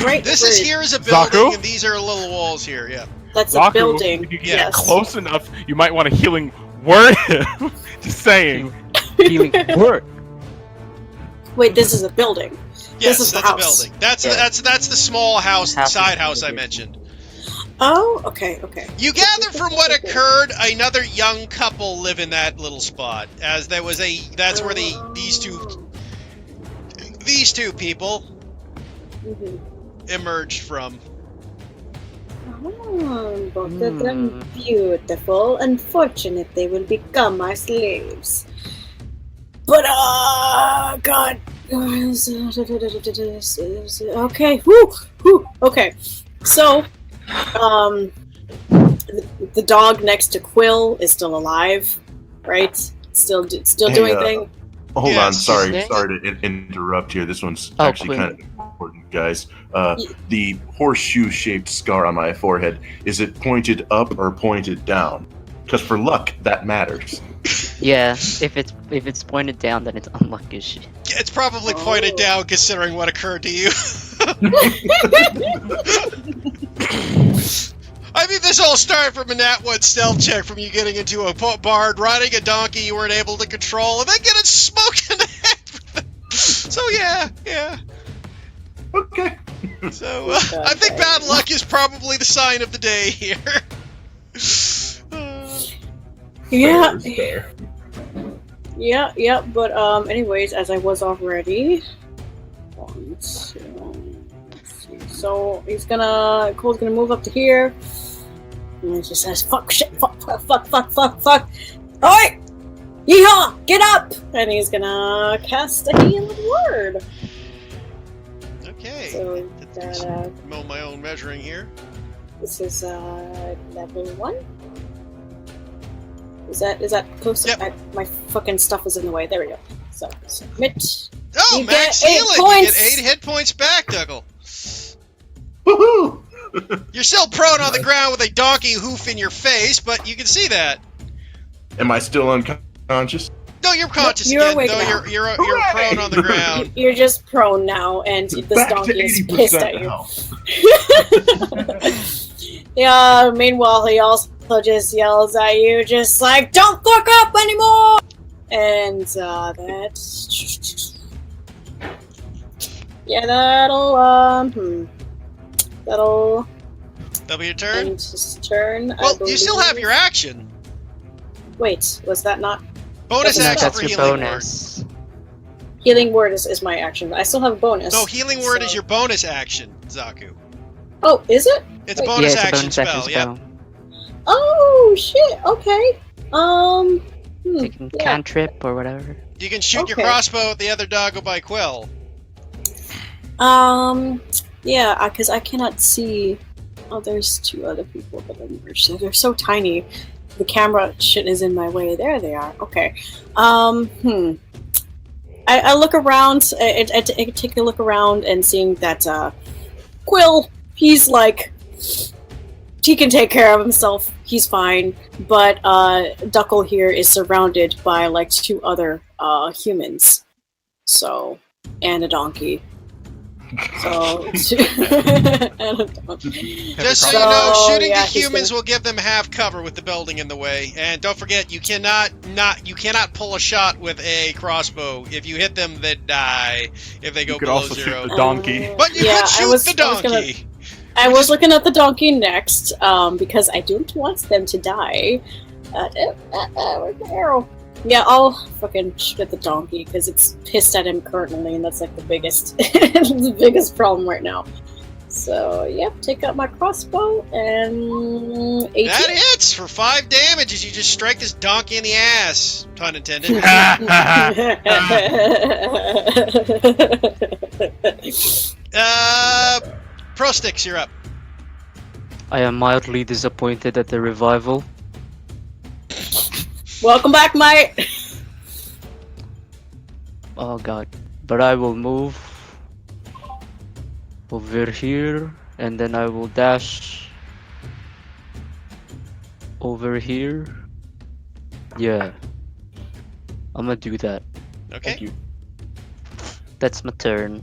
right. This where is it- here is a building, Zaku? and these are little walls here. Yeah. That's a Zaku, building. if you can Yes. get close enough, you might want a healing word him. Just saying. Healing work. Wait, this is a building. Yes, This is the that's a house. building. That's Yeah. that's the small house, House side is house I building. mentioned. Oh, okay. You gather from what occurred, another young couple live in that little spot. As there was that's where these two people Mhm. emerged from. Oh, both of them beautiful. Unfortunate they will become our slaves. But, God. Okay, whew. Okay, so, the dog next to Quill is still alive, right? Still doing thing. Hold Yes. on, sorry Yeah. to interrupt here. This one's Oh, actually Quinn. kind of important, guys. The horseshoe-shaped scar on my forehead, is it pointed up or pointed down? Because for luck, that matters. Yeah, if it's pointed down, then it's unlucky as shit. It's probably pointed down considering what occurred to you. I mean, this all started from a Nat 1 stealth check from you getting into a bard, riding a donkey you weren't able to control, and then getting smoked in the head with it. So, yeah. Okay. So, I think bad luck is probably the sign of the day here. Yeah. Fair. Yeah, but anyways, as I was already. So Cole's gonna move up to here. And he just says, fuck, shit, fuck. Alright! Yeehaw! Get up! And he's gonna cast a healing word. Okay. So, Mow my own measuring here. This is level 1. Is that close? Yep. My fucking stuff is in the way. There we go. So submit. Oh, You max get 8 healing! You points! get 8 hit points back, Dougal. Woohoo! You're still prone on the ground with a donkey hoof in your face, but you can see that. Am I still unconscious? No, you're conscious You're again. awake No, now. you're Hooray! prone on the ground. You're just prone now, and this Back to donkey is 80% pissed at you. now. Yeah, meanwhile, he also just yells at you, just like, don't fuck up anymore! And, that's... Yeah, that'll That'll be your turn. end his turn. I Well, you still have believe. your action. Wait, was that not... Bonus No, No, action that's for your healing bonus. Healing word is my action, but I still have a bonus. word. No, healing word so- is your bonus action, Zaku. Oh, is it? It's a Wait. bonus Yeah, it's a action bonus spell. action Yep. spell. Oh, shit, okay. Taking Yeah. cantrip or whatever. You can shoot your Okay. crossbow at the other doggo by Quill. Yeah, because I cannot see... Oh, there's 2 other people that are merged. They're so tiny. The camera shit is in my way. There they are. Okay. I look around. I take a look around and seeing that Quill, he's like, he can take care of himself. He's fine. But Duckle here is surrounded by like 2 other humans. So, and a donkey. So, and a donkey. Just so So, you know, shooting yeah, the he's humans gonna- will give them half cover with the building in the way. And don't forget, you cannot pull a shot with a crossbow. If you hit them, they die. If they go You could below also 0. shoot the donkey. But you Yeah, could shoot the donkey. I was looking at the donkey next, because I don't want them to die. Where's my arrow? Yeah, I'll fucking shoot at the donkey because it's pissed at him currently, and that's like the biggest, the biggest problem right now. So, yep, take out my crossbow and 18. That hits for 5 damage as you just strike this donkey in the ass. Pun intended. Pro Sticks, you're up. I am mildly disappointed at the revival. Welcome back, mate. Oh god. But I will move over here and then I will dash over here. Yeah. I'm gonna do that. Okay. That's my turn.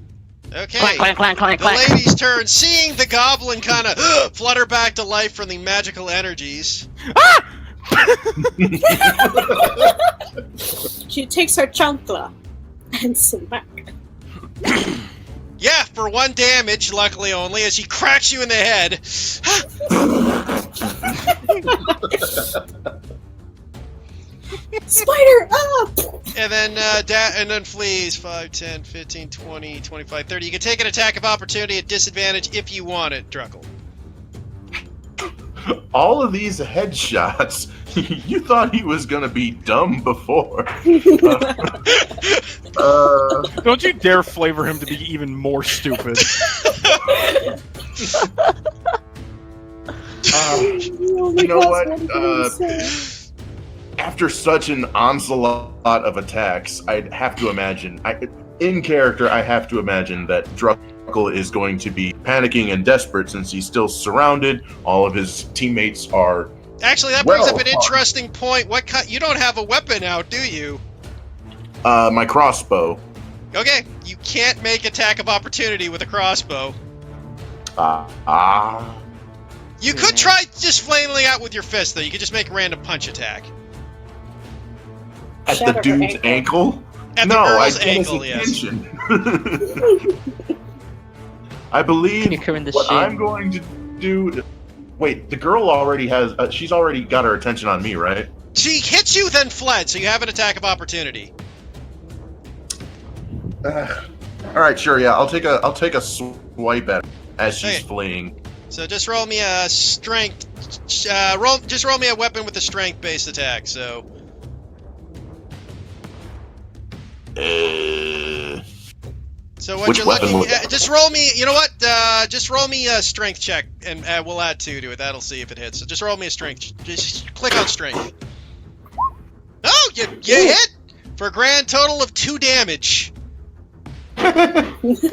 Okay. Clank, clank, clank, The clank. lady's turn. Seeing the goblin kind of flutter back to life from the magical energies. She takes her chancla and smack. Yeah, for 1 damage, luckily only, as she cracks you in the head. Spider! Ah! And then flees 5, 10, 15, 20, 25, 30. You can take an attack of opportunity at disadvantage if you want it, Druckle. All of these headshots, you thought he was gonna be dumb before. Don't you dare flavor him to be even more stupid. You know what? After such an onslaught of attacks, I'd have to imagine, in character, I have to imagine that Druckle is going to be panicking and desperate since he's still surrounded. All of his teammates are. Actually, that brings Well, up an interesting point. You don't have a weapon out, do you? My crossbow. Okay, you can't make attack of opportunity with a crossbow. You could try just flailing out with your fist, though. You could just make a random punch attack. At Shatter the her dude's ankle? At the No, girl's I get his ankle, yes. attention. I believe Kick her in the what shin. I'm going to do. Wait, the girl already has. She's already got her attention on me, right? She hits you, then fled, so you have an attack of opportunity. All right, sure, yeah. I'll take a swipe at her as she's Okay. fleeing. So just roll me a strength. Roll me a weapon with a strength-based attack. So So what Which you're weapon looking was at, that? just roll me, you know what, just roll me a strength check, and we'll add 2 to it, that'll see if it hits. So just roll me a strength, just click on strength. Oh, you hit! For a grand total of 2 damage. It's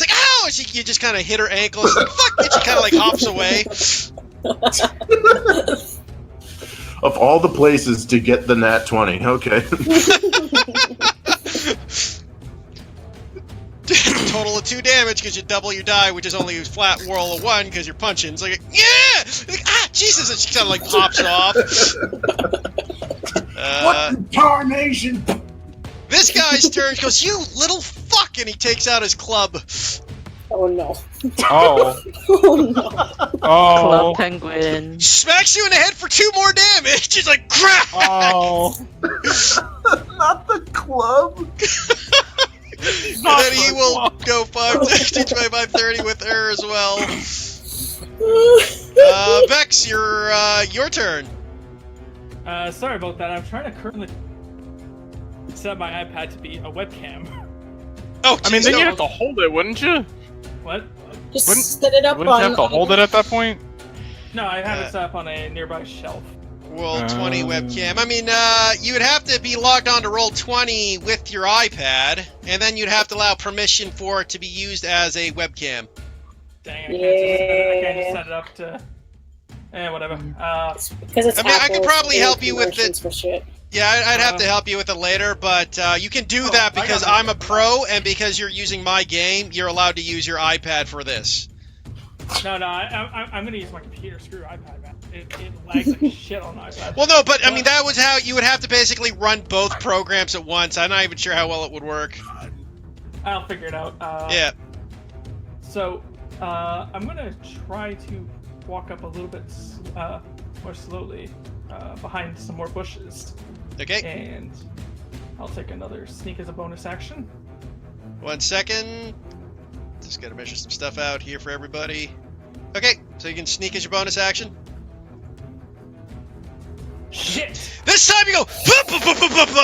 like, ow! You just kind of hit her ankle, it's like, fuck it, she kind of like hops away. Of all the places to get the nat 20, okay. Total of 2 damage because you double your die, which is only a flat roll of 1 because you're punching. It's like, yeah! Like, ah, Jesus! And she kind of like pops off. What tarnation? This guy's turn goes, you little fuck! And he takes out his club. Oh no. Oh. Oh no. Oh. Club penguin. Smacks you in the head for 2 more damage. He's like, crap! Oh. Not the club. And then he will go 5, 10, 25, 30 with her as well. Vex, your turn. Sorry about that. I'm trying to currently set up my iPad to be a webcam. Oh, I mean, geez, then no. you'd have to hold it, wouldn't you? What? Just Wouldn't- set it up Wouldn't on. you have to hold it at that point? No, I have it set up on a nearby shelf. Roll 20 webcam. I mean, you would have to be logged on to roll 20 with your iPad, and then you'd have to allow permission for it to be used as a webcam. Dang, I can't just set it up to. Whatever. Because it's I mean, I could Apple, probably so help you with promotions it. For shit. Yeah, I'd have to help you with it later, but you can do Oh, that I because got it. I'm a pro, and because you're using my game, you're allowed to use your iPad for this. No, I'm gonna use my computer. Screw iPad, man. It lags like shit on iPad. Well, no, but I mean, that was how you would have to basically run both programs at once. I'm not even sure how well it would work. I'll figure it out. Yeah. So, I'm gonna try to walk up a little bit more slowly behind some more bushes. Okay. And I'll take another sneak as a bonus action. 1 second. Just gotta measure some stuff out here for everybody. Okay, so you can sneak as your bonus action. Shit! This time you go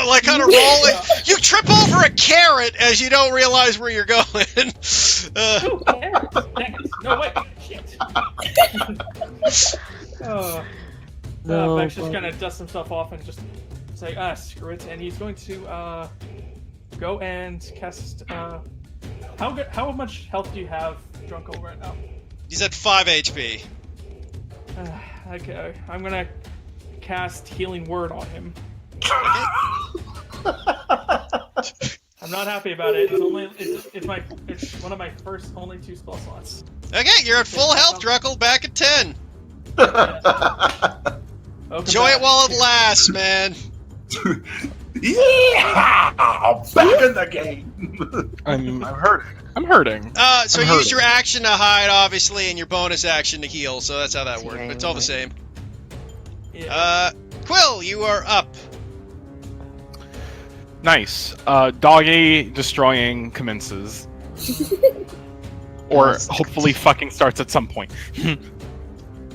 like kind of rolling. You trip over a carrot as you don't realize where you're going. Ooh, dang it. No, wait. Shit. No, Vex just but- gonna dust himself off and just say, screw it. And he's going to go and cast. How much health do you have, Drunkle, right now? He's at 5 HP. Okay, I'm gonna cast Healing Word on him. I'm not happy about it. It's one of my first only 2 spell slots. Okay, you're at full health, Drunkle, back at 10. Enjoy it while it lasts, man. Yeah! Back in the game. I'm hurting. I'm hurting. So I'm use hurting. your action to hide, obviously, and your bonus action to heal, so that's how that works. But it's all the same. Yeah. Quill, you are up. Nice. Doggy destroying commences. Or hopefully fucking starts at some point.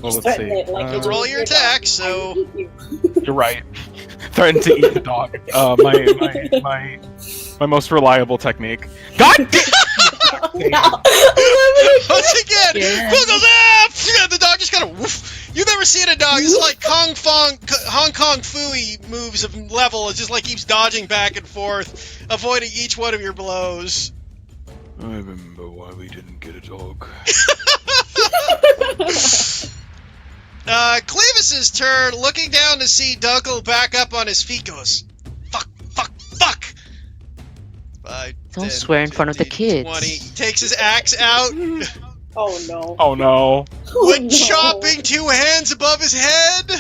Well, let's Threaten see. it like you do Roll with your your attack, dog. so- I hate you. You're right. Threaten to eat the dog. My most reliable technique. God damn! No. Once again, Yeah. Quill goes, ah! The dog just kind of woof. You've never seen a dog. This is like Hong Kong Fooey moves of level. It just like keeps dodging back and forth, avoiding each one of your blows. I remember why we didn't get a dog. Clevis's turn, looking down to see Dunkel back up on his feet, goes, fuck. 5, Don't 10, swear in front of the 15, kids. 20. He takes his axe out. Oh no. Oh no. Oh, When chopping 2 hands above his head.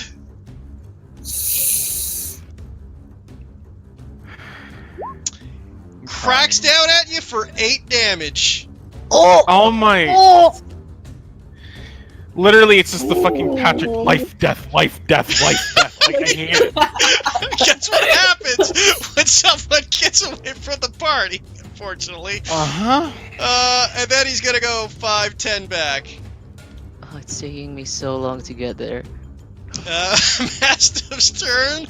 Cracks down at you for 8 damage. Oh my. Oh. Literally, it's just the fucking Patrick life, death, life, death, life, death. Like, I hate it. That's what happens when someone gets away from the party, unfortunately. Uh-huh. And then he's gonna go 5, 10 back. Oh, it's taking me so long to get there. Mastiff's turn.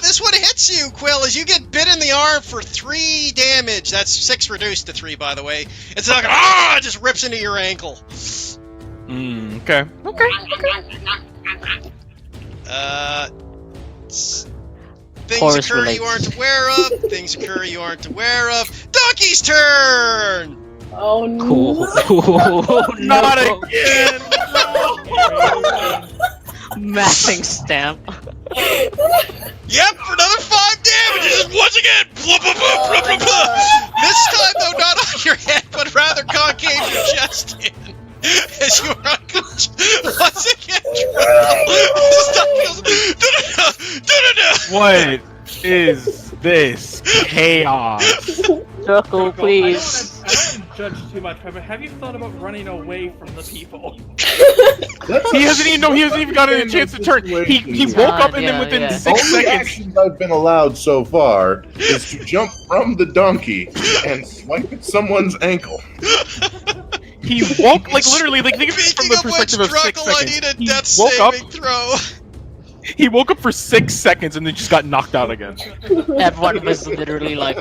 This this one hits you, Quill, as you get bit in the arm for 3 damage. That's 6 reduced to 3, by the way. It's not gonna it just rips into your ankle. Okay. Things Chorus occur relates. you aren't aware of. Things occur you aren't aware of. Donkey's turn! Oh no. Cool. Not No. again! Mapping stamp. Yep, for another 5 damage. Just once again. Blah, blah, blah, blah, blah, blah. This time, though, not on your head, but rather concave your chest in. As you are unconscious. Once again, What is this chaos? Druckle, I please. don't want to judge too much, but have you thought about running away from the people? He hasn't even gotten a chance to turn. He woke up and then within 6 Only seconds. actions I've been allowed so far is to jump from the donkey and swipe at someone's ankle. He woke literally think of it from Speaking the of which, perspective of 6 Druckle, I seconds. need a He death woke up. saving throw. He woke up for 6 seconds and then just got knocked out again. Everyone was literally like,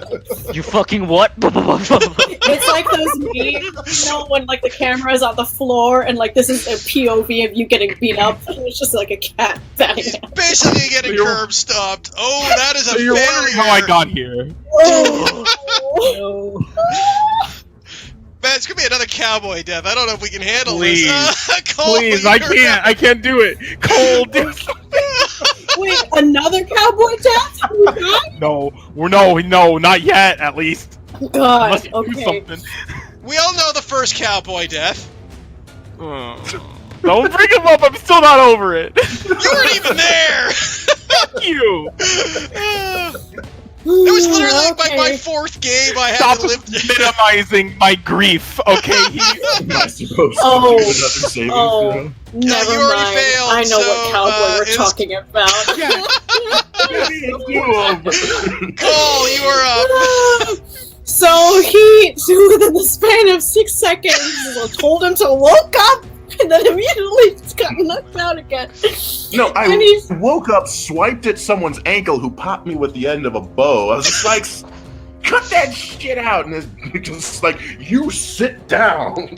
"You fucking what?" It's like those memes, when like the camera's on the floor and like this is a POV of you getting beat up, and it's just like a cat batting. He's basically getting curb stomped. Oh, that is a So you're failure. wondering how I got here. Oh. Man, it's gonna be another cowboy death. I don't know if we can handle Please. this. Cole, Please, you're I can't. I can't do it. Cole, do something. Wait, another cowboy death? No, not yet. At least. God, Unless you do okay. something. We all know the first cowboy death. Don't bring him up. I'm still not over it. You weren't even there. Fuck you. It was literally like Okay. my 4th game. I had Stop to live. minimizing my grief. Okay. Am I supposed Oh. to do another saving Oh. throw? Never you already mind. failed, I know so, what cowboy we're it's- talking about. Cole, you are up. So he, within the span of 6 seconds, told him to woke up, and then immediately got knocked out again. No, And I he's- woke up, swiped at someone's ankle who popped me with the end of a bow. I was just like, cut that shit out. And it's just like, you sit down. And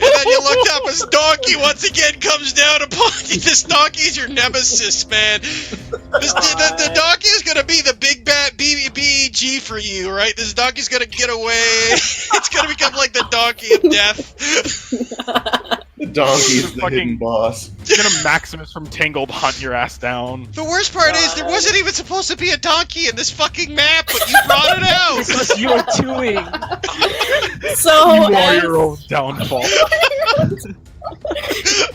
then you looked up as Donkey once again comes down upon you. This Donkey is your nemesis, man. The Donkey is gonna be the big bad BG for you, right? This Donkey's gonna get away. It's gonna become like the Donkey of Death. The donkey is the Fucking- hidden boss. You're gonna Maximus from Tangled hunt your ass down. The worst part is there wasn't even supposed to be a donkey in this fucking map, but you brought it out. This was your doing. So, You are as- your own downfall.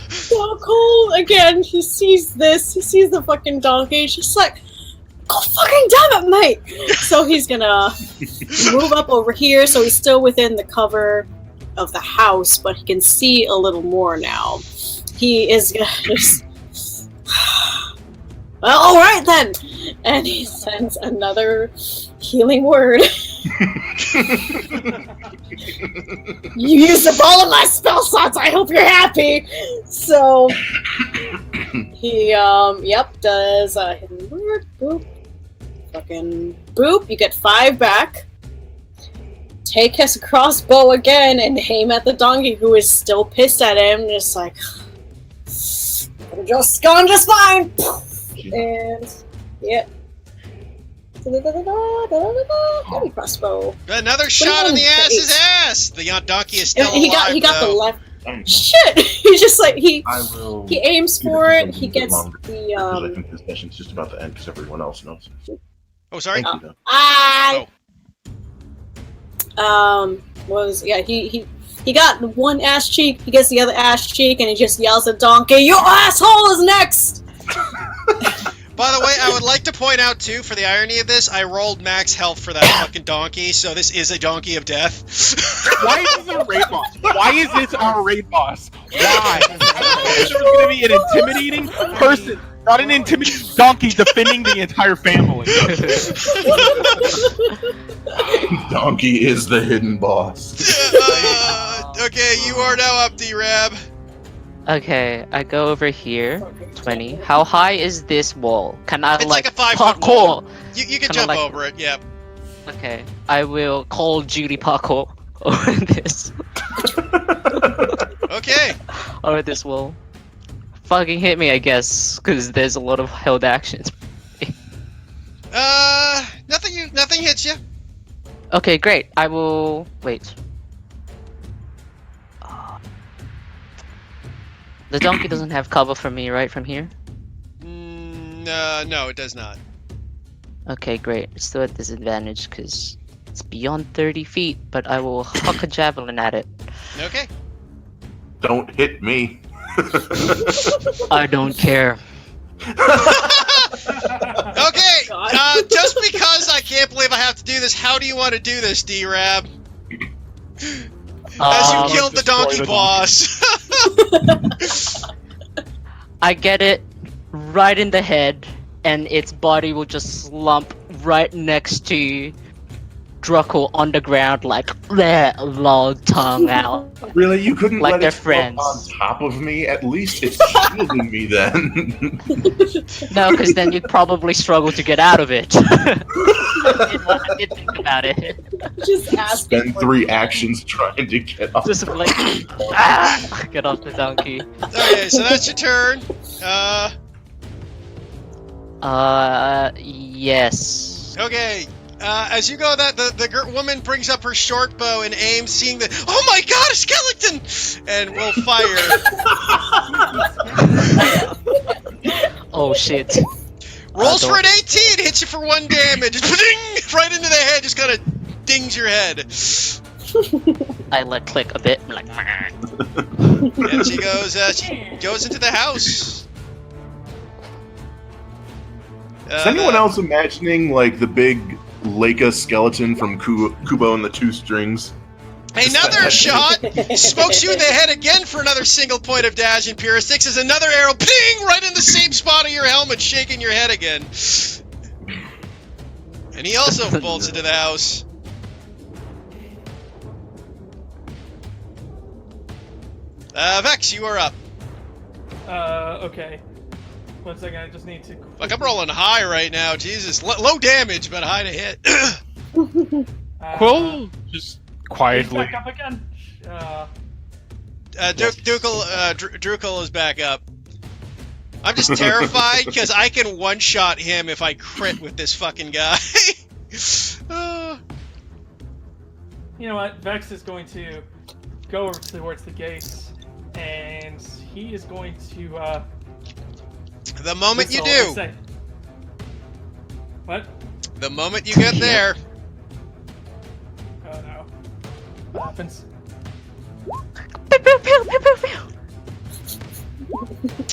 so Cole, again, he sees this, he sees the fucking donkey, he's just like, oh, fucking damn it, mate! So he's gonna move up over here, so he's still within the cover of the house, but he can see a little more now. He is gonna just... Well, alright then! And he sends another healing word. You used up all of my spell slots, I hope you're happy! So, he, does a hidden word, boop, fucking boop, you get 5 back. Take his crossbow again and aim at the donkey who is still pissed at him, just like, just gone just fine! And, yeah. Heavy crossbow. Another shot in the ass's ass. The donkey is still And he alive. got the though. left. Shit! He's just like he will. aims for it. He gets I the think this session's just about to end because everyone else knows. Oh, sorry. Thank you, though. He got one ass cheek. He gets the other ass cheek, and he just yells at Donkey, "Your asshole is next!" By the way, I would like to point out, too, for the irony of this, I rolled max health for that fucking donkey, so this is a donkey of death. Why is this our raid boss? Why is this our raid boss? Why? There's going to be an intimidating person, not an intimidating donkey defending the entire family. Donkey is the hidden boss. Okay, you are now up, D-Rab. Okay, I go over here. 20. How high is this wall? Can I It's like a 5-foot parkour? wall. You can Kinda jump like- over it, yeah. Okay, I will call Judy parkour over this Okay. over this wall. Fucking hit me, I guess, because there's a lot of held actions. Nothing hits you. Okay, great. I will wait. The donkey doesn't have cover for me, right, from here? No, it does not. Okay, great. It's still at disadvantage because it's beyond 30 feet, but I will huck a javelin at it. Okay. Don't hit me. I don't care. Okay. Just because I can't believe I have to do this, how do you want to do this, D-Rab? As you killed the donkey boss. I get it right in the head, and its body will just slump right next to Druckle on the ground, like that long tongue out. Really? You couldn't Like let they're it friends. on top of me? At least it's shielding me then. No, because then you'd probably struggle to get out of it. I did think about it. Just ask. Spend 3 actions trying to get off. Just like, get off the donkey. Okay, so that's your turn. Yes. Okay. As you go, the woman brings up her short bow and aims, seeing the. Oh my God, a skeleton! And will fire. Oh shit. Rolls for an 18, hits you for 1 damage. Ding! Right into the head, just kind of dings your head. I let click a bit. I'm like, And she goes into the house. Is anyone else imagining like the big Leica skeleton from Kubo and the Two Strings? Another shot smokes you in the head again for another single point of dash, and Pyrrhistix is another arrow, ping, right in the same spot of your helmet, shaking your head again. And he also bolts into the house. Vex, you are up. Okay. 1 second, I just need to. Fuck, I'm rolling high right now. Jesus, low damage, but high to hit. Quill just quietly. Back up again. Drukel is back up. I'm just terrified because I can one-shot him if I crit with this fucking guy. You know what? Vex is going to go over towards the gates, and he is going to. The moment you whistle and do. say- What? The moment you get there. Oh no. What happens?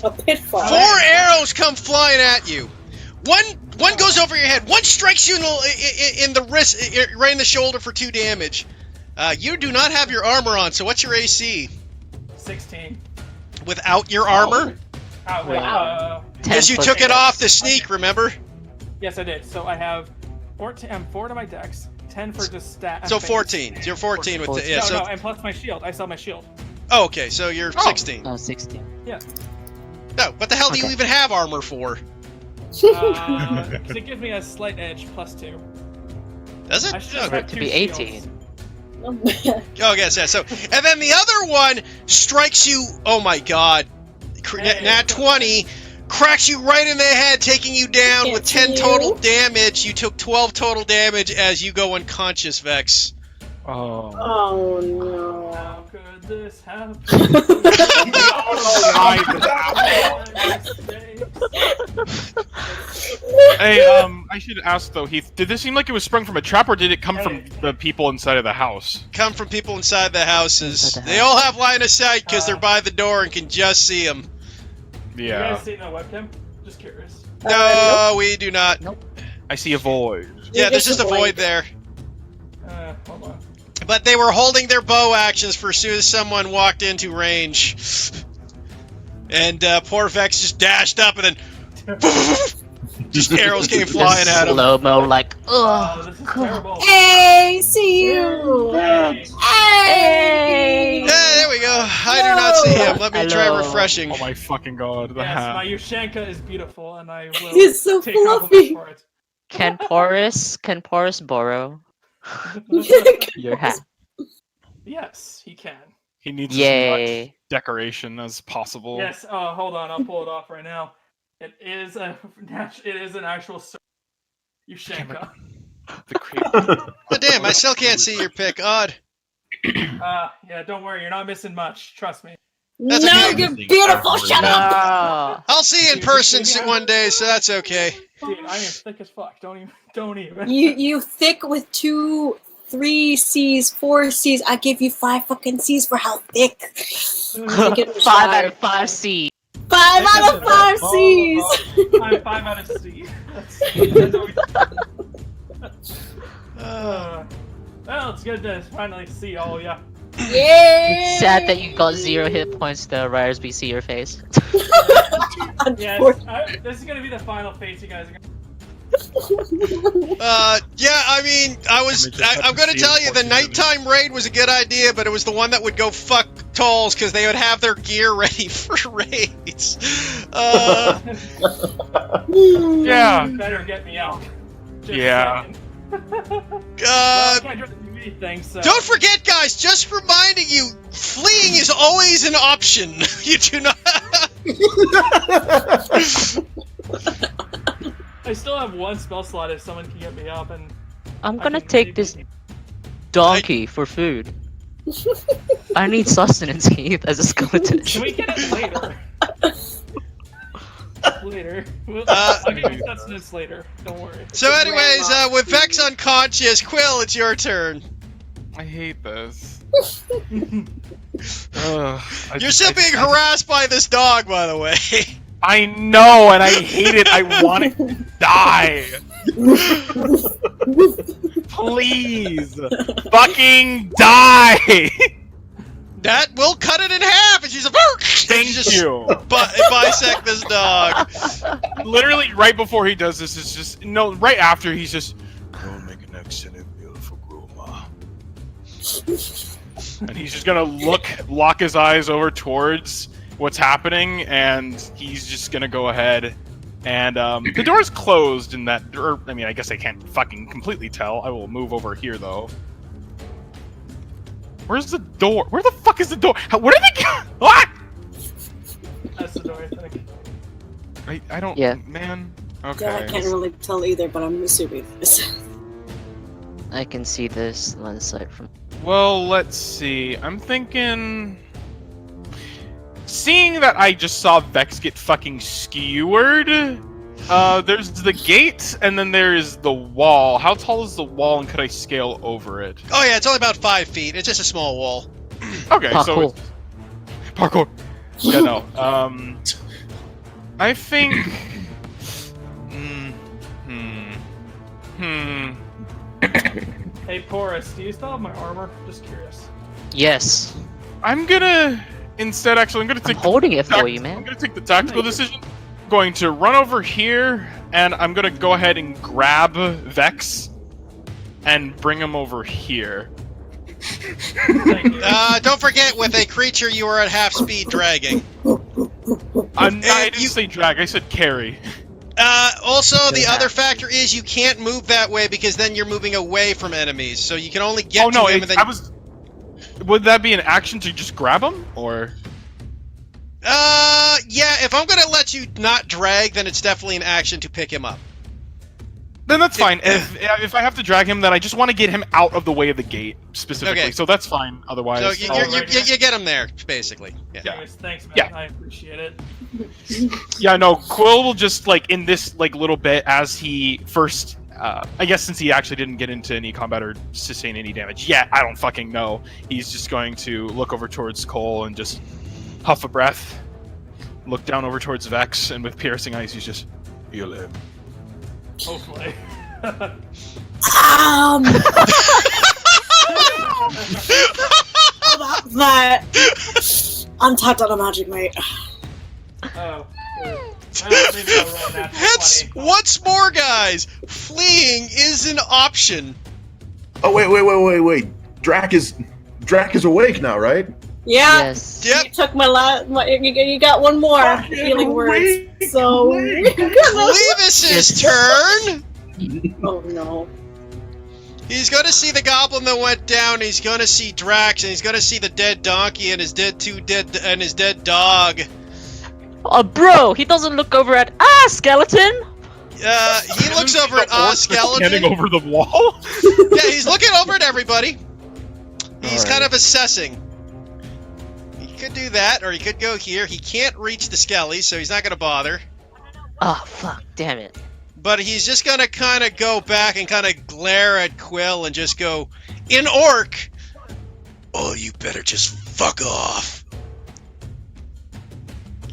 A pitfall. 4 arrows come flying at you. One goes over your head. One strikes you in the wrist, right in the shoulder for 2 damage. You do not have your armor on, so what's your AC? 16. Without your armor? Oh, wait, Wow. Because you took it off the sneak, remember? Yes, I did. So I have 14. I'm 4 to my dex, 10 for just stat. So 14. You're 14 with the. Yeah, no, so. no, and plus my shield. I saw my shield. Oh, okay, so you're 16. Oh, 16. Yeah. No, what the hell do you even have armor for? Because it gives me a slight edge, plus 2. Does I it? should have Oh, had To 2 be shields. 18. oh, yes, yeah. So, and then the other one strikes you. Oh my God! Nat 20 cracks you right in the head, taking you down with 10 total damage. You took 12 total damage as you go unconscious, Vex. Oh. Oh no. How could this happen? Hey, I should ask though, Heath. Did this seem like it was sprung from a trap, or did it come from the people inside of the house? Come from people inside the houses. Inside the They all have line of sight because they're by the door and can just see them. You Yeah. guys see no webcam? Just curious. No, we do not. I see a void. Yeah, there's just a void there. Hold on. But they were holding their bow actions for as soon as someone walked into range. And poor Vex just dashed up and then just arrows came flying at him. Slow mo, like, Oh, oh, this is terrible. Hey, see you. Hey. Hey. Hey, there we go. I do not see him. Let me try Hello. refreshing. Oh my fucking god, the Yes, hat. my Ushanka is beautiful, and I will He's so take compliments fluffy. for it. Can Porus borrow your hat? Yes, he can. He needs as much Yay. decoration as possible. Yes. Hold on. I'll pull it off right now. It is an actual Ushanka. The creep. Oh, damn, I still can't see your pick. Odd. Yeah. Don't worry. You're not missing much. Trust me. That's No, okay. you're beautiful. Shut up. Ah. I'll see you in person one day, so that's okay. Dude, I am thick as fuck. Don't even. You thick with 2, 3 C's, 4 C's. I give you 5 fucking C's for how thick. Take it in 5 stride. out of 5 C. 5 out of 5 C's. I'm 5 out of C. That's always... Well, it's good to finally see all ya. Yay! Sad that you got 0 hit points to Ryers see your face. Yes, this is gonna be the final face you guys are gonna. Yeah, I mean, I'm gonna tell you, the nighttime raid was a good idea, but it was the one that would go fuck tolls, because they would have their gear ready for raids. Yeah. Better get me out. Just Yeah. I can't do anything, so. Don't forget, guys, just reminding you, fleeing is always an option. You do not... I still have 1 spell slot if someone can get me up, and I'm gonna take this donkey for food. I need sustenance, Keith, as a skeleton. Can we get it later? Later. I'll give you sustenance later. Don't worry. So anyways, with Vex unconscious, Quill, it's your turn. I hate this. You're still being harassed by this dog, by the way. I know, and I hate it. I want it to die. Please, fucking die. That will cut it in half, and she's like, Thank you. Bisect this dog. Literally, right before he does this, is just right after he's just. Don't make an excellent, beautiful grandma. And he's just gonna lock his eyes over towards what's happening, and he's just gonna go ahead. And the door's closed in that. I mean, I guess I can't fucking completely tell. I will move over here though. Where's the door? Where the fuck is the door? Where did they go? What? That's the door, I think. I don't. Yeah. Man. Okay. Yeah, I can't really tell either, but I'm assuming this. I can see this line of sight from. Well, let's see. I'm thinking. Seeing that I just saw Vex get fucking skewered, there's the gate, and then there is the wall. How tall is the wall, and could I scale over it? Oh yeah, it's only about 5 feet. It's just a small wall. Okay, so Parkour. it's... Parkour. Yeah, no. I think... Hey, Porus, do you still have my armor? Just curious. Yes. I'm gonna... Instead, actually, I'm gonna take... I'm holding it for you, I'm man. gonna take the tactical decision. Going to run over here, and I'm gonna go ahead and grab Vex and bring him over here. Don't forget, with a creature you are at half speed dragging. I didn't say drag, I said carry. Also, the other factor is you can't move that way because then you're moving away from enemies. So you can only get to him and then... Would that be an action to just grab him, or...? Yeah, if I'm gonna let you not drag, then it's definitely an action to pick him up. Then that's fine. If I have to drag him, then I just want to get him out of the way of the gate, specifically. Okay. So that's fine, otherwise... So you get him there, basically. Yeah. Anyways, thanks, man. Yeah. I appreciate it. Yeah, no, Quill will just, in this, little bit, as he first... I guess since he actually didn't get into any combat or sustain any damage yet, I don't fucking know. He's just going to look over towards Cole and just huff a breath, look down over towards Vex, and with piercing eyes, he's just, heal him. Hopefully. That untapped on a magic mate. Oh. Hence, once more, guys, fleeing is an option. Oh wait! Drac is awake now, right? Yeah. Yes. Yep. You took my last. You got one more Fucking healing words. weak So. link. Clevis's turn. Oh no. He's gonna see the goblin that went down. He's gonna see Drax, and he's gonna see the dead donkey and his dead dog. Oh, bro, he doesn't look over at skeleton. He looks over at skeleton. Standing over the wall. Yeah, he's looking over at everybody. He's Alright. kind of assessing. He could do that, or he could go here. He can't reach the skelly, so he's not gonna bother. Oh fuck, damn it. But he's just gonna kind of go back and kind of glare at Quill and just go, in orc, oh, you better just fuck off.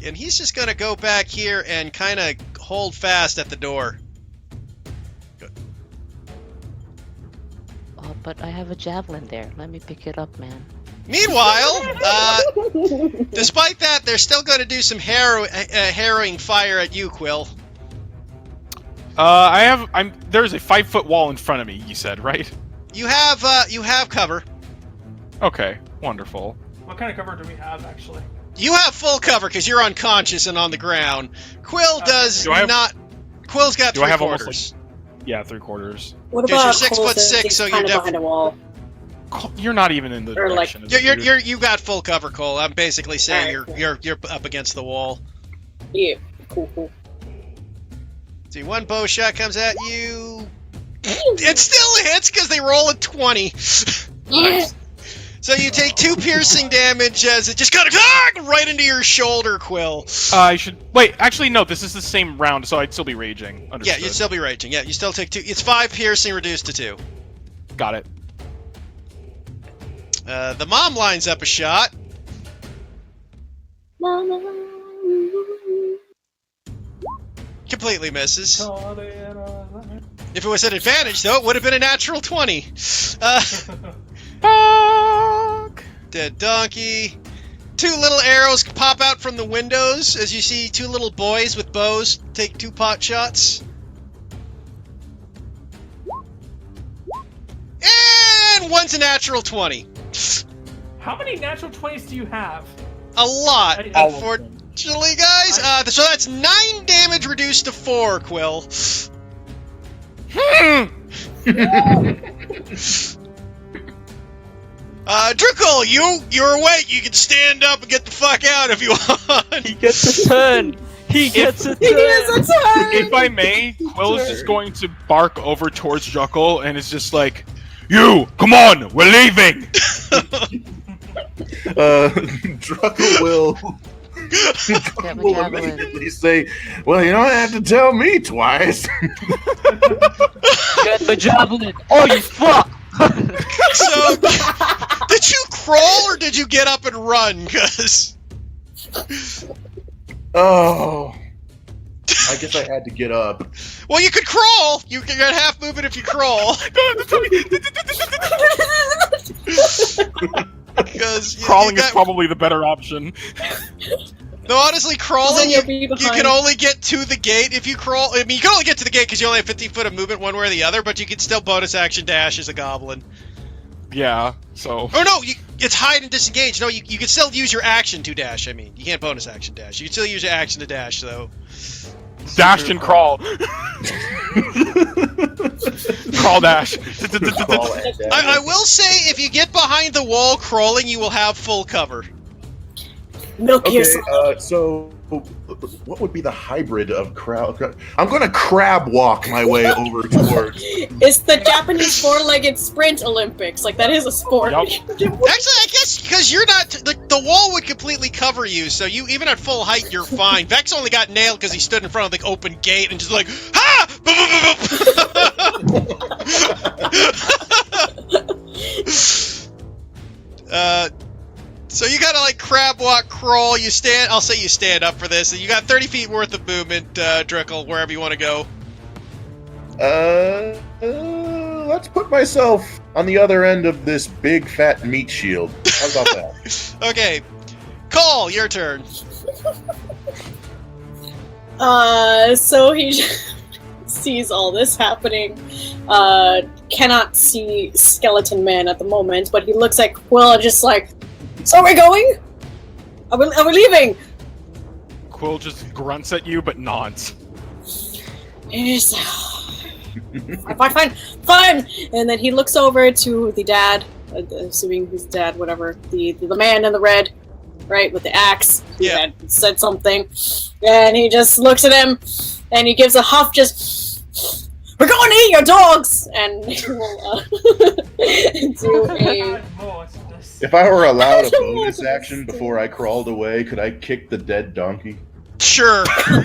And he's just gonna go back here and kind of hold fast at the door. Oh, but I have a javelin there. Let me pick it up, man. Meanwhile, despite that, they're still going to do some harrowing fire at you, Quill. There's a 5-foot wall in front of me. You said, right? You have cover. Okay, wonderful. What kind of cover do we have, actually? You have full cover because you're unconscious and on the ground. Quill does Do I have- not. Quill's got Do I have 3/4. almost, Yeah, 3/4. What Because about you're 6'6", He's so kind you're of behind a wall. You're not even in the Or, like- direction. of the dude. You got full cover, Cole. I'm basically saying Alright, you're up against the wall. Yeah. Cool. See, one bow shot comes at you. It still hits because they roll a 20. Yeah. So you take 2 piercing damage as it just kind of right into your shoulder, Quill. I should wait. Actually, no. This is the same round, so I'd still be raging. Yeah, Understood. you'd still be raging. Yeah, you still take 2. It's 5 piercing reduced to 2. Got it. The mom lines up a shot. Completely misses. If it was an advantage, though, it would have been a natural 20. Fuck. Dead donkey. 2 little arrows pop out from the windows as you see 2 little boys with bows take 2 pot shots. And one's a natural 20. How many natural 20s do you have? A lot, All of unfortunately, guys. So that's 9 damage reduced to 4, Quill. Druckle, you're awake. You can stand up and get the fuck out if you want. He gets a turn. He gets a turn. If I may, Quill is just going to bark over towards Druckle and is just like, "You, come on, we're leaving." Druckle will javelin. immediately say, "Well, you don't have to tell me twice." Get the javelin. Oh, you fuck. So, did you crawl or did you get up and run? Cause Oh, I guess I had to get up. well, you could crawl. You can get half movement if you crawl. Because Crawling is probably the better option. No, honestly, crawling, Then you you'll be behind. can only get to the gate if you crawl. I mean, you can only get to the gate because you only have 50 foot of movement one way or the other, but you can still bonus action dash as a goblin. Yeah, so. Oh, no, it's hide and disengage. No, you can still use your action to dash, I mean. You can't bonus action dash. You can still use your action to dash, though. Dash and crawl. Crawl dash. I will say, if you get behind the wall crawling, you will have full cover. Milk Okay, yourself. so what would be the hybrid of crowd? I'm gonna crab walk my way over towards. It's the Japanese four-legged sprint Olympics. Like, that is a sport. Yup. Actually, I guess because you're not the wall would completely cover you, so you even at full height you're fine. Vex only got nailed because he stood in front of the open gate and just like ha! So you gotta like crab walk, crawl. You stand. I'll say you stand up for this. You got 30 feet worth of movement, Drickle, wherever you want to go. Let's put myself on the other end of this big fat meat shield. How about that? Okay, Cole, your turn. So he sees all this happening. Cannot see Skeleton Man at the moment, but he looks at Quill and just like, So are we going? Are we leaving? Quill just grunts at you, but nods. Yes. Fine. And then he looks over to the dad, assuming his dad, whatever, the man in the red, right, with the axe, who had said something, and he just looks at him, and he gives a huff, just, we're going to eat your dogs, and he will do a... If I were allowed a bonus action before I crawled away, could I kick the dead donkey? Sure. You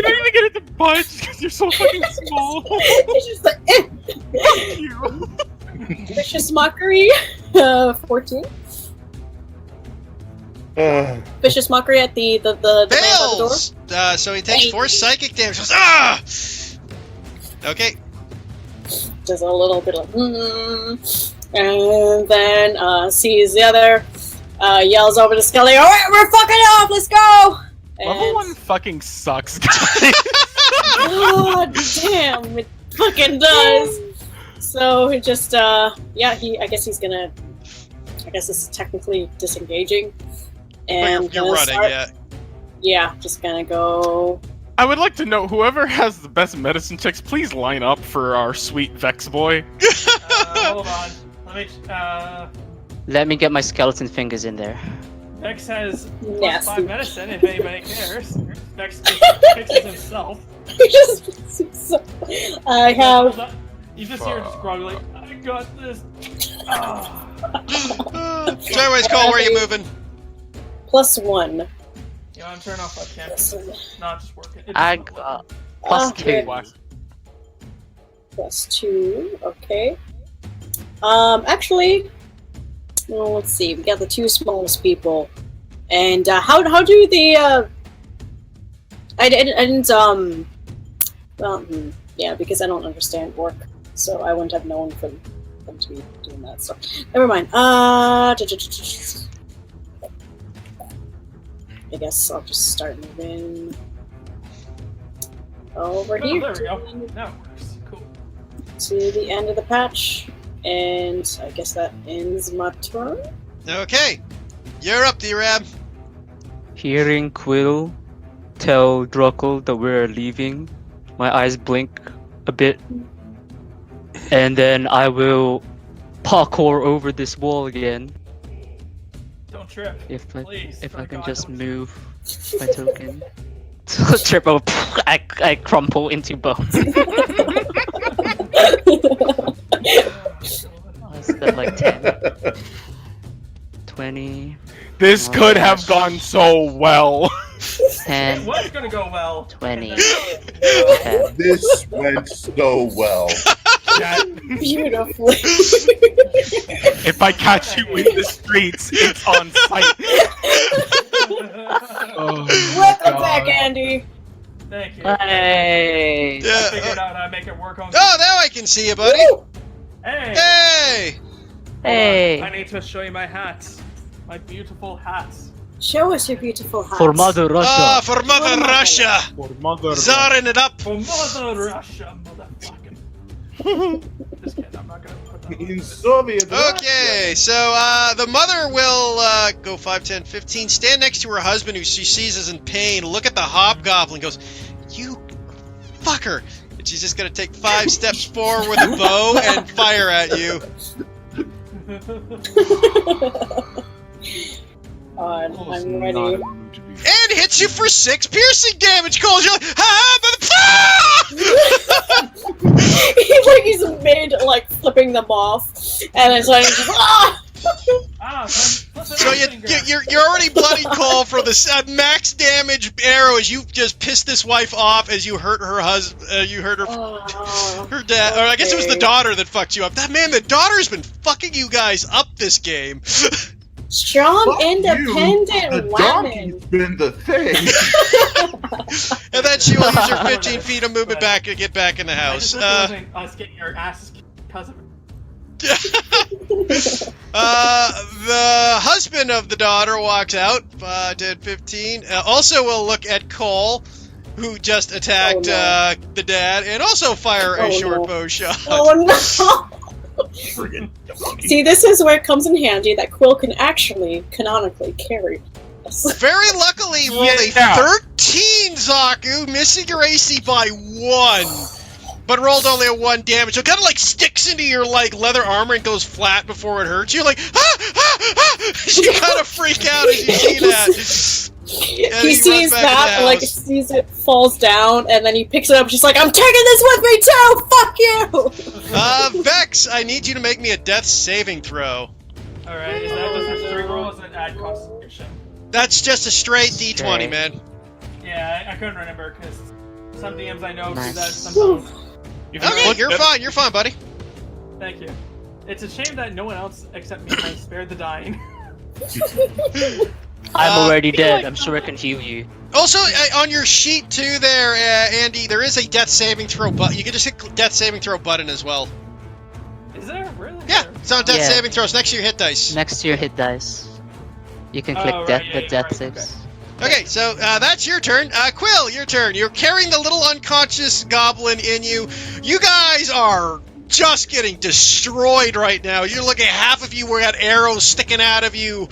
don't even get it to budge because you're so fucking small. It's just like, Fuck you. Vicious Mockery, 14. Vicious Mockery at the man by the door. Fails! So he takes 4 psychic damage. Ah! Okay. Just a little bit of and then sees the other, yells over to Scully, alright, we're fucking off, let's go! Level 1 fucking sucks, guys. God damn, it fucking does. So he just, I guess this is technically disengaging. And you're running, yeah, just gonna go. I would like to know, whoever has the best medicine checks, please line up for our sweet Vex boy. Hold on. Let me get my skeleton fingers in there. Vex has Yes. +5 medicine if anybody cares. Vex just fixes himself. I have. You just hear just grumbling. I got this. So anyways, Cole, where are you moving? +1. Yeah, I'm turning off webcam. It's not just working. I got +2. +2, okay. Actually, well, let's see. We got the 2 smallest people, and how do the I didn't yeah, because I don't understand orc, so I wouldn't have known for them to be doing that. So never mind. I guess I'll just start moving over here. There we go. That works. Cool. To the end of the patch, and I guess that ends my turn. Okay. You're up, D-Rab. Hearing Quill tell Druckle that we're leaving, my eyes blink a bit, and then I will parkour over this wall again. Don't trip. If Please, I for can God, just don't move my token. Trip over, I crumple into bones. I spent like 10. 20. This could have gone so well. 10. It was gonna go well. 20. This went so well. Beautifully. If I catch you in the streets, it's on sight. Welcome back, Andy. Thank you. Hey. Yeah, I figured out how to make it work on. Oh, now I can see you, buddy. Hey. Hey. Hey. I need to show you my hats. My beautiful hats. Show us your beautiful hats. For Mother Russia. Ah, for Mother Russia. For Mother Zaring it up. For Mother Russia, motherfucking. Just kidding, I'm not gonna put that on. In Soviet Okay, so the mother will go 5, 10, 15, stand next to her husband who she sees is in pain, look at the hobgoblin, goes, you fucker! And she's just gonna take 5 steps forward with a bow and fire at you. I'm ready. And hits you for 6 piercing damage, Cole! You're like, He's mid, like, flipping them off, and it's like, So you're already bloody, Cole, for the max damage arrow as you just pissed this wife off as you hurt her husband, you hurt her dad, or I guess it was the daughter that fucked you up. That man, the daughter's been fucking you guys up this game. Strong, independent The woman. donkey's been the thing. And then she will use her 15 feet of movement back and get back in the house. Us getting your asses because of The husband of the daughter walks out, 10, 15. Also will look at Cole, who just attacked the dad, and also fire a short bow shot. Oh no! friggin' monkey. See, this is where it comes in handy that Quill can actually, canonically, carry us. Very luckily, rolled a 13, Zaku, missing your AC by 1. But rolled only a 1 damage. So it kind of like sticks into your like leather armor and goes flat before it hurts. You're like, you kind of freak out as you see that. And He sees that, like, sees it, falls down, and then he picks it up. She's like, I'm taking this with me too! Fuck you! Vex, I need you to make me a death saving throw. Alright, is that just a straight roll or is it add concentration? That's just a straight D20, man. Yeah, I couldn't remember because some DMs I know do that, Nice. some don't. Okay, you're fine, buddy. Thank you. It's a shame that no one else except me has spared the dying. I'm already dead. I'm sure I can heal you. Also, on your sheet too there, Andy, there is a death saving throw button. You can just hit death saving throw button as well. Is there? Really? Yeah, it's on death Yeah. saving throws next to your hit dice. Next to your hit dice. You can click Oh, death, right, the yeah, death right, saves. Okay, so that's your turn. Quill, your turn. You're carrying the little unconscious goblin in you. You guys are just getting destroyed right now. You're looking at half of you where got arrows sticking out of you.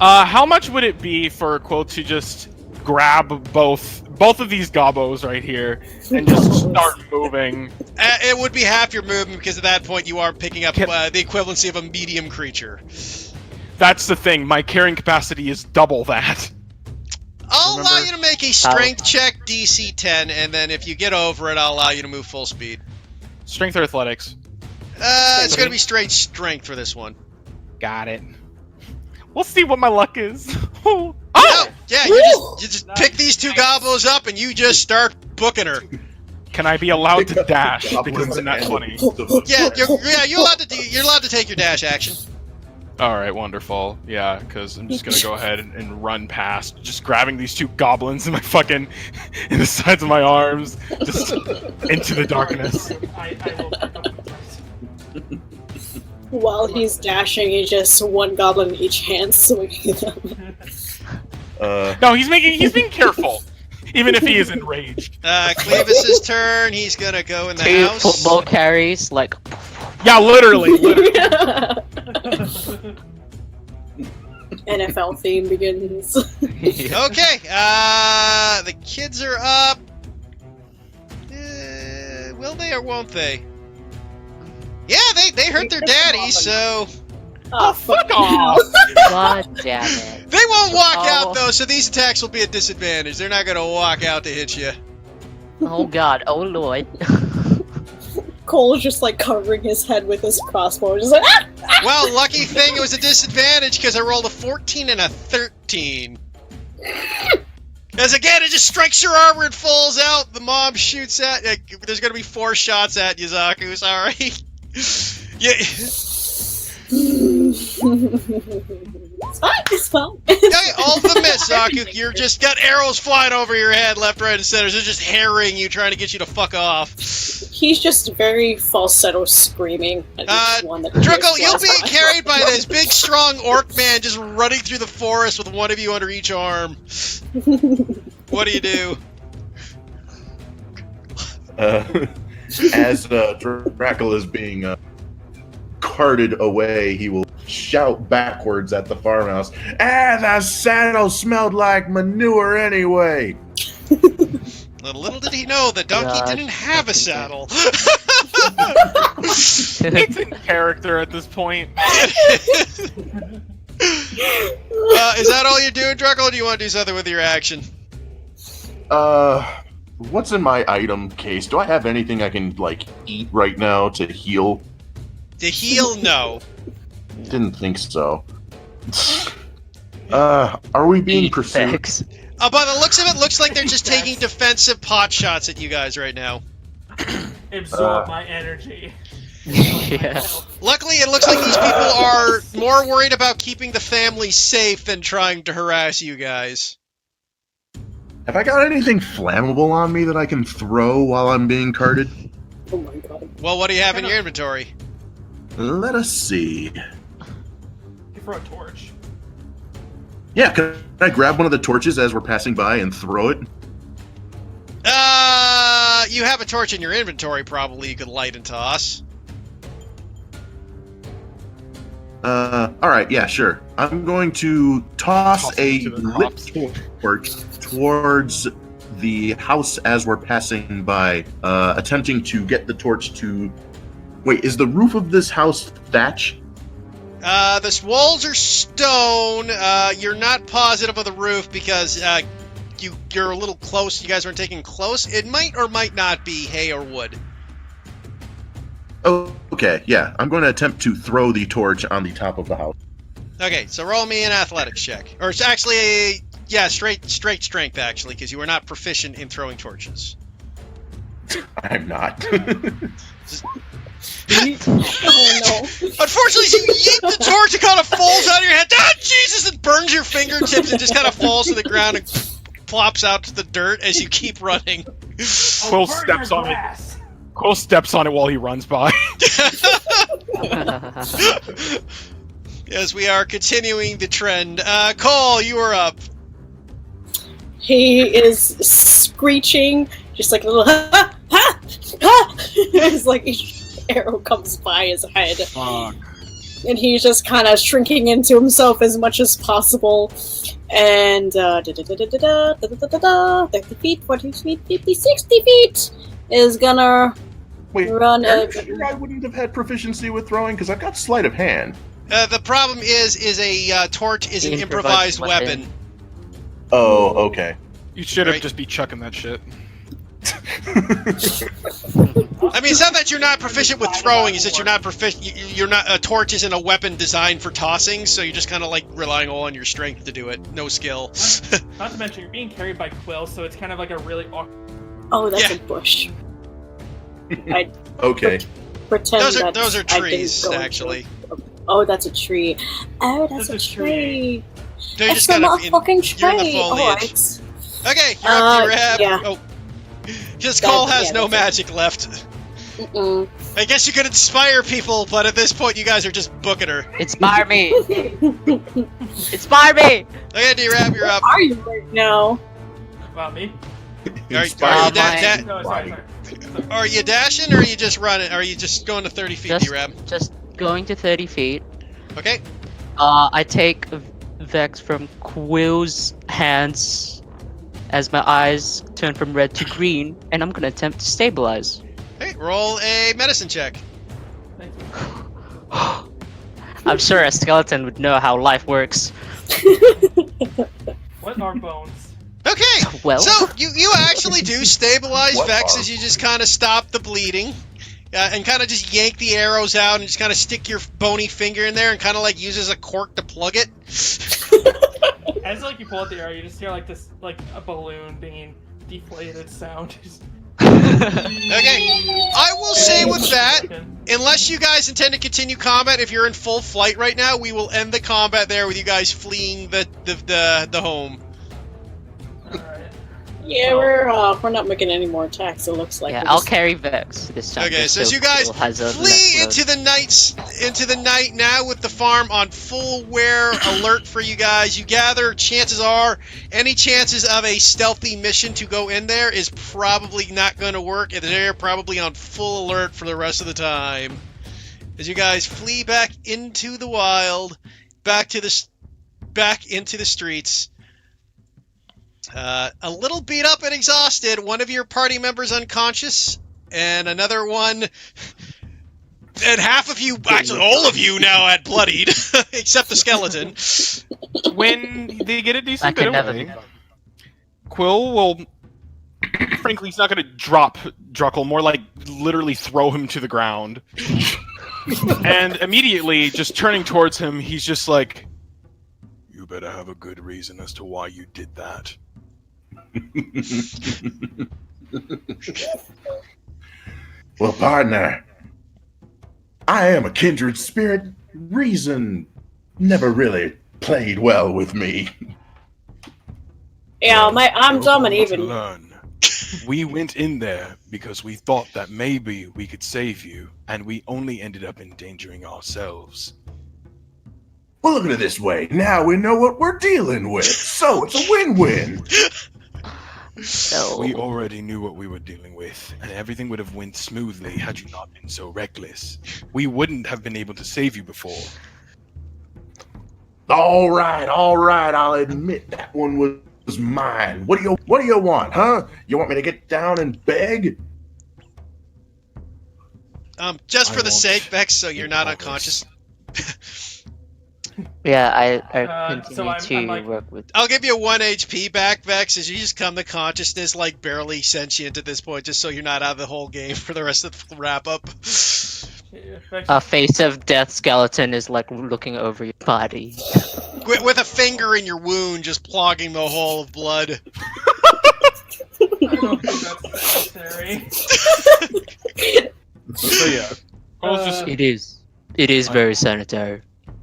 How much would it be for Quill to just grab both of these gobos right here and just start moving? It would be half your movement because at that point you are picking up the equivalency of a medium creature. That's the thing. My carrying capacity is double that. I'll allow Remember? you to make a strength check DC 10, and then if you get over it, I'll allow you to move full speed. Strength or athletics? It's going to be straight strength for this one. Got it. We'll see what my luck is. Oh! No, yeah, you just pick these two gobos up and you just start booking her. Can I be allowed to dash? Goblins Because I'm not and- 20. Yeah, you're allowed to take your dash action. Alright, wonderful. Yeah, because I'm just gonna go ahead and run past, just grabbing these two goblins in my fucking, in the sides of my arms, just into the darkness. I will pick up the dice. While he's dashing, he's just one goblin in each hand swinging them. No, he's being careful, even if he is enraged. Clevis's turn. He's gonna go in the Two house. football carries, like, Yeah, literally. NFL theme begins. Okay, the kids are up. Will they or won't they? Yeah, they hurt their daddy, so Oh, Fuck off! God damn it. they won't walk Oh. out though. So these attacks will be a disadvantage. They're not gonna walk out to hit you. Oh god, oh lord. Cole's just like covering his head with his crossbow, just like ah! Well, lucky thing it was a disadvantage because I rolled a 14 and a 13. As again, it just strikes your armor and falls out. The mob shoots at. There's gonna be 4 shots at you, Zaku. Sorry. Yeah. It's fine. Okay, all the miss, Zaku. You're just got arrows flying over your head, left, right, and center. They're just harrying you, trying to get you to fuck off. He's just very falsetto screaming at each one that he Druckle, just you'll flies be by. carried by this big, strong orc man just running through the forest with one of you under each arm. What do you do? As Dracula is being carted away, he will shout backwards at the farmhouse. The saddle smelled like manure anyway. Little did he know the donkey God. didn't have a saddle. It's in character at this point. Is that all you're doing, Druckle, or do you want to do something with your action? What's in my item case? Do I have anything I can, like, eat right now to heal? To heal, no. Didn't think so. Are we being pursued? Thanks. By the looks of it, looks like they're just taking defensive pot shots at you guys right now. Absorb my energy. Yeah. Luckily, it looks like these people are more worried about keeping the family safe than trying to harass you guys. Have I got anything flammable on me that I can throw while I'm being carted? Oh my god. Well, what do you have in your inventory? Let us see. You throw a torch. Yeah, can I grab one of the torches as we're passing by and throw it? You have a torch in your inventory, probably you could light and toss. Alright, yeah, sure. I'm going to toss a To the lit cops. torch towards the house as we're passing by, attempting to get the torch to... Wait, is the roof of this house thatch? The walls are stone. You're not positive of the roof because you're a little close. You guys aren't taking close. It might or might not be hay or wood. Oh, okay, yeah. I'm going to attempt to throw the torch on the top of the house. Okay, so roll me an athletics check. Or it's actually, straight strength, actually, because you are not proficient in throwing torches. I'm not. Oh no. Unfortunately, you yeet the torch, it kind of falls out of your head. Ah, Jesus! It burns your fingertips and just kind of falls to the ground and plops out to the dirt as you keep running. Quill steps on it. Quill steps on it while he runs by. Yes, we are continuing the trend. Cole, you are up. He is screeching, just like a little ha ha ha. It's like each arrow comes by his head. Fuck. And he's just kind of shrinking into himself as much as possible. And 30 feet, 40 feet, 50, 60 feet is gonna Wait, run. are you sure I wouldn't have had proficiency with throwing? Because I've got sleight of hand. The problem is a torch is an improvised weapon. Oh, okay. You should have Right. just be chucking that shit. I mean, it's not that you're not proficient with throwing; it's that you're not proficient. You're not. A torch isn't a weapon designed for tossing, so you're just kind of like relying all on your strength to do it. No skill. Not to mention, you're being carried by Quill, so it's kind of like a really awkward. Oh, that's Yeah. a bush. I Okay. pretend Those are that those are I didn't trees, go into actually. it. Oh, that's a tree. Oh, that's a That's a tree. No, you're That's just a kind of motherfucking tree. you're in the foliage. Alright. Okay, you're up, Rehab. Yeah. Oh, just Cole has yeah, no that's magic left. Mm-mm. I guess you could inspire people, but at this point, you guys are just booking her. Inspire me! Inspire me! Okay, D-Rab, you're up. Are you right now? About me? Are you mine. No, sorry. are you dashing, or are you just running? Are you just going to 30 feet, Just, D-Rab? just going to 30 feet. Okay. I take Vex from Quill's hands as my eyes turn from red to green, and I'm gonna attempt to stabilize. Hey, roll a medicine check. Thank you. I'm sure a skeleton would know how life works. What are bones? Okay. Well, So you actually do stabilize What Vex are- as you just kind of stop the bleeding, and kind of just yank the arrows out and just kind of stick your bony finger in there and kind of like use as a cork to plug it. As like you pull out the arrow, you just hear like this, like a balloon being deflated sound. Okay. I will say with that, unless you guys intend to continue combat, if you're in full flight right now, we will end the combat there with you guys fleeing the home. Alright. Yeah, we're not making any more attacks. It looks like. yeah, We're I'll just- carry Vex this time. Okay, just so as you guys Quill has a flee less into the night now with the farm on full wear alert for you guys. You gather, chances are, any chances of a stealthy mission to go in there is probably not going to work, and they're probably on full alert for the rest of the time. As you guys flee back into the wild, back into the streets. A little beat up and exhausted. One of your party members unconscious, and another one, and half of you, actually all of you now had bloodied, except the skeleton. When they get a That decent could bit never away, be done. Quill will. Frankly, he's not going to drop Druckle, more like literally throw him to the ground. And immediately, just turning towards him, he's just like, You better have a good reason as to why you did that. Well, partner, I am a kindred spirit. Reason never really played well with me. Yeah, I'm You're dumb and going to even. learn. We went in there because we thought that maybe we could save you, and we only ended up endangering ourselves. Well, look at it this way. Now we know what we're dealing with. So it's a win-win. So, We already knew what we were dealing with, and everything would have went smoothly had you not been so reckless. We wouldn't have been able to save you before. All right, I'll admit that one was mine. What do you want, huh? You want me to get down and beg? Just for I the want sake, Vex, so you're not all unconscious. Yeah, I So continue I'm to like- work with. I'll give you 1 HP back, Vex, as you just come to consciousness, like barely sentient at this point, just so you're not out of the whole game for the rest of the wrap up. Yeah, Vex A face of death skeleton is like looking over your body. With a finger in your wound, just plugging the hole of blood. I don't think that's necessary. So yeah, Cole's just It is. It is very sanitary.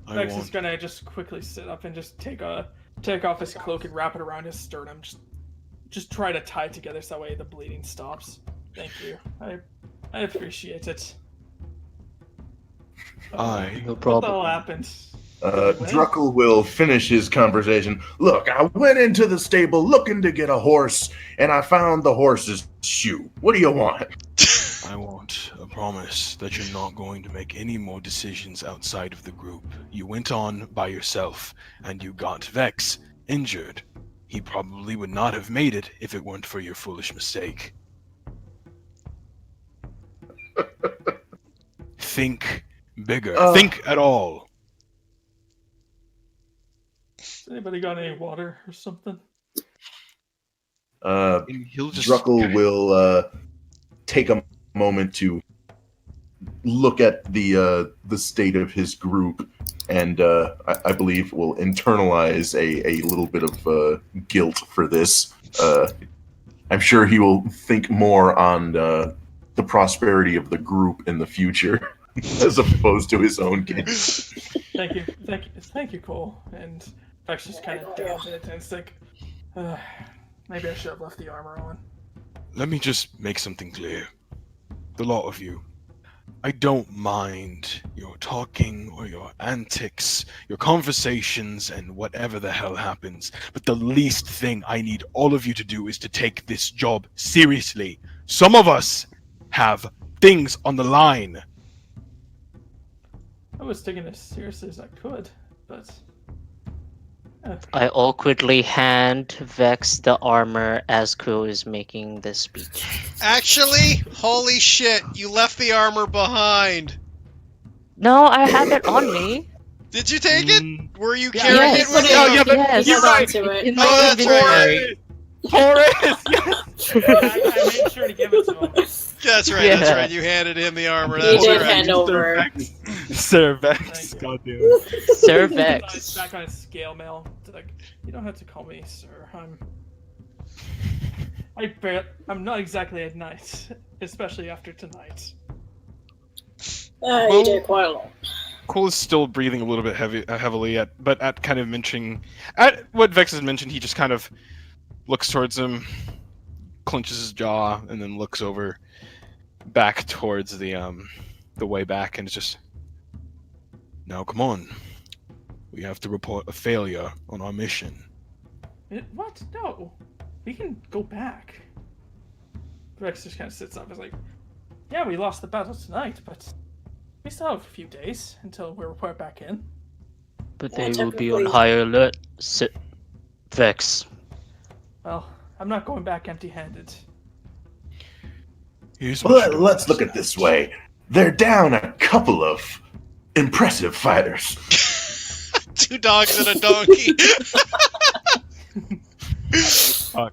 I Vex is want gonna just quickly sit up and just take off his cloak and wrap it around his sternum. Just try to tie it together so that way the bleeding stops. Thank you. I appreciate it. I No What the problem. hell happened? Druckle will finish his conversation. Look, I went into the stable looking to get a horse, and I found the horse's shoe. What do you want? I want a promise that you're not going to make any more decisions outside of the group. You went on by yourself, and you got Vex injured. He probably would not have made it if it weren't for your foolish mistake. Think bigger. Think at all. Has anybody got any water or something? He'll just Druckle will take a moment to look at the state of his group, and I believe will internalize a little bit of guilt for this. I'm sure he will think more on the prosperity of the group in the future, as opposed to his own gain. Thank you, Cole. And Vex just kind of downs it and it's like, maybe I should have left the armor on. Let me just make something clear. The lot of you. I don't mind your talking or your antics, your conversations, and whatever the hell happens. But the least thing I need all of you to do is to take this job seriously. Some of us have things on the line. I was taking it as seriously as I could, but I awkwardly hand Vex the armor as Quill is making this speech. Actually, holy shit, you left the armor behind. No, I have it on me. Did you take it? Were you Yeah, carrying yes. it with Oh, you? yeah, but yes. Hold on to it. In Oh, my that's right. inventory. Horace, yes. I made sure to give it to him. That's right, Yeah. that's right. You handed him the armor. You That's did right. hand over. Sir Vex, Thank goddamn. Sir It's Vex. back on his scale mail. It's like, you don't have to call me sir. I'm not exactly a knight, especially after tonight. You did quite a lot. Cole is still breathing a little bit heavily but at kind of mentioning at what Vex has mentioned, he just kind of looks towards him, clenches his jaw, and then looks over back towards the way back, and it's just, now come on, we have to report a failure on our mission. What? No. We can go back. Rex just kind of sits up. It's like, yeah, we lost the battle tonight, but we still have a few days until we report back in. But Yeah, they will be on technically- high alert. Vex. Well, I'm not going back empty-handed. Here's what you do. Let's look at it this way. They're down a couple of impressive fighters. 2 dogs and a donkey.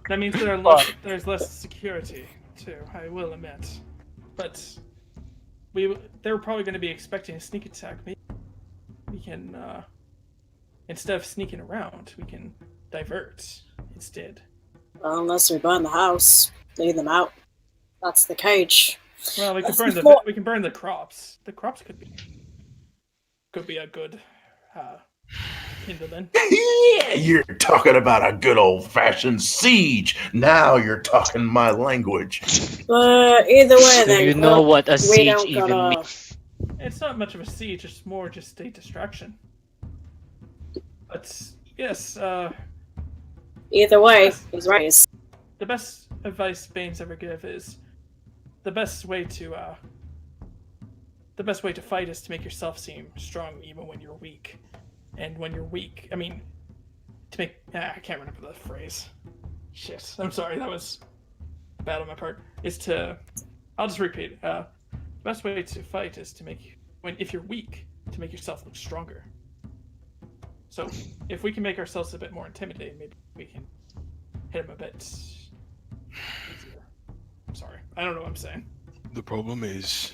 That means there's less security, too, I will admit. But they were probably going to be expecting a sneak attack. Maybe we can, instead of sneaking around, we can divert instead. Well, unless they're buying the house, leave them out. That's the cage. Well, we can That's burn the crops. The crops could be a good kindling. Yeah, you're talking about a good old-fashioned siege. Now you're talking my language. But either way, Do then. you know what a we siege don't even gotta. means? It's not much of a siege; it's more just a distraction. But yes, Either way, he's right. the best advice Bane's ever give is the best way to fight is to make yourself seem strong even when you're weak. and when you're weak, I mean, to make I can't remember the phrase. Shit, I'm sorry, that was bad on my part. Is to, I'll just repeat. The best way to fight is to make if you're weak, to make yourself look stronger. So if we can make ourselves a bit more intimidating, maybe we can hit him a bit easier. I'm sorry, I don't know what I'm saying. The problem is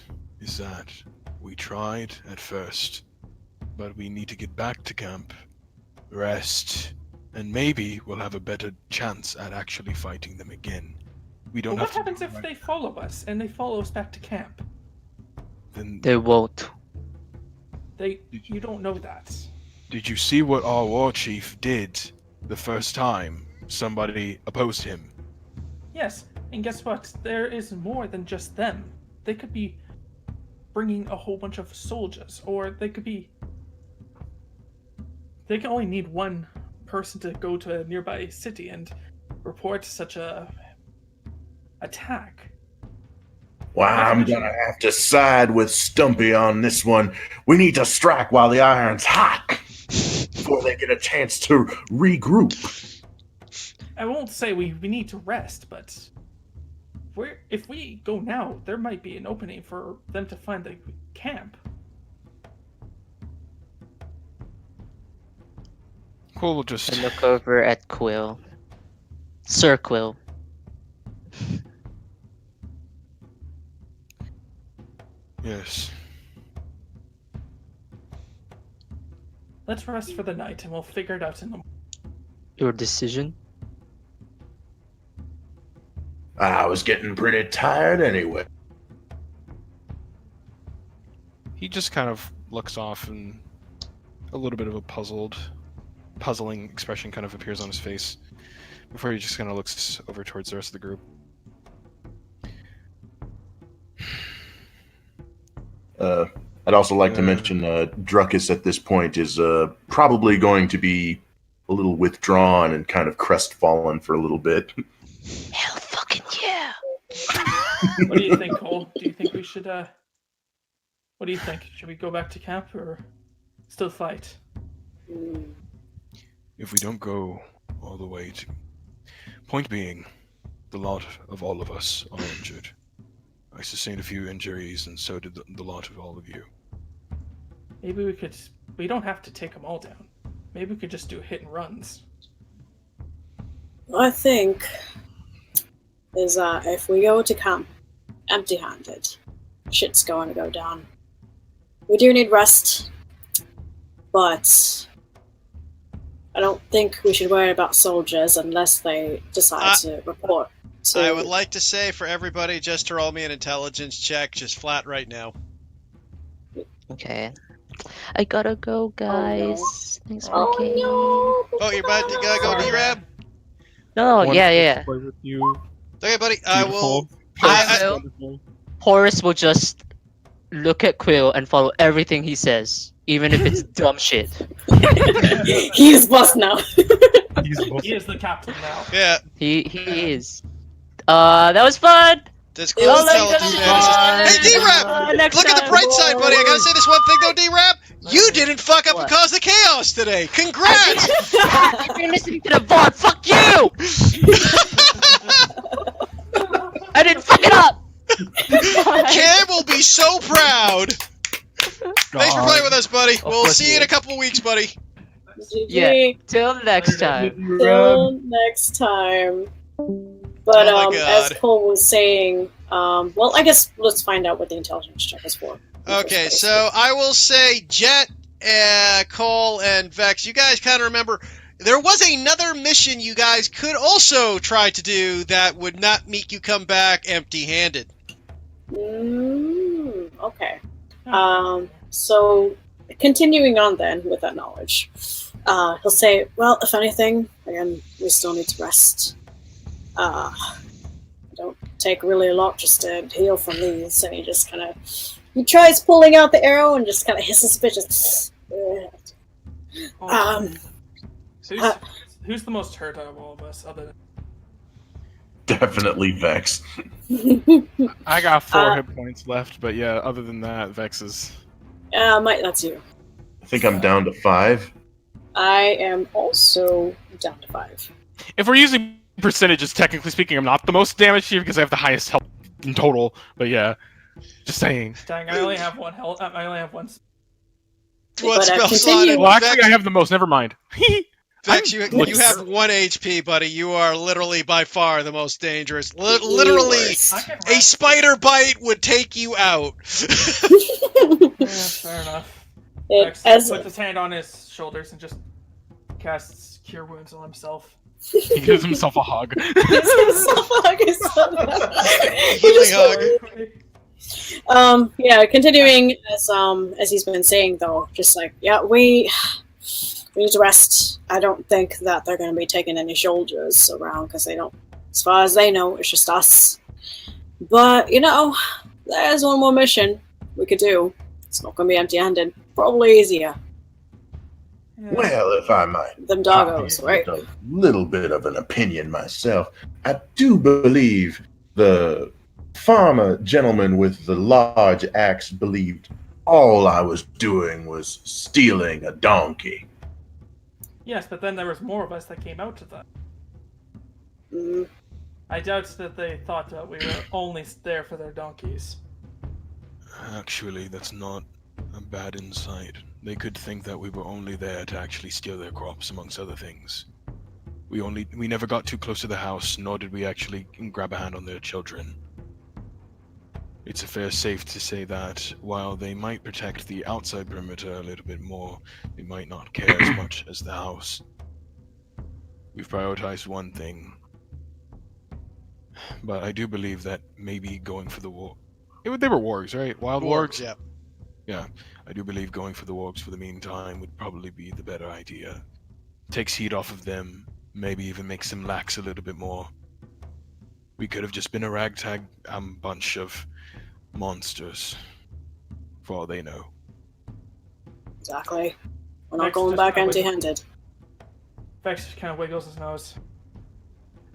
that we tried at first, but we need to get back to camp, rest, and maybe we'll have a better chance at actually fighting them again. We don't But have what happens if they follow us and they follow us back to camp? Then They won't. You don't know that. did you see what our war chief did the first time somebody opposed him? Yes, and guess what? There is more than just them. They could be bringing a whole bunch of soldiers, or they could be... They can only need one person to go to a nearby city and report such a attack. Well, I'm gonna have to side with Stumpy on this one. We need to strike while the iron's hot before they get a chance to regroup. I won't say we need to rest, but if we go now, there might be an opening for them to find the camp. Cool, we'll just... I look over at Quill. Sir Quill. Yes. Let's rest for the night and we'll figure it out in the morning. Your decision? I was getting pretty tired anyway. He just kind of looks off and a little bit of a puzzling expression kind of appears on his face before he just kind of looks over towards the rest of the group. I'd also like to mention Druckus at this point is probably going to be a little withdrawn and kind of crestfallen for a little bit. Hell fucking yeah! What do you think, Cole? Do you think we should, what do you think? Should we go back to camp or still fight? If we don't go all the way to... Point being, the lot of all of us are injured. I sustained a few injuries, and so did the lot of all of you. Maybe we don't have to take them all down. Maybe we could just do hit and runs. I think is if we go to camp empty-handed, shit's going to go down. We do need rest, but I don't think we should worry about soldiers unless they decide to report. So, I would like to say for everybody, just to roll me an intelligence check, just flat right now. Okay. I gotta go, guys. Thanks for oh playing. no! Oh, you're about to go D-Rab? No, Wonderful yeah. to play with you. Okay, buddy, I will... Beautiful. Horace will just look at Quill and follow everything he says, even if it's dumb shit. He is boss now. He is the captain now. Yeah. He is. That was fun. That's cool. I'll let you Intelligence guys advantages. Hey, D-Rab! next Look at the time. bright side, buddy. I gotta say this one thing, though, D-Rab. You didn't fuck up What? and cause the chaos today. Congrats! If you're listening to the VOD, fuck you! I didn't fuck it up! Cam will be so proud. Thanks for playing with us, buddy. We'll course see he you in a is. couple weeks, buddy. Yeah, till next time. Till next time. But Oh my as God. Cole was saying, well, I guess let's find out what the intelligence check is for. Okay, so I will say Jet, Cole, and Vex, you guys kind of remember there was another mission you guys could also try to do that would not make you come back empty-handed. Okay. So continuing on then with that knowledge, he'll say, well, if anything, again, we still need to rest. Don't take really a lot just to heal from these. And he just kind of, he tries pulling out the arrow and just kind of hisses bitches. So who's the most hurt out of all of us, other than... Definitely Vex. I got 4 hit points left, but yeah, other than that, Vex is... Mike, that's you. I think I'm down to 5. I am also down to 5. If we're using percentages, technically speaking, I'm not the most damaged here because I have the highest health in total. But yeah, just saying. Dang, I only have one health. I only have one. What But, spell slot? continue. Well, actually, I have the most. Never mind. Vex, you Nice. have 1 HP, buddy. You are literally by far the most dangerous. The Literally, worst. I can a rest. spider bite would take you out. Yeah, fair enough. Vex As puts his hand on his shoulders and just casts Cure Wounds on himself. He gives himself a hug. He's himself a hug. Healing hug. Yeah, continuing as he's been saying though, just like, yeah, we need to rest. I don't think that they're going to be taking any soldiers around because they don't, as far as they know, it's just us. But there's one more mission we could do. It's not going to be empty-handed. Probably easier. Yeah. Well, if I might Them doggos, right? a little bit of an opinion myself, I do believe the farmer gentleman with the large axe believed all I was doing was stealing a donkey. Yes, but then there was more of us that came out to that. Mm, I doubt that they thought that we were only there for their donkeys. Actually, that's not a bad insight. They could think that we were only there to actually steal their crops, amongst other things. We never got too close to the house, nor did we actually grab a hand on their children. It's a fair safe to say that while they might protect the outside perimeter a little bit more, they might not care as much as the house. We've prioritized one thing. But I do believe that maybe going for the war... They were wargs, right? Wild wargs? Yeah. Yeah, I do believe going for the wargs for the meantime would probably be the better idea. Takes heat off of them, maybe even makes them lax a little bit more. We could have just been a ragtag bunch of monsters, for all they know. exactly. We're not Vex going just back kinda empty-handed. Vex just kind of wiggles his nose.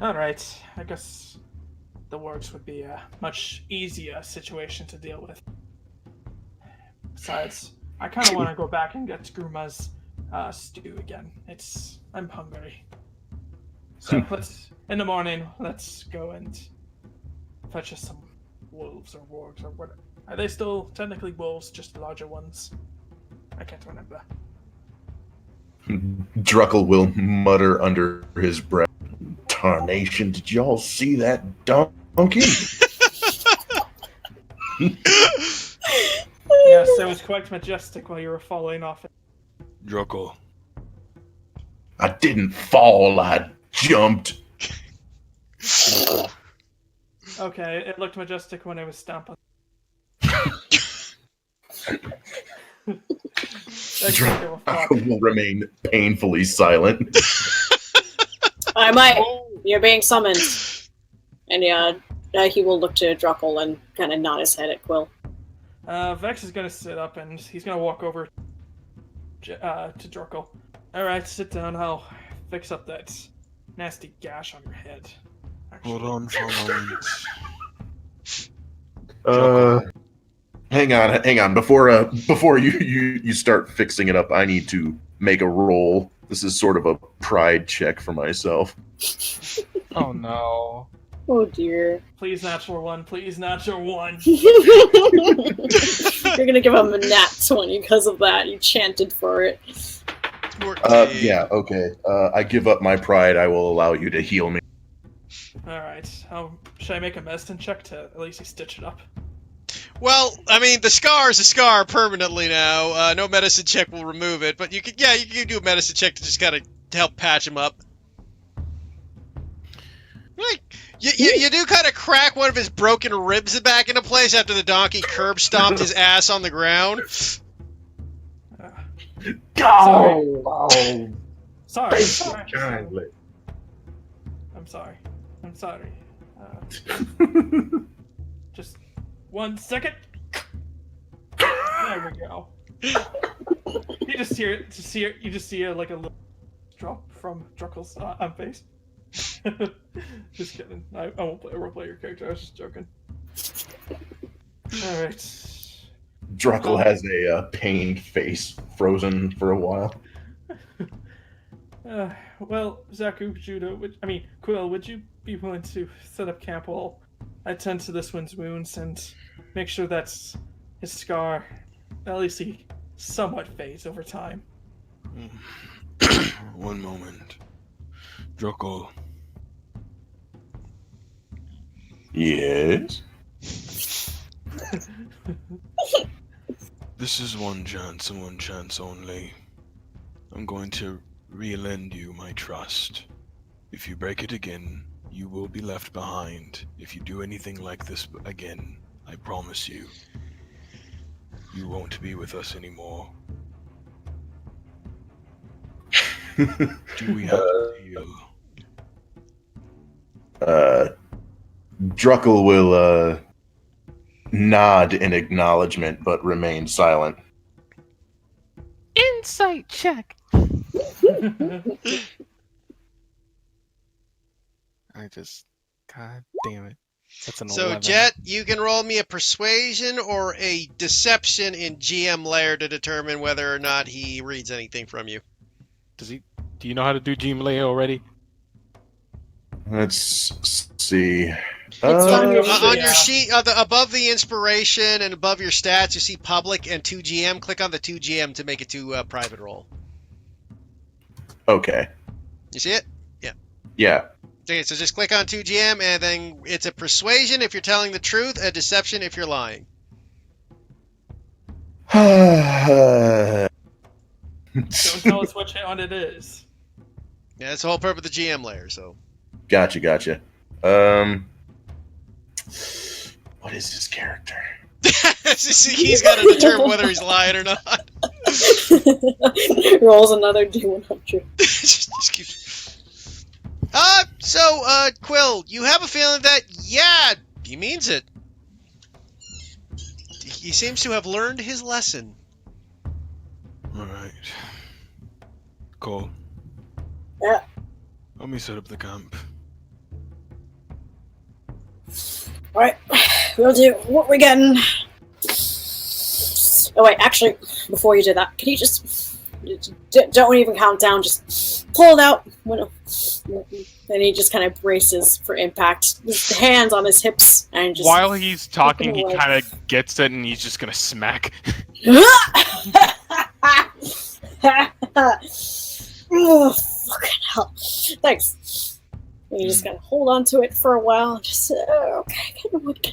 Alright, I guess the wargs would be a much easier situation to deal with. Besides, I kind of want to go back and get Gruma's stew again. I'm hungry. So in the morning, let's go and fetch us some wolves or wargs or what. Are they still technically wolves, just larger ones? I can't remember. Druckle will mutter under his breath, "Tarnation, did y'all see that donkey?" Yes, it was quite majestic while you were falling off it. Druckle, I didn't fall, I jumped. Okay, it looked majestic when it was stamping. I will remain painfully silent. I might. You're being summoned. And he will look to Druckle and kind of nod his head at Quill. Vex is gonna sit up and he's gonna walk over to Druckle. Alright, sit down, I'll fix up that nasty gash on your head. Actually. hold on for a moment. Hang on. Before you start fixing it up, I need to make a roll. This is sort of a pride check for myself. Oh no. Oh dear. Please natural one, please natural one. You're gonna give him a nat 20 because of that. You chanted for it. Yeah, okay. I give up my pride. I will allow you to heal me. Alright, should I make a medicine check to at least stitch it up? Well, I mean, the scar is a scar permanently now. No medicine check will remove it, but you could do a medicine check to just kind of help patch him up. Like, you do kind of crack one of his broken ribs back into place after the donkey curb stomped his ass on the ground. Sorry. Kindly. I'm sorry. Just 1 second. There we go. You just see like a little drop from Druckle's face. Just kidding. I won't roleplay your character. I was just joking. All right. Druckle has a pained face, frozen for a while. Well, Zaku, Judo, Quill, would you be willing to set up camp while I tend to this one's wounds and make sure that his scar, at least he somewhat fades over time? One moment. Druckle, Yes. this is one chance and one chance only. I'm going to re-lend you my trust. If you break it again, you will be left behind. If you do anything like this again, I promise you, you won't be with us anymore. Do we have a deal? Druckle will nod in acknowledgement, but remain silent. Insight check. God damn it. That's an So, 11. Jet, you can roll me a persuasion or a deception in GM layer to determine whether or not he reads anything from you. Do you know how to do GM already? Let's see. on your On your sheet, above the inspiration and above your stats, you see public and 2GM. Click on the 2GM to make it to private roll. Okay. You see it? Yeah. Okay, so just click on 2GM, and then it's a persuasion if you're telling the truth, a deception if you're lying. Don't tell us which one it is. Yeah, that's the whole purpose of the GM layer, so. Gotcha. What is this character? He's got to determine whether he's lying or not. Rolls another D100. Quill, you have a feeling that, yeah, he means it. He seems to have learned his lesson. Alright. Cole. Yeah. Let me set up the camp. Alright, we'll do what we're getting. Oh wait, actually, before you do that, can you just don't even count down, just pull it out. Then he just kind of braces for impact. His hands on his hips and just. While he's talking, he away. kind of gets it and he's just gonna smack. Oh, fucking hell. Thanks. And you just gotta hold on to it for a while and just, okay, get a wood.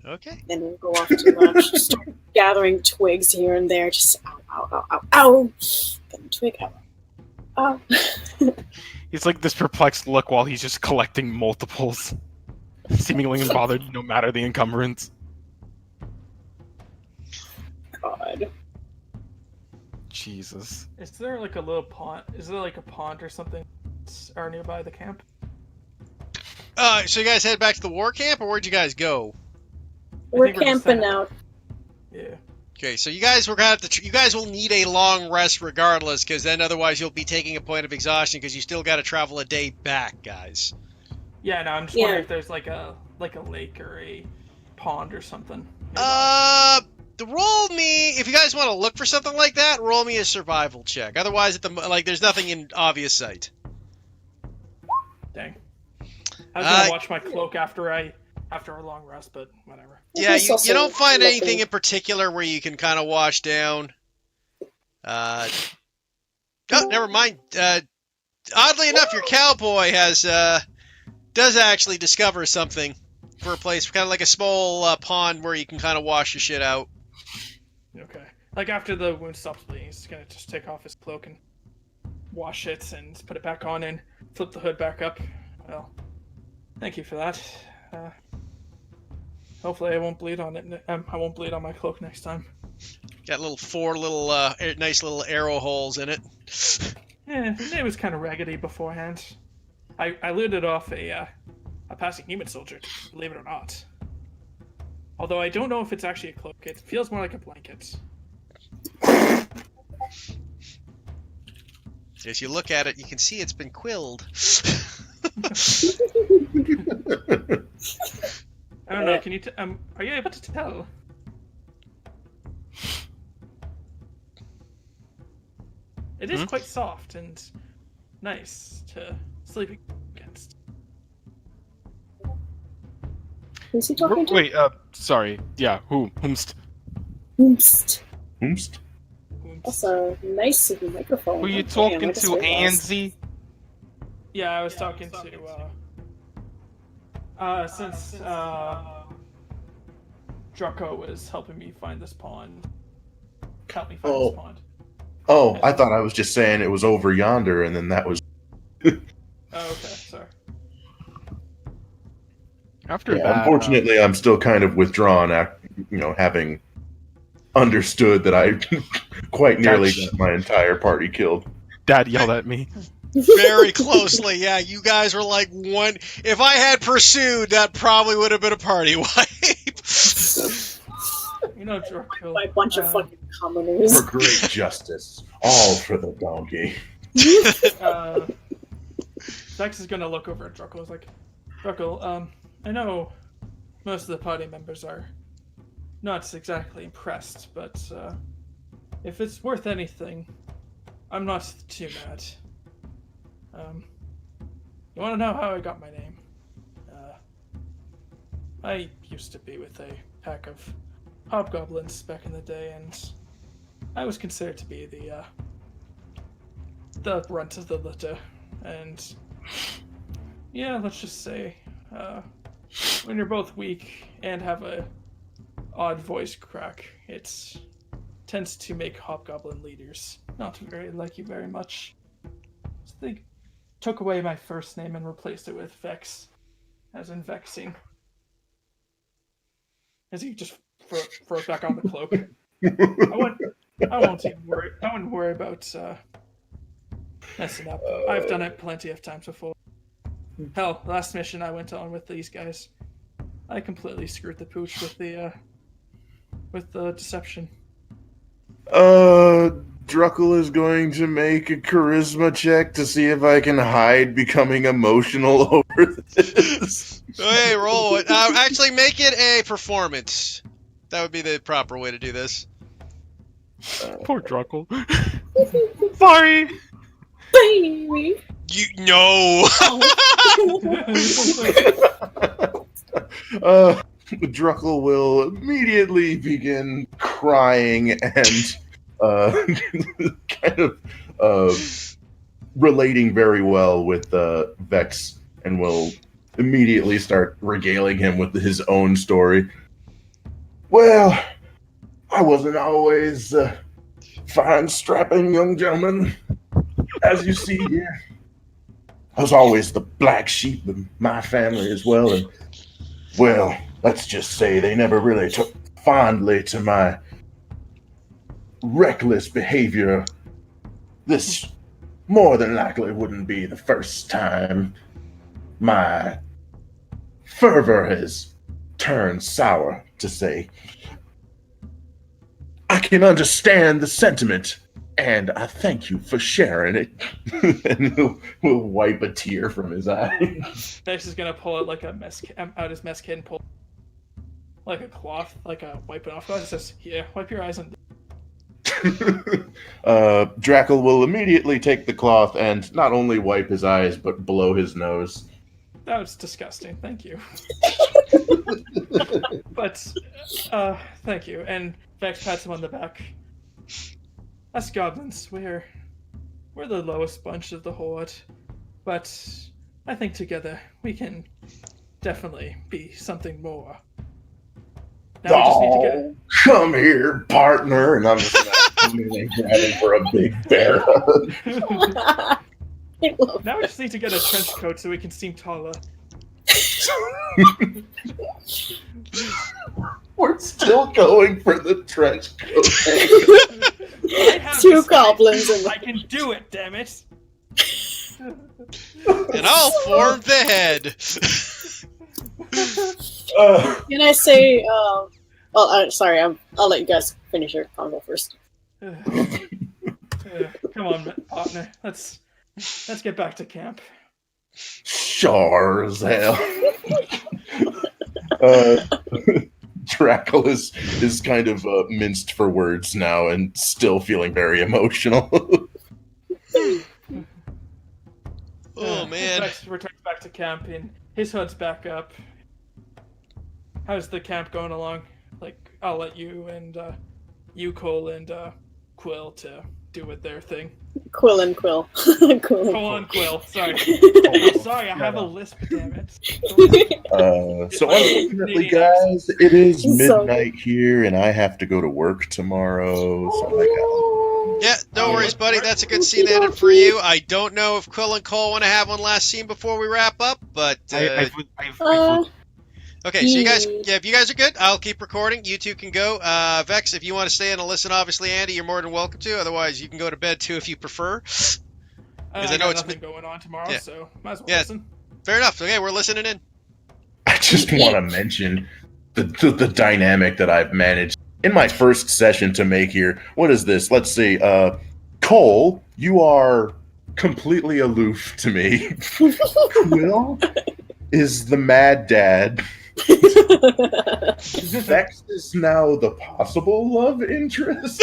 Okay. Then we'll go off to start gathering twigs here and there. Just ow. Get a twig, ow. He's like this perplexed look while he's just collecting multiples. Seemingly unbothered, no matter the encumbrance. God. Jesus. Is there like a little pond? Is there like a pond or something nearby the camp? So you guys head back to the war camp, or where'd you guys go? We're think we're just camping set out. Yeah. Okay, so you guys you guys will need a long rest regardless, because then otherwise you'll be taking a point of exhaustion because you still got to travel a day back, guys. Yeah, no, I'm just wondering if there's like a lake or a pond or something. Roll me if you guys want to look for something like that. Roll me a survival check. Otherwise, there's nothing in obvious sight. Dang. I was gonna watch my cloak after our long rest, but whatever. Yeah, you don't find anything in particular where you can kind of wash down. Oh, never mind. Oddly enough, your cowboy does actually discover something for a place, kind of like a small pond where you can kind of wash your shit out. Okay. Like after the wound stops bleeding, he's gonna just take off his cloak and wash it and put it back on and flip the hood back up. Well, thank you for that. Hopefully I won't bleed on it. I won't bleed on my cloak next time. Got four nice little arrow holes in it. Yeah, it was kind of raggedy beforehand. I looted off a passing human soldier, believe it or not. Although I don't know if it's actually a cloak. It feels more like a blanket. As you look at it, you can see it's been quilled. I don't know. Can you? Are you able to tell? It is quite soft and nice to sleep against. Who's he talking to? Wait, sorry. Yeah, whomst? Whoomst. Whomst? That's a nice microphone. Who you Damn, talking I just to, realized. Anzi? Yeah, I was talking to, since, Draco was helping me find this pond. Help me find this pond. Oh, I thought I was just saying it was over yonder, and then that was... Oh, okay, sorry. After Yeah, that, unfortunately, I'm still kind of withdrawn, having understood that I quite nearly got my entire party killed. Dad yelled at me. Very closely, yeah. You guys were like one. If I had pursued, that probably would have been a party wipe. You know, Draco. By a bunch of fucking commoners. For great justice, all for the donkey. Vex is gonna look over at Draco. He's like, Draco, I know most of the party members are not exactly impressed, but if it's worth anything, I'm not too mad. You want to know how I got my name? I used to be with a pack of hobgoblins back in the day, and I was considered to be the runt of the litter. And yeah, let's just say, when you're both weak and have a odd voice crack, it tends to make hobgoblin leaders not very like you very much. So they took away my first name and replaced it with Vex, as in vexing. As he just throws back on the cloak. I won't even worry. I wouldn't worry about messing up. I've done it plenty of times before. Hell, last mission I went on with these guys, I completely screwed the pooch with the deception. Druckle is going to make a charisma check to see if I can hide becoming emotional over this. Hey, roll it. Actually, make it a performance. That would be the proper way to do this. Poor Druckle. Sorry. Baby. You no. Druckle will immediately begin crying and kind of relating very well with Vex, and will immediately start regaling him with his own story. Well, I wasn't always a fine, strapping young gentleman, as you see here. I was always the black sheep of my family as well, and, well, let's just say they never really took fondly to my reckless behavior. This more than likely wouldn't be the first time my fervor has turned sour, to say. I can understand the sentiment, and I thank you for sharing it. And he'll wipe a tear from his eye. Vex is gonna pull out like out his mess kit and pull like a cloth, like a wipe it off cloth. It says, "Here, wipe your eyes on." Drackle will immediately take the cloth and not only wipe his eyes, but blow his nose. That was disgusting. Thank you. But, thank you. And Vex pats him on the back. Us goblins, we're the lowest bunch of the horde, but I think together we can definitely be something more. Now we just need to get come here, partner, and I'm just gonna grab him for a big bear hug. Now we just need to get a trench coat so we can seem taller. We're still going for the trench coat. I have Two this goblins and I can do it, damn it! And I'll form the head. Can I say? Sorry. I'll let you guys finish your convo first. Come on, partner. Let's get back to camp. Sure as hell. Drackle is kind of minced for words now and still feeling very emotional. camp, and his hood's back up. How's the camp going along? Like, I'll let you and you, Cole, and Quill to do with their thing. Quill and Quill. Cole and Quill. Sorry. Oh, sorry, I have a lisp. Damn it. So unfortunately, guys, it is midnight here, and I have to go to work tomorrow. So Yeah, no worries, buddy. That's a good scene ended for you. I don't know if Quill and Cole want to have one last scene before we wrap up, but okay, so you guys, if you guys are good, I'll keep recording. You two can go. Vex, if you want to stay in and listen, obviously, Andy, you're more than welcome to. Otherwise, you can go to bed too if you prefer. I know it's nothing going on tomorrow, so might as well listen. Fair enough. Okay, we're listening in. I just want to mention the dynamic that I've managed in my first session to make here. What is this? Let's see. Cole, you are completely aloof to me. Quill is the mad dad. Vex is now the possible love interest.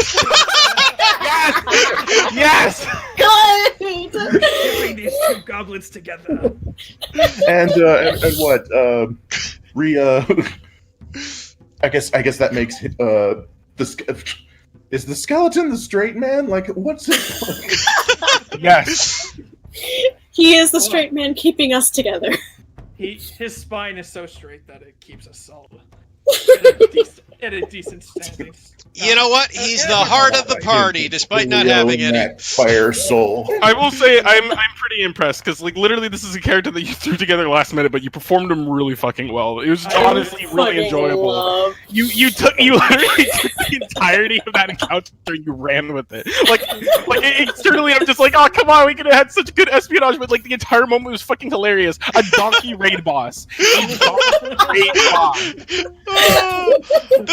Yes! Good! Bring these two goblins together. And what? Rhea. I guess that makes is the skeleton the straight man? Like, what's it? Yes. He is the straight man keeping us together. His spine is so straight that it keeps us all at a decent standing. You know what? He's the heart of the party, despite not having any. Fire soul. I will say I'm pretty impressed because like literally this is a character that you threw together last minute, but you performed him really fucking well. It was honestly really enjoyable. You literally took the entirety of that encounter and you ran with it. Like externally I'm just like, oh come on, we could have had such good espionage, but like the entire moment was fucking hilarious. A donkey raid boss.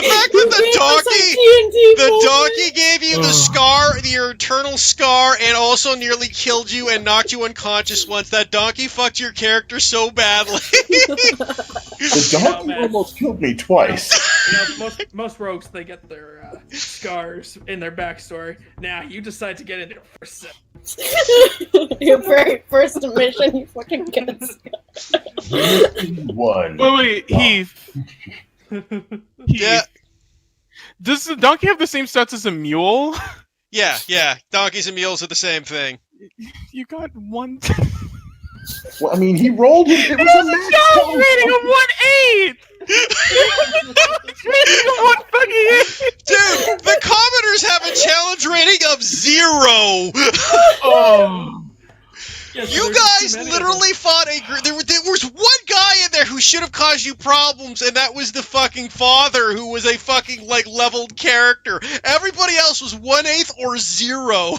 The fact that the donkey gave you the scar, your eternal scar, and also nearly killed you and knocked you unconscious once. That donkey fucked your character so badly. The donkey almost killed me twice. Most rogues, they get their scars in their backstory. Now, you decide to get in there first. Your very first mission, you fucking get one. Wait, Heath. Yeah. Does the donkey have the same stats as a mule? Yeah. Donkeys and mules are the same thing. You got one. Well, I mean, he rolled it. It was a challenge rating of 1/8. Rating of 1/8. Dude, the commoners have a challenge rating of 0. Oh. Yeah, so you guys literally fought there was one guy in there who should have caused you problems, and that was the fucking father, who was a fucking like leveled character. Everybody else was 1/8 or 0.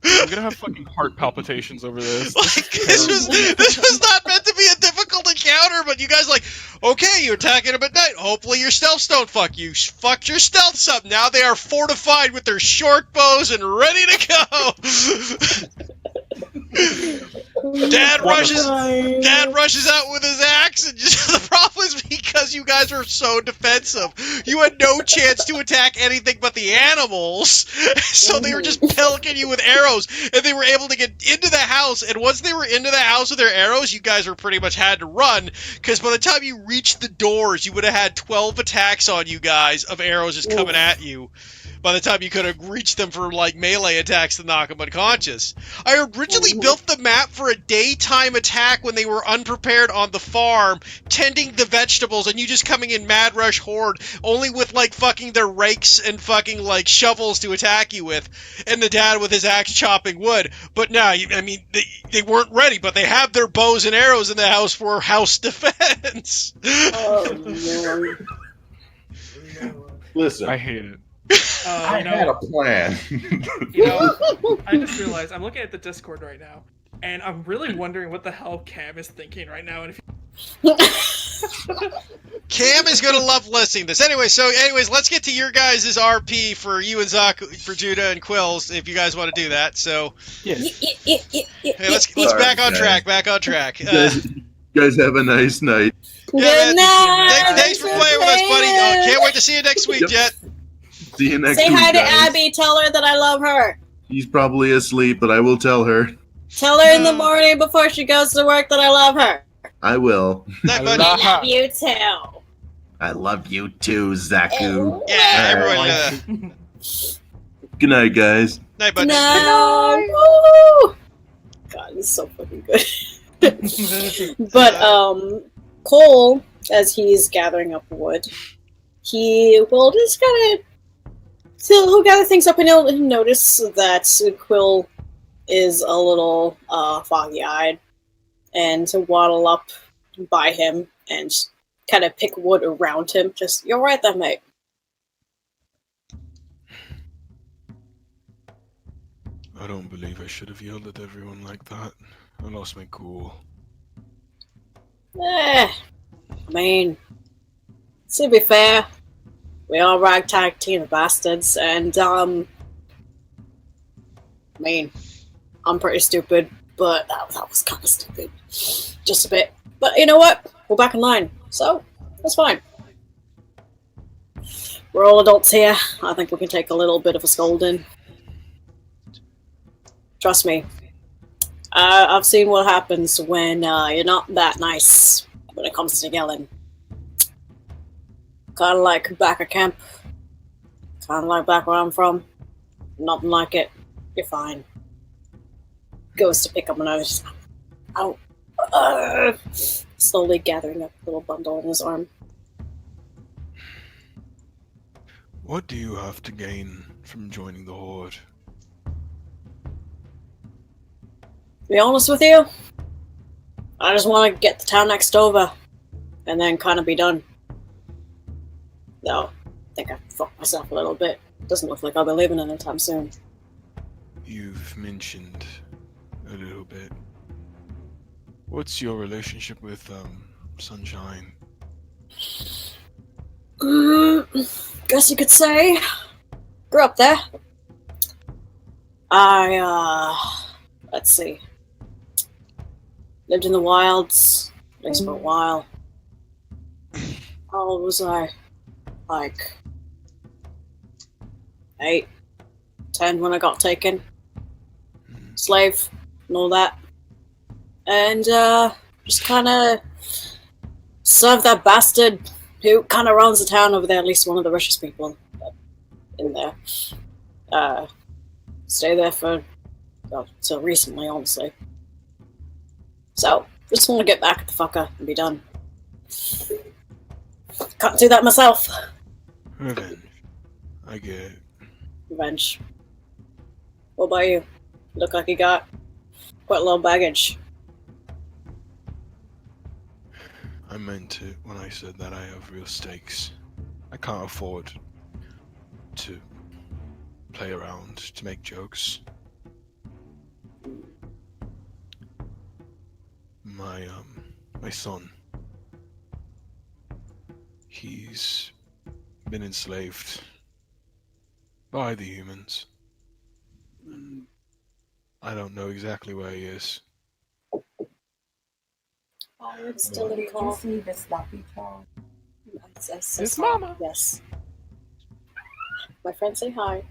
I'm gonna have fucking heart palpitations over this. This was not meant to be a difficult encounter, but you guys like, okay, you attacking them at night. Hopefully your stealths don't fuck you. Fucked your stealths up. Now they are fortified with their short bows and ready to go. Dad rushes out with his axe, and just the problem is because you guys are so defensive, you had no chance to attack anything but the animals, so they were just pelting you with arrows, and they were able to get into the house, and once they were into the house with their arrows, you guys were pretty much had to run, because by the time you reached the doors, you would have had 12 attacks on you guys of arrows just coming at you. By the time you could have reached them for like melee attacks to knock them unconscious. I originally built the map for a daytime attack when they were unprepared on the farm, tending the vegetables, and you just coming in mad rush horde, only with like fucking their rakes and fucking like shovels to attack you with, and the dad with his axe chopping wood. But now, I mean, they weren't ready, but they have their bows and arrows in the house for house defense. Oh, no. Listen, I hate it. I had a plan. I just realized I'm looking at the Discord right now, and I'm really wondering what the hell Cam is thinking right now. And Cam is gonna love listening to this. Anyways, let's get to your guys' RP for you and Zaku, for Judah and Quills, if you guys want to do that. So, yes. Hey, let's back on track. Back on track. You guys have a nice night. Good night. Thanks for playing with us, buddy. Can't wait to see you next week, Jet. See you next Say week, hi to guys. Abby. Tell her that I love her. She's probably asleep, but I will tell her. Tell her in the morning before she goes to work that I love her. I will. Night, buddy. Allah. I love you too. I love you too, Zaku. Yeah, All everyone. Good night, guys. Night, buddy. No. Woo! God, this is so fucking good. But Cole, as he's gathering up wood, he will just kind of he'll gather things up and he'll notice that Quill is a little foggy-eyed, and to waddle up by him and kind of pick wood around him. Just, you're right there, mate. I don't believe I should have yelled at everyone like that. I lost my cool. I mean, to be fair, we are a ragtag team of bastards, and I mean, I'm pretty stupid, but that was kind of stupid. Just a bit. But you know what? We're back in line, so that's fine. We're all adults here. I think we can take a little bit of a scolding. Trust me. I've seen what happens when you're not that nice when it comes to yelling. Kind of like back at camp. Kind of like back where I'm from. Nothing like it. You're fine. Goes to pick up another. Ow. Slowly gathering up a little bundle in his arm. What do you have to gain from joining the Horde? To be honest with you, I just want to get the town next over, and then kind of be done. Though, I think I fucked myself a little bit. Doesn't look like I'll be leaving anytime soon. You've mentioned a little bit. What's your relationship with, Sunshine? Guess you could say. Grew up there. Let's see. Lived in the wilds, at least for a while. How old was I? Like 8, 10 when I got taken. Slave and all that. And just kinda serve that bastard who kinda runs the town over there, at least one of the richest people in there. Stay there for till recently, honestly. So, just want to get back at the fucker and be done. Can't do that myself. Revenge. I get it. Revenge. What about you? Look like you got quite a lot of baggage. I meant it when I said that I have real stakes. I can't afford to play around, to make jokes. My son, he's been enslaved by the humans. I don't know exactly where he is. It's still in call. See the sloppy cat. His mama. Yes. My friends say hi.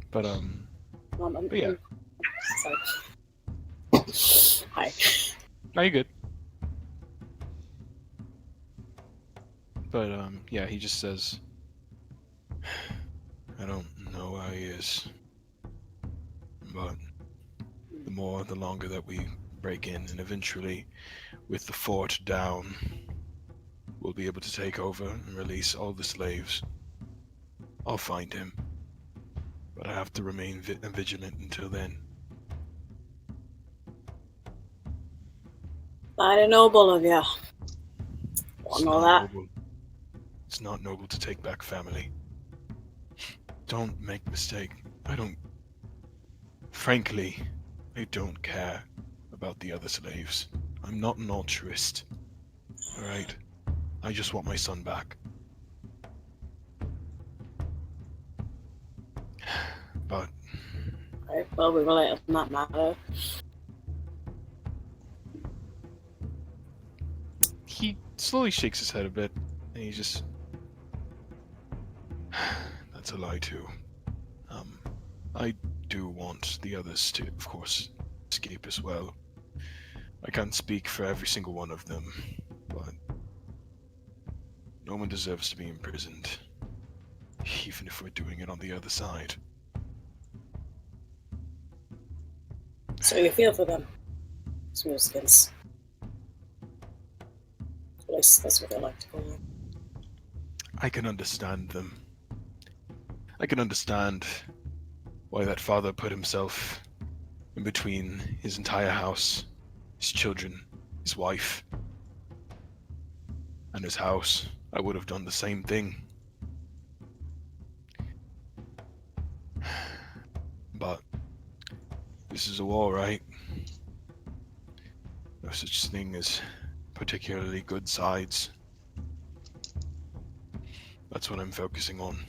But But yeah. Sorry. Hi. No, you're good. But yeah, he just says, I don't know where he is. But the longer that we break in, and eventually, with the fort down, we'll be able to take over and release all the slaves. I'll find him. But I have to remain vigilant until then. Mighty noble of you. It's Know not that. noble. It's not noble to take back family. Don't make mistake. Frankly, I don't care about the other slaves. I'm not an altruist. Alright? I just want my son back. But Right, well, we relate on that matter. he slowly shakes his head a bit, and he just... That's a lie too. I do want the others to, of course, escape as well. I can't speak for every single one of them, but no one deserves to be imprisoned, even if we're doing it on the other side. So you feel for them. Smoothskins. At least that's what they like to call them. I can understand them. I can understand why that father put himself in between his entire house, his children, his wife, and his house. I would have done the same thing. But this is a war, right? No such thing as particularly good sides. That's what I'm focusing on.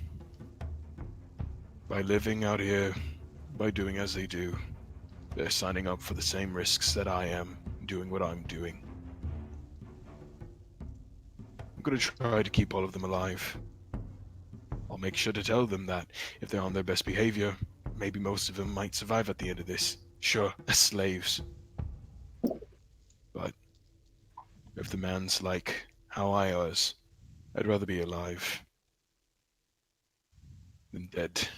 By living out here, by doing as they do, they're signing up for the same risks that I am, doing what I'm doing. I'm gonna try to keep all of them alive. I'll make sure to tell them that if they're on their best behavior, maybe most of them might survive at the end of this. Sure, as slaves. But if the man's like how I was, I'd rather be alive than dead.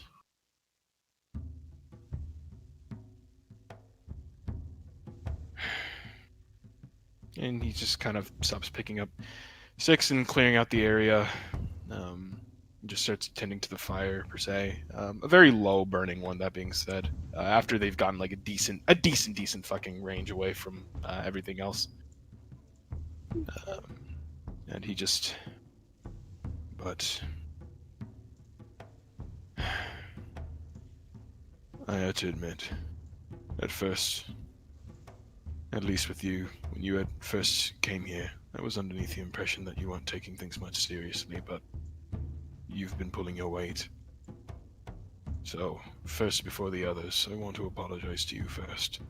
And he just kind of stops picking up sticks and clearing out the area. Just starts tending to the fire per se. A very low burning one, that being said. After they've gotten like a decent fucking range away from everything else. And he just. But I had to admit, at first, at least with you, when you had first came here, I was underneath the impression that you weren't taking things much seriously, but you've been pulling your weight. So, first before the others, I want to apologize to you first.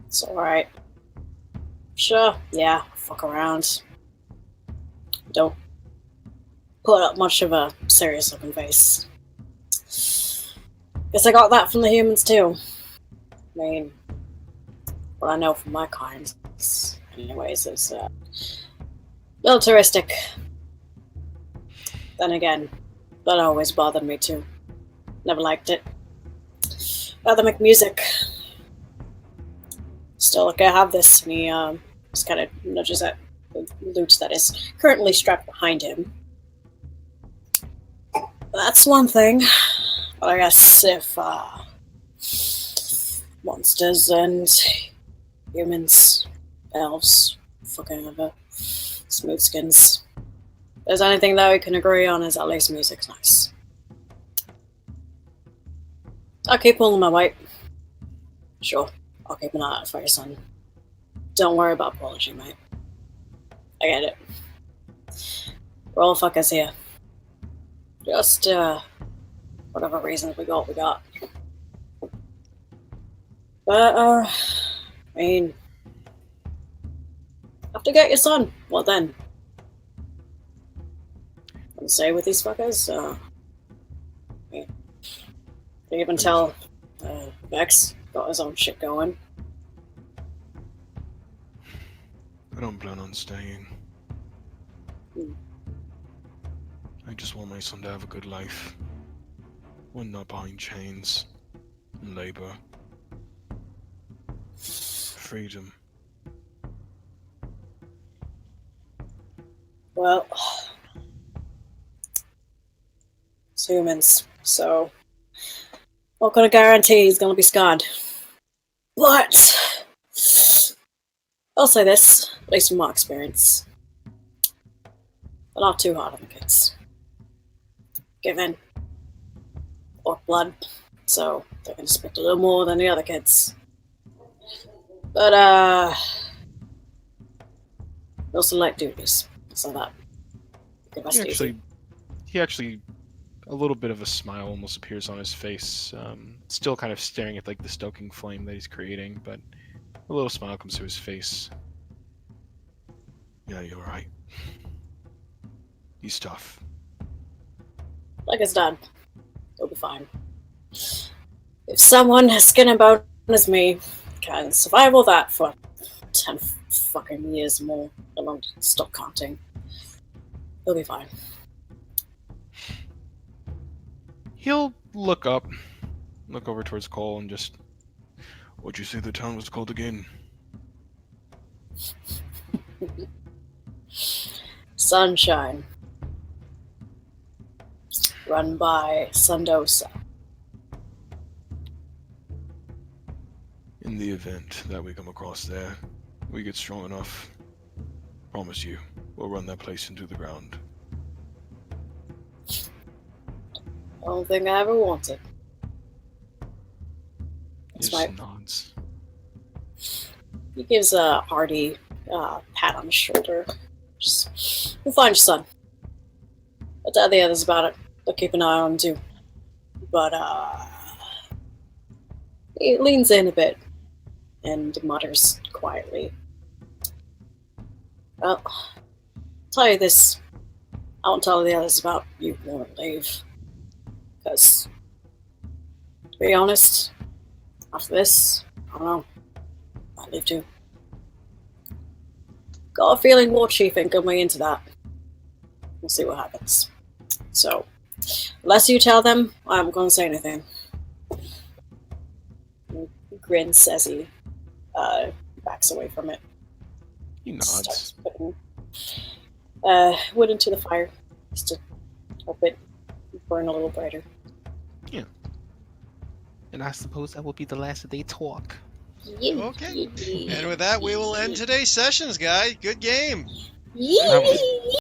It's alright. Sure, yeah, fuck around. Don't put up much of a serious looking face. Guess I got that from the humans too. I mean, what I know from my kind, anyways, is militaristic. Then again, that always bothered me too. Never liked it. Rather make music. Still, like, I have this, and he just kind of nudges at the loot that is currently strapped behind him. That's one thing. But I guess if monsters and humans, elves, fucking other smoothskins, if there's anything that we can agree on is at least music's nice. I'll keep pulling my weight. Sure, I'll keep an eye out for your son. Don't worry about polishing, mate. I get it. We're all fuckers here. Just, whatever reasons we got. But, I mean, have to get your son. What then? And stay with these fuckers? I mean, can you even tell Vex got his own shit going? I don't plan on staying. I just want my son to have a good life. One not behind chains and labor. Freedom. Well, it's humans, so not gonna guarantee he's gonna be scarred. But I'll say this, at least from my experience. They're not too hard on the kids. Given or blood, so they're gonna expect a little more than the other kids. But they also like duties, so that He actually, a little bit of a smile almost appears on his face. Still kind of staring at like the stoking flame that he's creating, but a little smile comes to his face. Yeah, you're right. He's tough. Like his dad. He'll be fine. if someone as skin and bone as me can survive all that for 10 fucking years more, I won't stop counting. He'll be fine. He'll look up, look over towards Cole, and just, what'd you say the town was called again? Sunshine. Run by Sundosa. In the event that we come across there, we get strong enough, promise you, we'll run that place into the ground. I don't think I ever wanted. He just nods. He gives a hearty pat on the shoulder. Just, we'll find your son. I'll tell the others about it. They'll keep an eye on him too. But he leans in a bit and mutters quietly. Well, I'll tell you this. I won't tell the others about you won't leave. Because, to be honest, after this, I don't know. I live too. Got a feeling War Chief ain't coming into that. We'll see what happens. So, unless you tell them, I'm going to say anything. He grins as he backs away from it. He nods. Putting wood into the fire just to help it burn a little brighter. Yeah. And I suppose that will be the last of their talk. Okay. And with that, we will end today's sessions, guys. Good game. That was